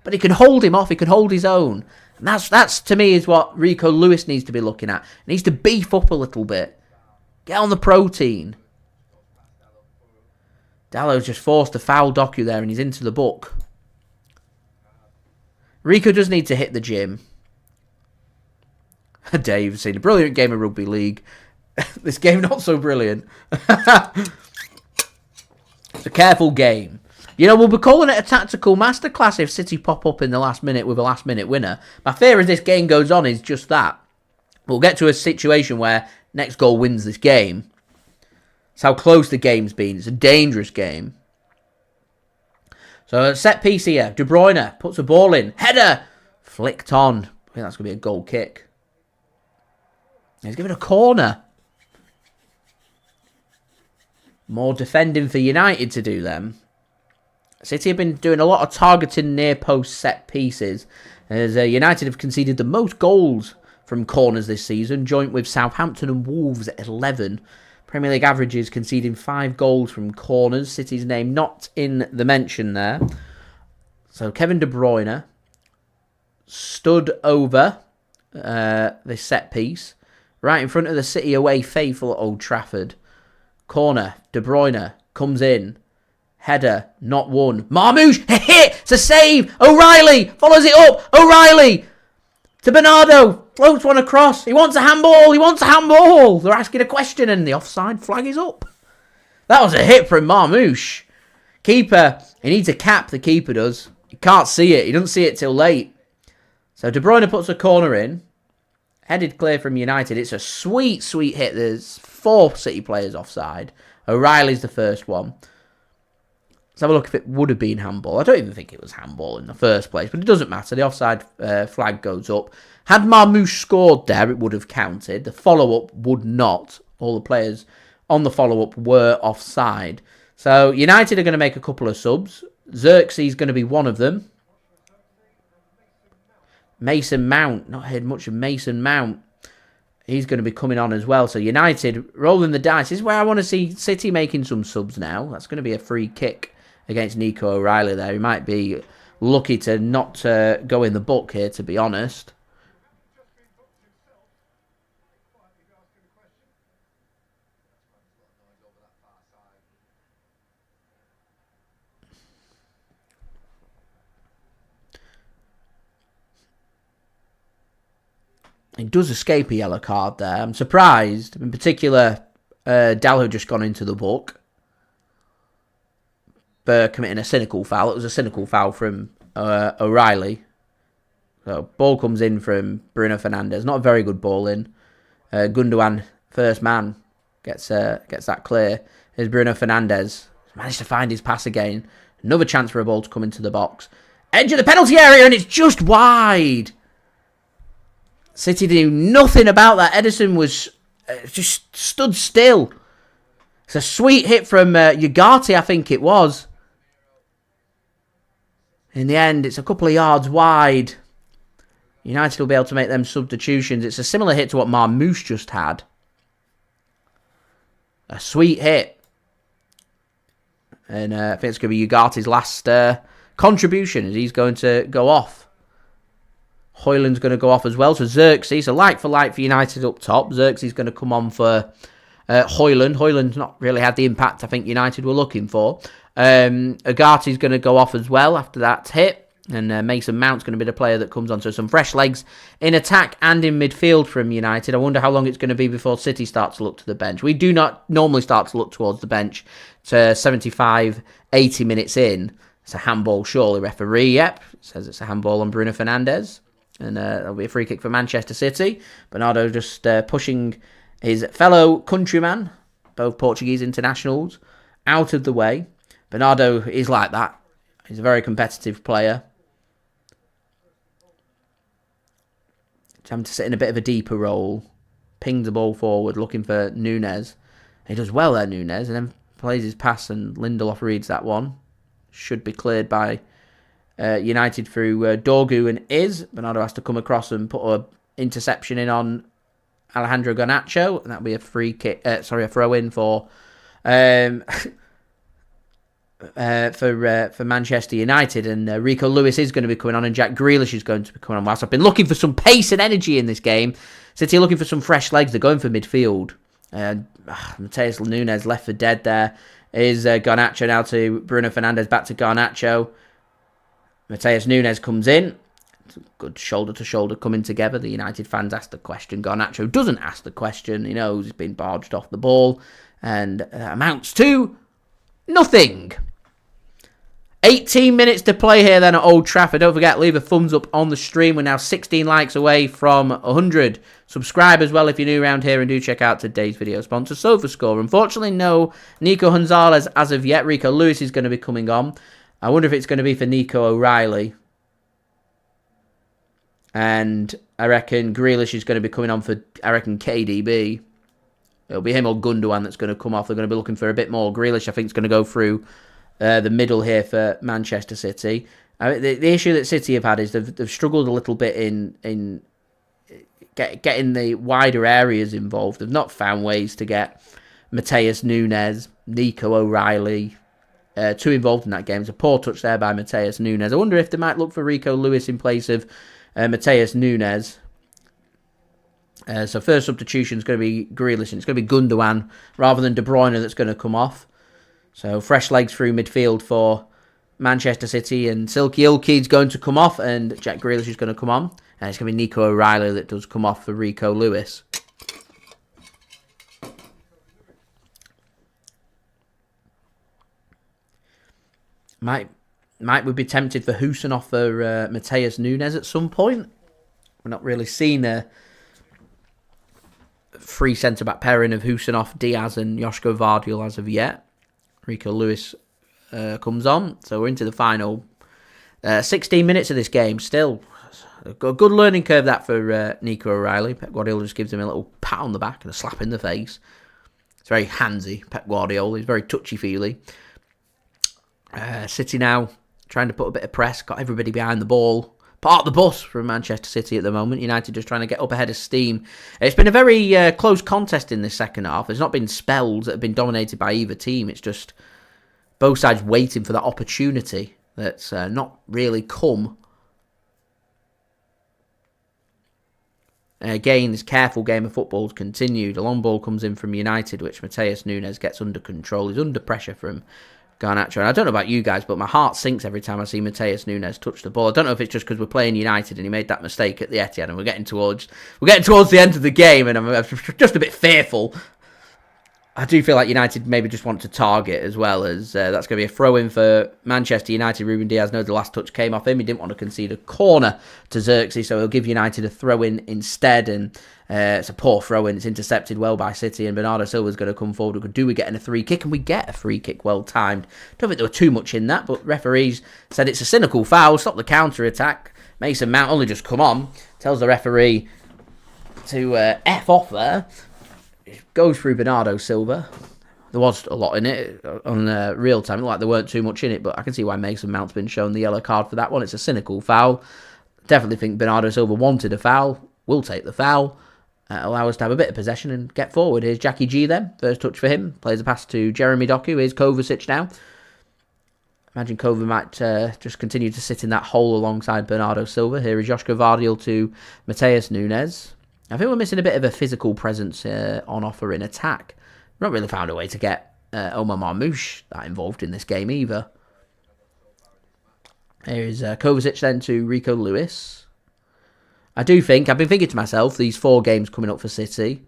But he can hold him off. He can hold his own. And that's to me, is what Rico Lewis needs to be looking at. He needs to beef up a little bit. Get on the protein. Dalot's just forced to foul Doku there and he's into the book. Rico does need to hit the gym. Dave's seen a brilliant game of rugby league. This game not so brilliant. It's a careful game. We'll be calling it a tactical masterclass if City pop up in the last minute with a last minute winner. My fear as this game goes on is just that. We'll get to a situation where next goal wins this game. It's how close the game's been. It's a dangerous game. So, set piece here. De Bruyne puts a ball in. Header! Flicked on. I think that's going to be a goal kick. He's given a corner. More defending for United to do them. City have been doing a lot of targeting near post set pieces. As United have conceded the most goals from corners this season, joint with Southampton and Wolves at 11. Premier League averages conceding 5 goals from corners. City's name not in the mention there. So Kevin De Bruyne stood over this set piece right in front of the City away faithful at Old Trafford. Corner, De Bruyne comes in. Header, not one. Marmoush, a hit! It's a save! O'Reilly follows it up! O'Reilly to Bernardo, floats one across. He wants a handball! He wants a handball! They're asking a question and the offside flag is up. That was a hit from Marmoush. Keeper, he needs a cap, the keeper does. He can't see it. He doesn't see it till late. So De Bruyne puts a corner in. Headed clear from United. It's a sweet, sweet hit. There's 4 City players offside. O'Reilly's the first one. Let's have a look if it would have been handball. I don't even think it was handball in the first place, but it doesn't matter. The offside flag goes up. Had Marmoush scored there, it would have counted. The follow-up would not. All the players on the follow-up were offside. So United are going to make a couple of subs. Xerxes going to be one of them. Mason Mount. Not heard much of Mason Mount. He's going to be coming on as well. So United rolling the dice. This is where I want to see City making some subs now. That's going to be a free kick against Nico O'Reilly there. He might be lucky to not go in the book here, to be honest. He does escape a yellow card there. I'm surprised. In particular, Dalot just gone into the book. Committing a cynical foul. It was a cynical foul from O'Reilly. So ball comes in from Bruno Fernandes. Not a very good ball in. Gundogan, first man, gets that clear. Here's Bruno Fernandes. Managed to find his pass again. Another chance for a ball to come into the box. Edge of the penalty area and it's just wide. City knew nothing about that. Ederson was just stood still. It's a sweet hit from Ugarte, I think it was. In the end, it's a couple of yards wide. United will be able to make them substitutions. It's a similar hit to what Marmoush just had. A sweet hit. And I think it's going to be Ugarte's last contribution as he's going to go off. Hojlund's going to go off as well. So Xerxes, so like for United up top. Xerxes going to come on for Hojlund. Hojlund's not really had the impact I think United were looking for. Agate's going to go off as well after that hit. And Mason Mount's going to be the player that comes on. So some fresh legs in attack and in midfield from United. I wonder how long it's going to be before City start to look to the bench. We do not normally start to look towards the bench to 75, 80 minutes in. It's a handball, surely. Referee, yep. Says it's a handball on Bruno Fernandes. And that'll be a free kick for Manchester City. Bernardo just pushing his fellow countryman, both Portuguese internationals, out of the way. Bernardo is like that. He's a very competitive player. Having to sit in a bit of a deeper role. Pings the ball forward, looking for Nunes. He does well there, Nunes, and then plays his pass, and Lindelof reads that one. Should be cleared by United through Doku and Is. Bernardo has to come across and put an interception in on Alejandro Garnacho, and that'll be a free kick. A throw in for Manchester United, and Rico Lewis is going to be coming on, and Jack Grealish is going to be coming on. Whilst I've been looking for some pace and energy in this game, City are looking for some fresh legs. They're going for midfield. Matheus Nunes left for dead there. Is Garnacho now to Bruno Fernandes, back to Garnacho. Matheus Nunes comes in. It's a good shoulder-to-shoulder coming together. The United fans ask the question. Garnacho doesn't ask the question. He knows he's been barged off the ball, and amounts to nothing. 18 minutes to play here then at Old Trafford. Don't forget, leave a thumbs up on the stream. We're now 16 likes away from 100. Subscribe as well if you're new around here, and do check out today's video sponsor, SofaScore. Unfortunately, no Nico Gonzalez as of yet. Rico Lewis is going to be coming on. I wonder if it's going to be for Nico O'Reilly. And I reckon Grealish is going to be coming on for, KDB. It'll be him or Gundogan that's going to come off. They're going to be looking for a bit more. Grealish, I think, is going to go through the middle here for Manchester City. The issue that City have had is they've struggled a little bit in getting the wider areas involved. They've not found ways to get Matheus Nunes, Nico O'Reilly too involved in that game. It's a poor touch there by Matheus Nunes. I wonder if they might look for Rico Lewis in place of Matheus Nunes. So first substitution is going to be Grealish, and it's going to be Gundogan rather than De Bruyne that's going to come off. So fresh legs through midfield for Manchester City, and Ilkay's going to come off, and Jack Grealish is going to come on. And it's going to be Nico O'Reilly that does come off for Rico Lewis. Might we be tempted for Khusanov for Matheus Nunes at some point? We're not really seeing a free centre-back pairing of Khusanov, Dias and Josko Gvardiol as of yet. Rico Lewis comes on. So we're into the final 16 minutes of this game. Still a good learning curve that for Nico O'Reilly. Pep Guardiola just gives him a little pat on the back and a slap in the face. It's very handsy, Pep Guardiola. He's very touchy-feely. City now trying to put a bit of press. Got everybody behind the ball. Part of the bus from Manchester City at the moment. United just trying to get up ahead of steam. It's been a very close contest in this second half. There's not been spells that have been dominated by either team. It's just both sides waiting for that opportunity that's not really come. Again, this careful game of football has continued. A long ball comes in from United, which Matheus Nunes gets under control. He's under pressure from Garnacho. And I don't know about you guys, but my heart sinks every time I see Matheus Nunes touch the ball. I don't know if it's just because we're playing United and he made that mistake at the Etihad, and we're getting towards the end of the game, and I'm just a bit fearful. I do feel like United maybe just want to target as well, as that's going to be a throw-in for Manchester United. Ruben Dias knows the last touch came off him. He didn't want to concede a corner to Xerxes, so he'll give United a throw-in instead, and it's a poor throw-in. It's intercepted well by City, and Bernardo Silva is going to come forward. Do we get in a free kick? And we get a free kick well-timed. Don't think there was too much in that, but referees said it's a cynical foul. Stop the counter-attack. Mason Mount only just come on. Tells the referee to F off there. Goes through Bernardo Silva. There was a lot in it on real time. Like there weren't too much in it, but I can see why Mason Mount's been shown the yellow card for that one. It's a cynical foul. Definitely think Bernardo Silva wanted a foul. Will take the foul. Allow us to have a bit of possession and get forward. Here's Jackie G then. First touch for him. Plays a pass to Jeremy Doku. Here's Kovacic now. Imagine Kovacic might just continue to sit in that hole alongside Bernardo Silva. Here is Josko Gvardiol to Matheus Nunes. I think we're missing a bit of a physical presence on offer in attack. We've not really found a way to get Omar Marmoush that involved in this game either. Here is Kovacic then to Rico Lewis. I've been thinking to myself, these 4 games coming up for City.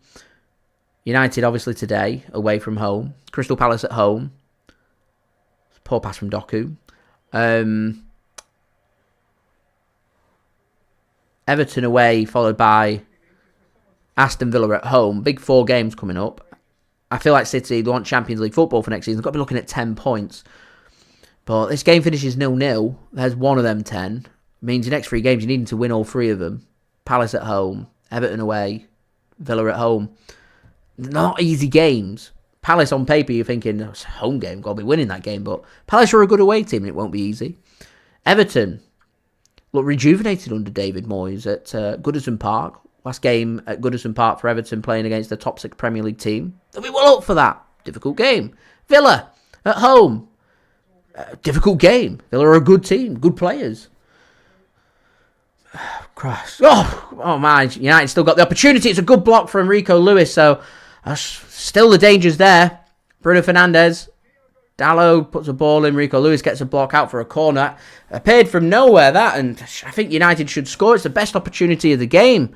United obviously today, away from home. Crystal Palace at home. Poor pass from Doku. Everton away, followed by Aston Villa at home. Big 4 games coming up. I feel like City, they want Champions League football for next season. They've got to be looking at 10 points. But this game finishes 0-0. There's one of them 10. Means the next 3 games, you need to win all 3 of them. Palace at home, Everton away, Villa at home. Not easy games. Palace on paper, you're thinking, oh, it's a home game, got to be winning that game. But Palace are a good away team and it won't be easy. Everton look rejuvenated under David Moyes at Goodison Park. Last game at Goodison Park for Everton playing against the top 6 Premier League team. They'll be well up for that. Difficult game. Villa at home. Difficult game. Villa are a good team, good players. Christ. Oh man, United still got the opportunity. It's a good block from Rico Lewis, so still the danger's there. Bruno Fernandes. Dalot puts a ball in. Rico Lewis gets a block out for a corner. Appeared from nowhere, that, and I think United should score. It's the best opportunity of the game.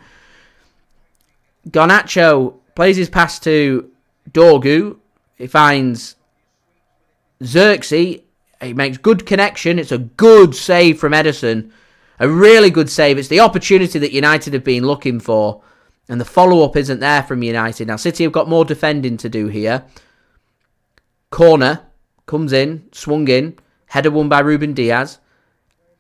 Garnacho plays his pass to Doku. He finds Xerxes. He makes good connection. It's a good save from Ederson. A really good save. It's the opportunity that United have been looking for. And the follow-up isn't there from United. Now, City have got more defending to do here. Corner. Comes in. Swung in. Header won by Ruben Dias.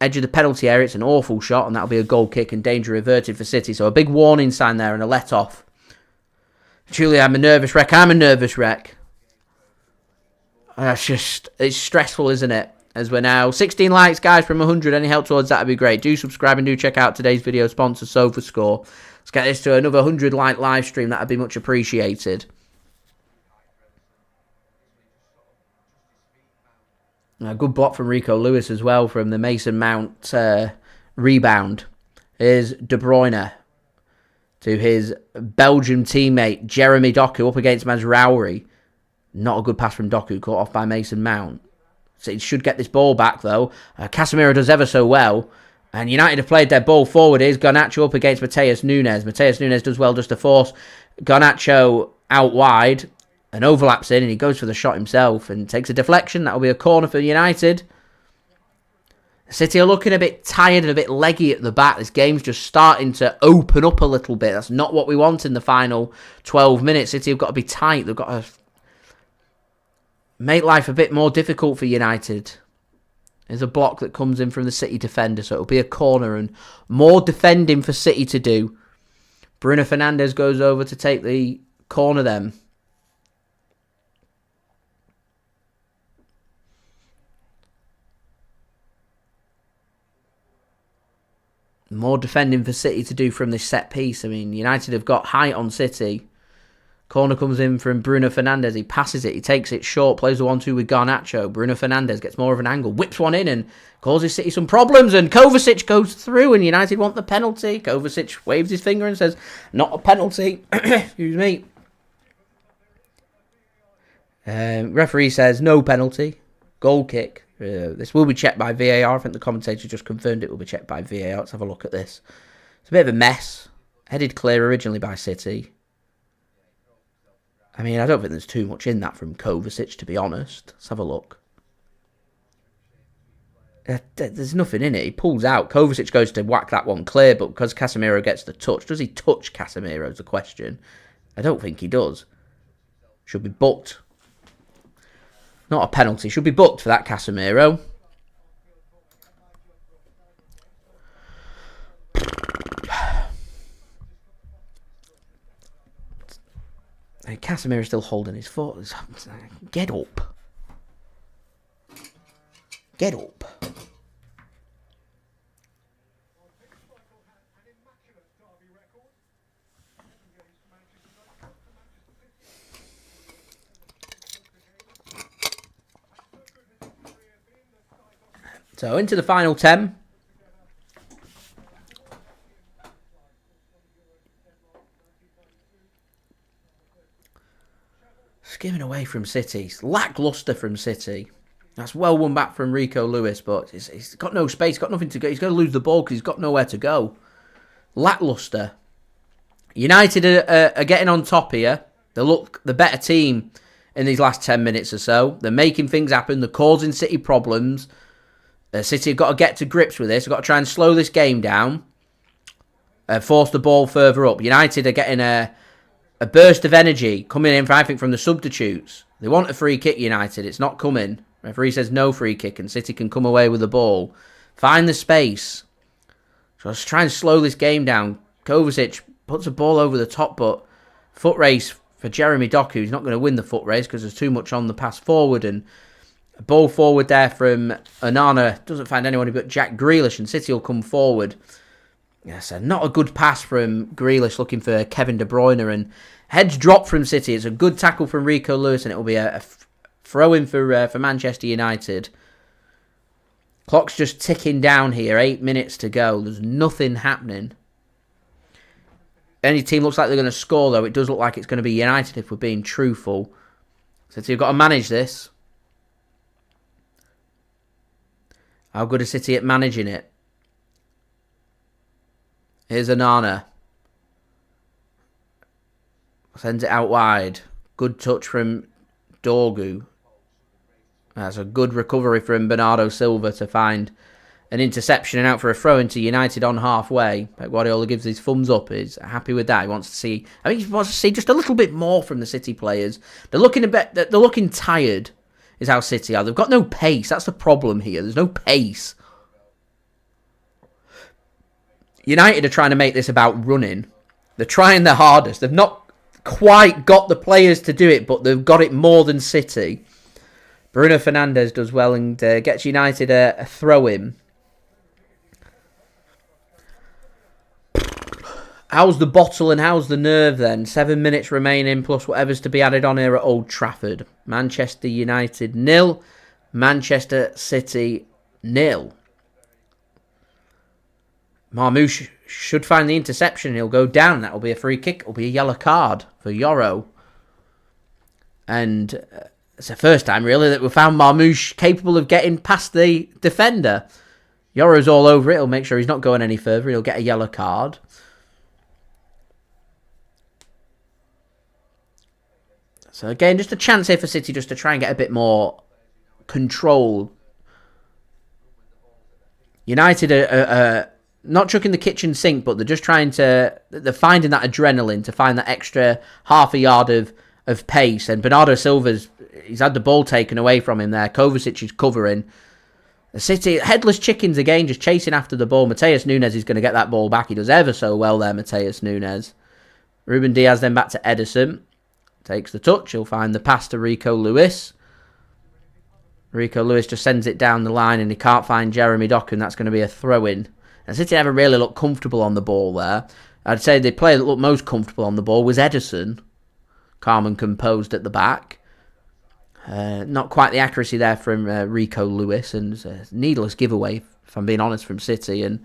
Edge of the penalty area. It's an awful shot. And that'll be a goal kick and danger averted for City. So a big warning sign there and a let-off. Truly, I'm a nervous wreck. I'm a nervous wreck. It's stressful, isn't it? As we're now 16 likes, guys, from 100. Any help towards that would be great. Do subscribe and do check out today's video sponsor, SofaScore. Let's get this to another 100 like live stream. That would be much appreciated. A good block from Rico Lewis as well from the Mason Mount rebound. Here's De Bruyne to his Belgian teammate Jeremy Doku up against Mazraoui. Not a good pass from Doku, caught off by Mason Mount. So he should get this ball back, though. Casemiro does ever so well. And United have played their ball forward. Here's Garnacho up against Matheus Nunes. Matheus Nunes does well just to force Garnacho out wide. And overlaps in, and he goes for the shot himself. And takes a deflection. That'll be a corner for United. City are looking a bit tired and a bit leggy at the back. This game's just starting to open up a little bit. That's not what we want in the final 12 minutes. City have got to be tight. They've got to make life a bit more difficult for United. There's a block that comes in from the City defender, so it'll be a corner and more defending for City to do. Bruno Fernandes goes over to take the corner then. More defending for City to do from this set piece. I mean, United have got height on City. Corner comes in from Bruno Fernandes. He passes it. He takes it short. Plays the 1-2 with Garnacho. Bruno Fernandes gets more of an angle. Whips one in and causes City some problems. And Kovacic goes through and United want the penalty. Kovacic waves his finger and says, not a penalty. Excuse me. Referee says, no penalty. Goal kick. This will be checked by VAR. I think the commentator just confirmed it will be checked by VAR. Let's have a look at this. It's a bit of a mess. Headed clear originally by City. I mean, I don't think there's too much in that from Kovacic, to be honest. Let's have a look. There's nothing in it. He pulls out. Kovacic goes to whack that one clear, but because Casemiro gets the touch, does he touch Casemiro is the question. I don't think he does. Should be booked. Not a penalty. Should be booked for that Casemiro. Casemiro's still holding his foot. Get up. Get up. So into the final 10. Skimming away from City. Lacklustre from City. That's well won back from Rico Lewis, but he's got no space, got nothing to go. He's going to lose the ball because he's got nowhere to go. Lacklustre. United are getting on top here. They look the better team in these last 10 minutes or so. They're making things happen. They're causing City problems. City have got to get to grips with this. They've got to try and slow this game down. Force the ball further up. United are getting a burst of energy coming in, I think, from the substitutes. They want a free kick, United. It's not coming. Referee says no free kick and City can come away with the ball. Find the space. So let's try and slow this game down. Kovacic puts the ball over the top, but foot race for Jeremy Doku. He's not going to win the foot race because there's too much on the pass forward. And a ball forward there from Onana doesn't find anyone but Jack Grealish, and City will come forward. Yes, not a good pass from Grealish looking for Kevin De Bruyne, and heads drop from City. It's a good tackle from Rico Lewis, and it will be a throw-in for Manchester United. Clock's just ticking down here. 8 minutes to go. There's nothing happening. Any team looks like they're going to score, though. It does look like it's going to be United if we're being truthful. So you've got to manage this. How good is City at managing it? Here's Onana. Sends it out wide. Good touch from Doku. That's a good recovery from Bernardo Silva to find an interception and out for a throw into United on halfway. Pep Guardiola gives his thumbs up. He's happy with that. He wants to see. I think he wants to see just a little bit more from the City players. They're looking tired. Is how City are. They've got no pace. That's the problem here. There's no pace. United are trying to make this about running. They're trying their hardest. They've not quite got the players to do it, but they've got it more than City. Bruno Fernandes does well and gets United a throw-in. How's the bottle and how's the nerve then? 7 minutes remaining plus whatever's to be added on here at Old Trafford. Manchester United 0. Manchester City 0. Marmoush should find the interception. He'll go down. That will be a free kick. It will be a yellow card for Yoro. And it's the first time, really, that we found Marmoush capable of getting past the defender. Yoro's all over it. He'll make sure he's not going any further. He'll get a yellow card. So again, just a chance here for City just to try and get a bit more control. United are not chucking the kitchen sink, but they're just trying to... They're finding that adrenaline to find that extra half a yard of pace. And Bernardo Silva's... He's had the ball taken away from him there. Kovacic is covering. The City, headless chickens again, just chasing after the ball. Matheus Nunes is going to get that ball back. He does ever so well there, Matheus Nunes. Ruben Dias then back to Ederson. Takes the touch. He'll find the pass to Rico Lewis. Rico Lewis just sends it down the line and he can't find Jeremy Doku, and that's going to be a throw-in. And City never really looked comfortable on the ball there. I'd say the player that looked most comfortable on the ball was Ederson. Calm and composed at the back. Not quite the accuracy there from Rico Lewis, and needless giveaway, if I'm being honest, from City. And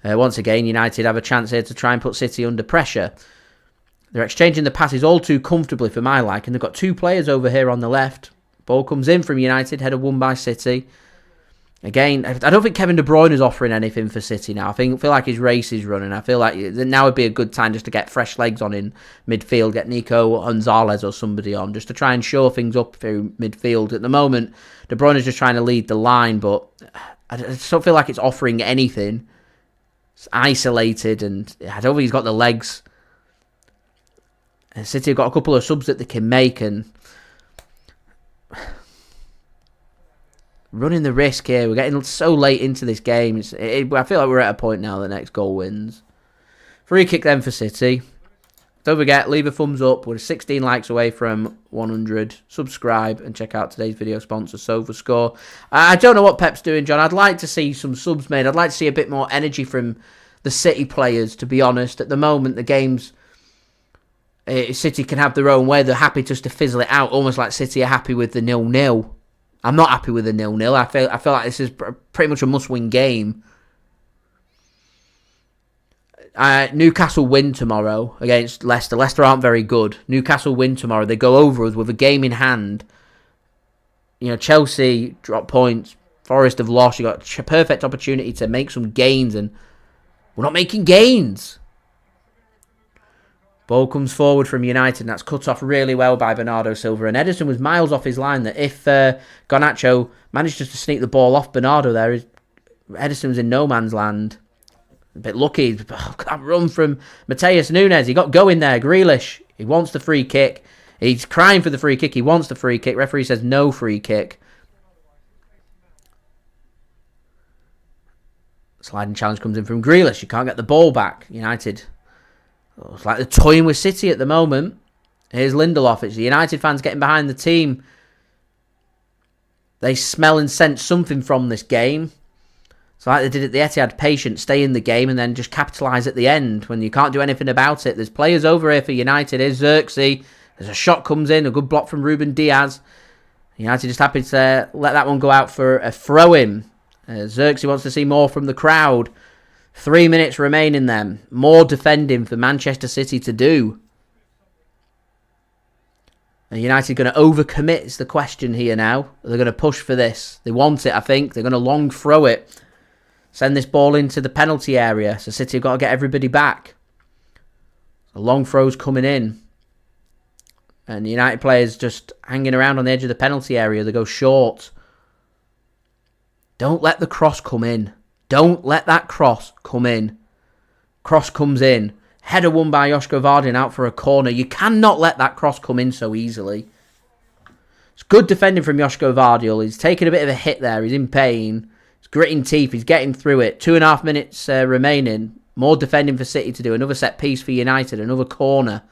once again, United have a chance here to try and put City under pressure. They're exchanging the passes all too comfortably for my liking. They've got two players over here on the left. Ball comes in from United, header won by City. Again, I don't think Kevin De Bruyne is offering anything for City now. I feel like his race is running. I feel like now would be a good time just to get fresh legs on in midfield, get Nico Gonzalez or somebody on, just to try and shore things up through midfield. At the moment, De Bruyne is just trying to lead the line, but I just don't feel like it's offering anything. It's isolated, and I don't think he's got the legs. And City have got a couple of subs that they can make, and running the risk here. We're getting so late into this game. I feel like we're at a point now the next goal wins. Free kick then for City. Don't forget, leave a thumbs up. We're 16 likes away from 100. Subscribe and check out today's video sponsor, SofaScore. I don't know what Pep's doing, John. I'd like to see some subs made. I'd like to see a bit more energy from the City players, to be honest. At the moment, the game's... City can have their own way. They're happy just to fizzle it out, almost like City are happy with the 0-0. I'm not happy with a 0-0. I feel like this is pretty much a must-win game. Newcastle win tomorrow against Leicester. Leicester aren't very good. Newcastle win tomorrow. They go over us with a game in hand. You know, Chelsea drop points. Forest have lost. You got a perfect opportunity to make some gains, and we're not making gains. Ball comes forward from United, and that's cut off really well by Bernardo Silva. And Ederson was miles off his line. That if Garnacho managed just to sneak the ball off Bernardo there, Ederson was in no man's land. A bit lucky. That run from Matheus Nunes. He got going there. Grealish. He wants the free kick. He's crying for the free kick. He wants the free kick. Referee says no free kick. Sliding challenge comes in from Grealish. You can't get the ball back. United. Oh, it's like they're toying with City at the moment. Here's Lindelof. It's the United fans getting behind the team. They smell and sense something from this game. So like they did at the Etihad, patient, stay in the game and then just capitalise at the end when you can't do anything about it. There's players over here for United. Here's Xerxes. There's a shot comes in, a good block from Ruben Dias. United just happy to let that one go out for a throw-in. Xerxes wants to see more from the crowd. 3 minutes remaining then. More defending for Manchester City to do. And United going to overcommit is the question here now. They're going to push for this. They want it, I think. They're going to long throw it. Send this ball into the penalty area. So City have got to get everybody back. The long throw's coming in. And the United players just hanging around on the edge of the penalty area. They go short. Don't let the cross come in. Don't let that cross come in. Cross comes in. Header won by Josko Gvardiol out for a corner. You cannot let that cross come in so easily. It's good defending from Josko Gvardiol. He's taking a bit of a hit there. He's in pain. He's gritting teeth. He's getting through it. 2.5 minutes remaining. More defending for City to do. Another set piece for United. Another corner.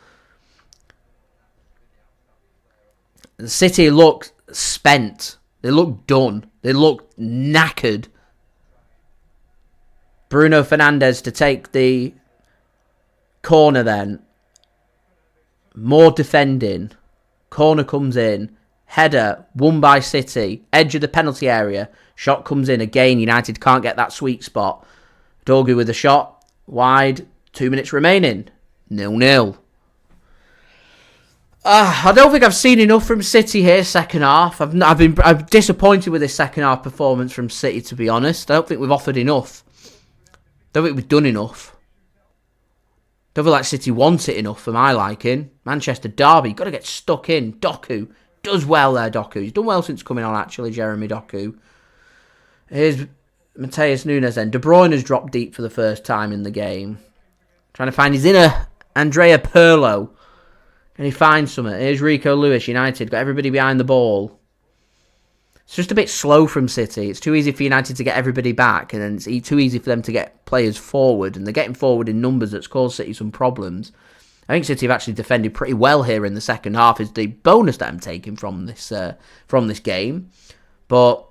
And City look spent. They look done. They look knackered. Bruno Fernandes to take the corner then. More defending. Corner comes in. Header won by City. Edge of the penalty area. Shot comes in again. United can't get that sweet spot. Doku with a shot. Wide. 2 minutes remaining. 0-0. I don't think I've seen enough from City here second half. I'm disappointed with this second half performance from City, to be honest. I don't think we've offered enough. Don't think we've done enough. Don't feel like City want it enough for my liking. Manchester derby, got to get stuck in. Doku does well there, Doku. He's done well since coming on, actually, Jeremy Doku. Here's Matheus Nunes then. De Bruyne has dropped deep for the first time in the game. Trying to find his inner Andrea Pirlo. Can he find something? Here's Rico Lewis, United. Got everybody behind the ball. It's just a bit slow from City. It's too easy for United to get everybody back, and then it's too easy for them to get players forward, and they're getting forward in numbers that's caused City some problems. I think City have actually defended pretty well here in the second half, is the bonus that I'm taking from this game. But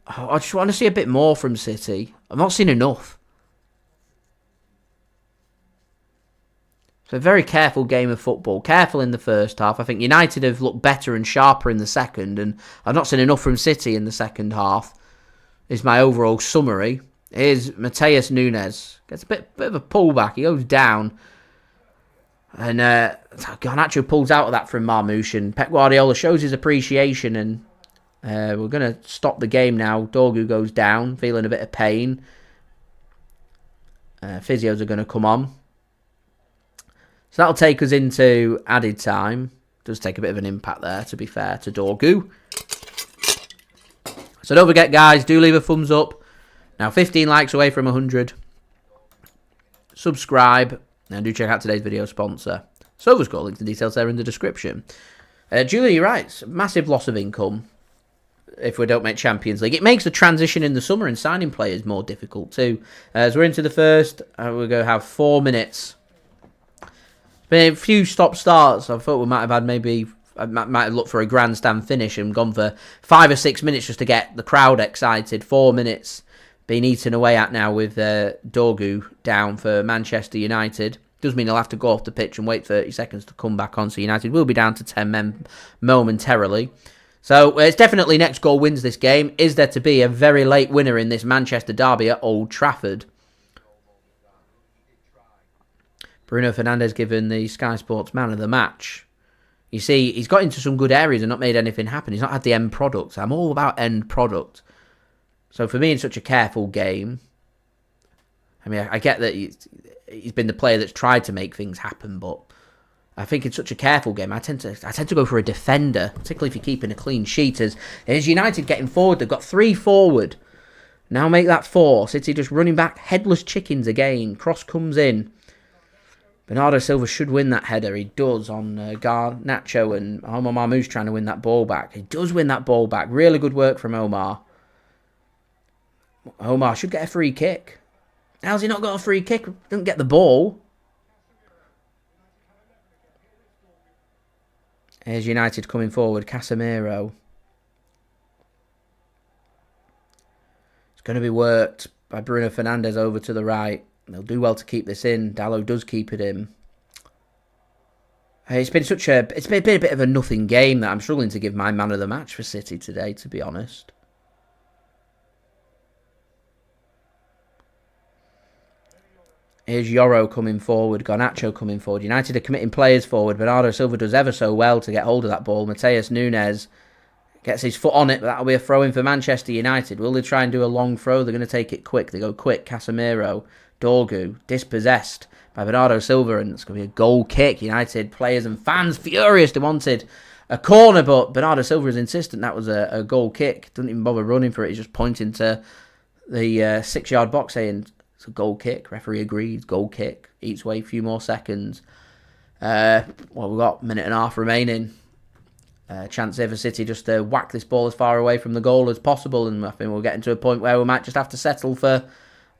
I just want to see a bit more from City. I've not seen enough. So a very careful game of football. Careful in the first half. I think United have looked better and sharper in the second, and I've not seen enough from City in the second half, is my overall summary. Here's Matheus Nunes. Gets a bit of a pullback. He goes down. And Garnacho pulls out of that from Marmoush, and Pep Guardiola shows his appreciation, and we're going to stop the game now. Doku goes down, feeling a bit of pain. Physios are going to come on. So that'll take us into added time. Does take a bit of an impact there, to be fair to Doku. So don't forget, guys, do leave a thumbs up. Now, 15 likes away from 100. Subscribe. And do check out today's video sponsor. Sova's got links and details there in the description. Julia writes, massive loss of income if we don't make Champions League. It makes the transition in the summer and signing players more difficult too. As we're into the first, we're going to have 4 minutes. Been a few stop-starts. I thought we might have had might have looked for a grandstand finish and gone for 5 or 6 minutes just to get the crowd excited. 4 minutes being eaten away at now with Doku down for Manchester United. Does mean he'll have to go off the pitch and wait 30 seconds to come back on. So United will be down to 10 men momentarily. So it's definitely next goal wins this game. Is there to be a very late winner in this Manchester derby at Old Trafford? Bruno Fernandes given the Sky Sports man of the match. You see, he's got into some good areas and not made anything happen. He's not had the end product. I'm all about end product. So for me, in such a careful game, I mean, I get that he's been the player that's tried to make things happen, but I think in such a careful game, I tend to go for a defender, particularly if you're keeping a clean sheet. As United getting forward, they've got 3 forward. Now make that 4. City just running back, headless chickens again. Cross comes in. Bernardo Silva should win that header. He does on Garnacho, and Omar Marmoush trying to win that ball back. He does win that ball back. Really good work from Omar. Omar should get a free kick. How's he not got a free kick? Doesn't get the ball. Here's United coming forward. Casemiro. It's going to be worked by Bruno Fernandes over to the right. They'll do well to keep this in. Dalot does keep it in. It's been a bit of a nothing game that I'm struggling to give my man of the match for City today, to be honest. Here's Yoro coming forward, Garnacho coming forward. United are committing players forward. Bernardo Silva does ever so well to get hold of that ball. Matheus Nunes gets his foot on it, but that'll be a throw-in for Manchester United. Will they try and do a long throw? They're going to take it quick. They go quick. Casemiro, Doku, dispossessed by Bernardo Silva, and it's going to be a goal kick. United players and fans furious. They wanted a corner, but Bernardo Silva is insistent that was a goal kick. Doesn't even bother running for it. He's just pointing to the 6-yard box saying, it's a goal kick. Referee agrees. Goal kick. Eats away a few more seconds. We've got a minute and a half remaining. Chance here for City just to whack this ball as far away from the goal as possible. And I think we're getting to a point where we might just have to settle for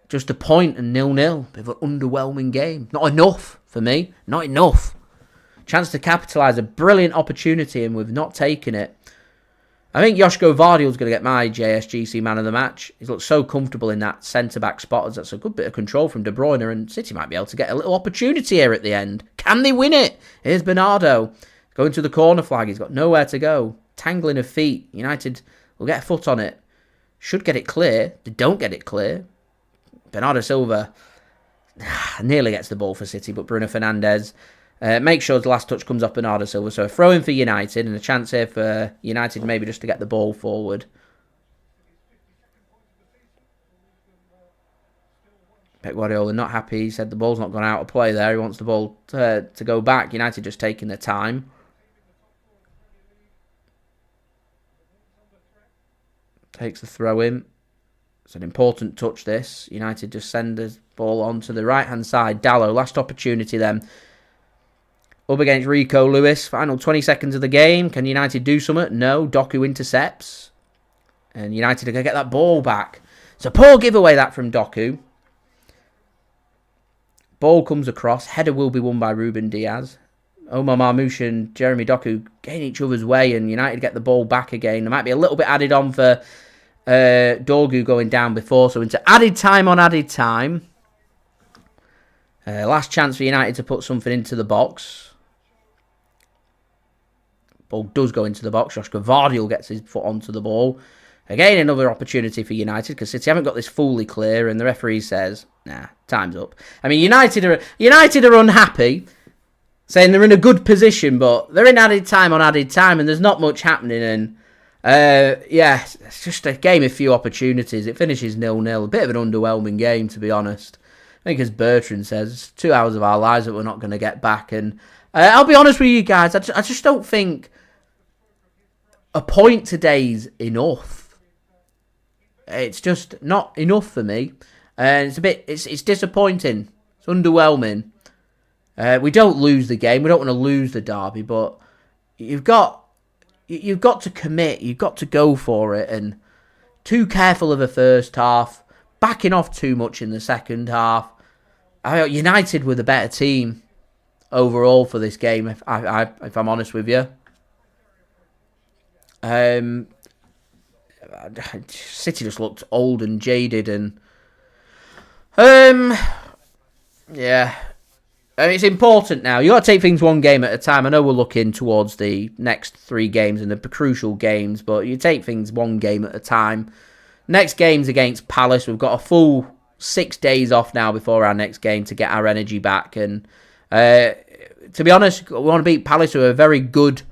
just a point and 0-0. Bit of an underwhelming game. Not enough for me. Not enough. Chance to capitalise. A brilliant opportunity and we've not taken it. I think Josko Gvardiol is going to get my JSGC man of the match. He's looked so comfortable in that centre-back spot. That's a good bit of control from De Bruyne, and City might be able to get a little opportunity here at the end. Can they win it? Here's Bernardo. Going to the corner flag. He's got nowhere to go. Tangling of feet. United will get a foot on it. Should get it clear. They don't get it clear. Bernardo Silva nearly gets the ball for City, but Bruno Fernandes make sure the last touch comes off Bernardo Silva. So a throw-in for United and a chance here for United maybe just to get the ball forward. Pep Guardiola not happy. He said the ball's not gone out of play there. He wants the ball to go back. United just taking their time. Takes the throw-in. It's an important touch, this. United just send the ball on to the right-hand side. Dalot, last opportunity then. Up against Rico Lewis. Final 20 seconds of the game. Can United do something? No. Doku intercepts. And United are going to get that ball back. It's a poor giveaway, that, from Doku. Ball comes across. Header will be won by Ruben Dias. Omar Marmoush and Jeremy Doku get in each other's way, and United get the ball back again. There might be a little bit added on for Doku going down before. So into added time on added time. Last chance for United to put something into the box. Ball does go into the box. Josko Gvardiol gets his foot onto the ball. Again, another opportunity for United because City haven't got this fully clear, and the referee says, "Nah, time's up." I mean, United are unhappy, saying they're in a good position, but they're in added time on added time, and there's not much happening. And it's just a game of few opportunities. It finishes 0-0. A bit of an underwhelming game, to be honest. I think, as Bertrand says, it's 2 hours of our lives that we're not going to get back. And I'll be honest with you guys, I just don't think a point today's enough. It's just not enough for me. And it's disappointing. It's underwhelming. We don't lose the game. We don't want to lose the derby, but you've got to commit. You've got to go for it. And too careful of a first half. Backing off too much in the second half. United were the better team overall for this game, if I'm honest with you. City just looked old and jaded, and It's important now. You got to take things one game at a time. I know we're looking towards the next 3 games and the crucial games, but you take things one game at a time. Next game's against Palace. We've got a full 6 days off now before our next game to get our energy back. And to be honest, we want to beat Palace, who are a very good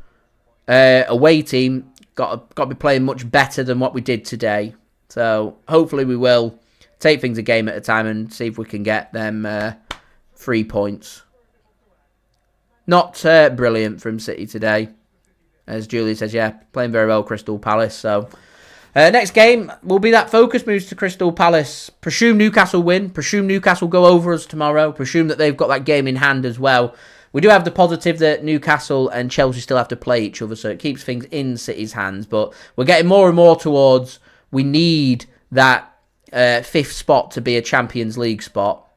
away team. Got to be playing much better than what we did today. So hopefully we will take things a game at a time and see if we can get them 3 points. Not brilliant from City today. As Julie says, yeah, playing very well, Crystal Palace. So next game will be that focus moves to Crystal Palace. Presume Newcastle win. Presume Newcastle go over us tomorrow. Presume that they've got that game in hand as well. We do have the positive that Newcastle and Chelsea still have to play each other, so it keeps things in City's hands. But we're getting more and more towards we need that 5th spot to be a Champions League spot.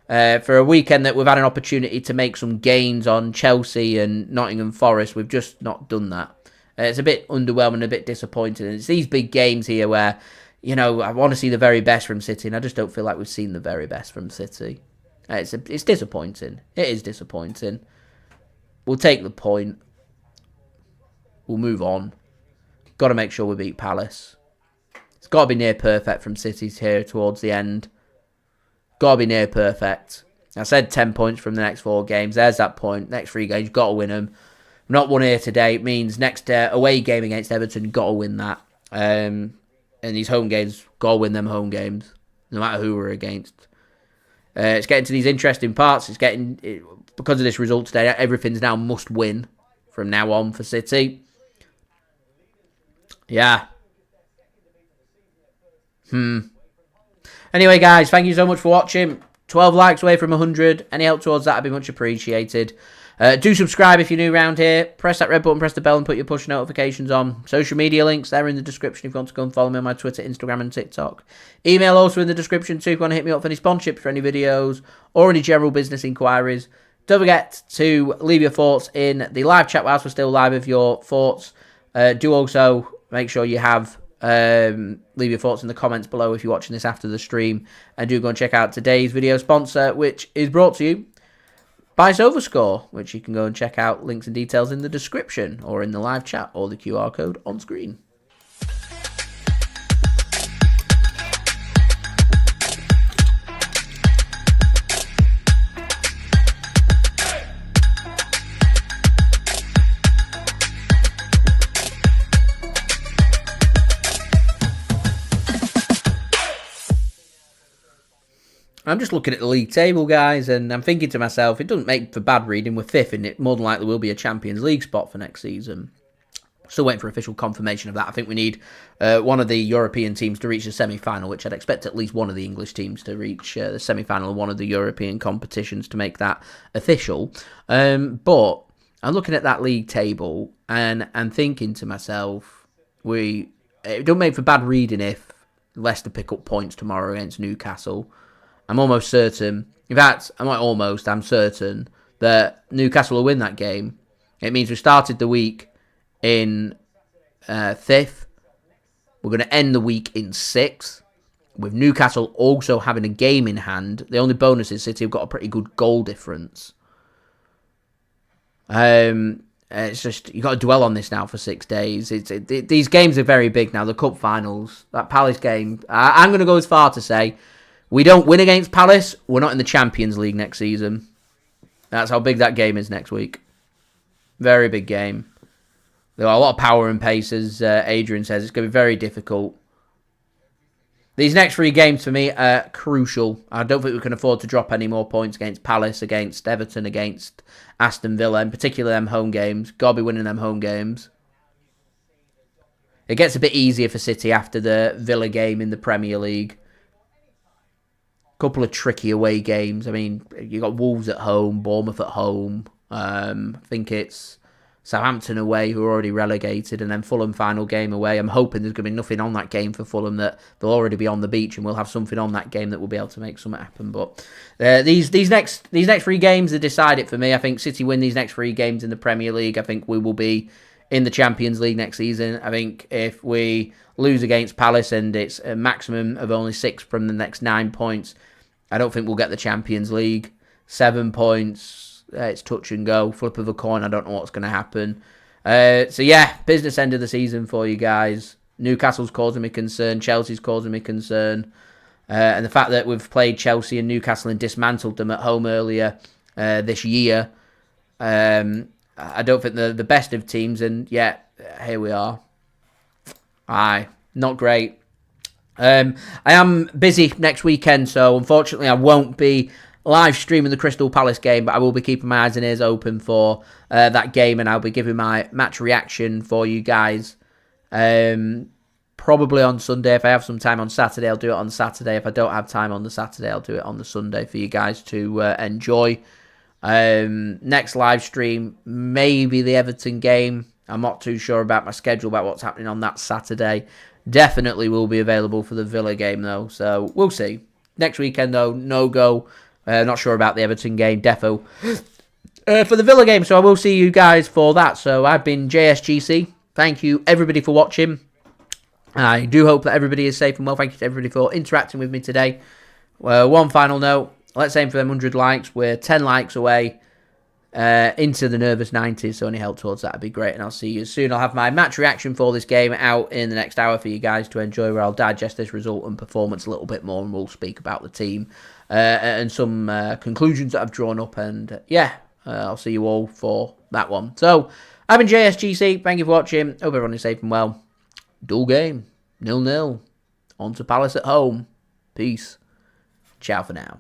For a weekend that we've had an opportunity to make some gains on Chelsea and Nottingham Forest, we've just not done that. It's a bit underwhelming, a bit disappointing. And it's these big games here where, you know, I want to see the very best from City, and I just don't feel like we've seen the very best from City. It's disappointing. It is disappointing. We'll take the point. We'll move on. Got to make sure we beat Palace. It's got to be near perfect from City's here towards the end. Got to be near perfect. I said 10 points from the next 4 games. There's that point. Next 3 games, got to win them. Not won here today. It means next away game against Everton, got to win that. And these home games, got to win them home games, no matter who we're against. It's getting to these interesting parts. Because of this result today, everything's now must win from now on for City. Yeah. Anyway, guys, thank you so much for watching. 12 likes away from 100. Any help towards that would be much appreciated. Do subscribe if you're new around here. Press that red button, press the bell, and put your push notifications on. Social media links, they're in the description if you want to go and follow me on my Twitter, Instagram, and TikTok. Email also in the description too if you want to hit me up for any sponsorships for any videos or any general business inquiries. Don't forget to leave your thoughts in the live chat whilst we're still live with your thoughts. Do also make sure you have leave your thoughts in the comments below if you're watching this after the stream. And do go and check out today's video sponsor, which is brought to you by SofaScore, which you can go and check out. Links and details in the description or in the live chat or the QR code on screen. I'm just looking at the league table, guys, and I'm thinking to myself, it doesn't make for bad reading. We're 5th, and it more than likely will be a Champions League spot for next season. Still waiting for official confirmation of that. I think we need one of the European teams to reach the semi-final, which I'd expect at least one of the English teams to reach the semi-final of one of the European competitions to make that official. But I'm looking at that league table, and I'm thinking to myself, it don't make for bad reading if Leicester pick up points tomorrow against Newcastle. I'm almost certain, in fact, I'm certain that Newcastle will win that game. It means we started the week in 5th. We're going to end the week in 6th, with Newcastle also having a game in hand. The only bonus is City have got a pretty good goal difference. It's just, you've got to dwell on this now for 6 days. These games are very big now. The cup finals, that Palace game, I'm going to go as far to say, we don't win against Palace, we're not in the Champions League next season. That's how big that game is next week. Very big game. There are a lot of power and pace, as Adrian says. It's going to be very difficult. These next 3 games for me are crucial. I don't think we can afford to drop any more points against Palace, against Everton, against Aston Villa, and particularly them home games. Got to be winning them home games. It gets a bit easier for City after the Villa game in the Premier League. Couple of tricky away games. I mean, you got Wolves at home, Bournemouth at home. I think it's Southampton away, who are already relegated, and then Fulham final game away. I'm hoping there's going to be nothing on that game for Fulham, that they'll already be on the beach, and we'll have something on that game that will be able to make something happen. But these next 3 games are decided for me. I think City win these next 3 games in the Premier League. I think we will be in the Champions League next season. I think if we lose against Palace and it's a maximum of only 6 from the next 9 points, I don't think we'll get the Champions League. 7 points. It's touch and go. Flip of a coin. I don't know what's going to happen. So yeah, business end of the season for you guys. Newcastle's causing me concern. Chelsea's causing me concern. And the fact that we've played Chelsea and Newcastle and dismantled them at home earlier this year. I don't think they're the best of teams. And yeah, here we are. Aye, not great. I am busy next weekend, so unfortunately I won't be live streaming the Crystal Palace game, but I will be keeping my eyes and ears open for that game, and I'll be giving my match reaction for you guys. Probably on Sunday. If I have some time on Saturday, I'll do it on Saturday. If I don't have time on the Saturday, I'll do it on the Sunday for you guys to enjoy. Next live stream, maybe the Everton game. I'm not too sure about my schedule, about what's happening on that Saturday. Definitely will be available for the Villa game, though, so we'll see. Next weekend, though, no go. Not sure about the Everton game, defo. For the Villa game, so I will see you guys for that. So I've been JSGC. Thank you, everybody, for watching. I do hope that everybody is safe and well. Thank you to everybody for interacting with me today. One final note. Let's aim for them 100 likes. We're 10 likes away into the nervous 90s, so any help towards that would be great, and I'll see you soon. I'll have my match reaction for this game out in the next hour for you guys to enjoy, where I'll digest this result and performance a little bit more, and we'll speak about the team and some conclusions that I've drawn up, and yeah, I'll see you all for that one. So, I've been JSGC, thank you for watching, hope everyone is safe and well. Dull game, 0-0, on to Palace at home, peace, ciao for now.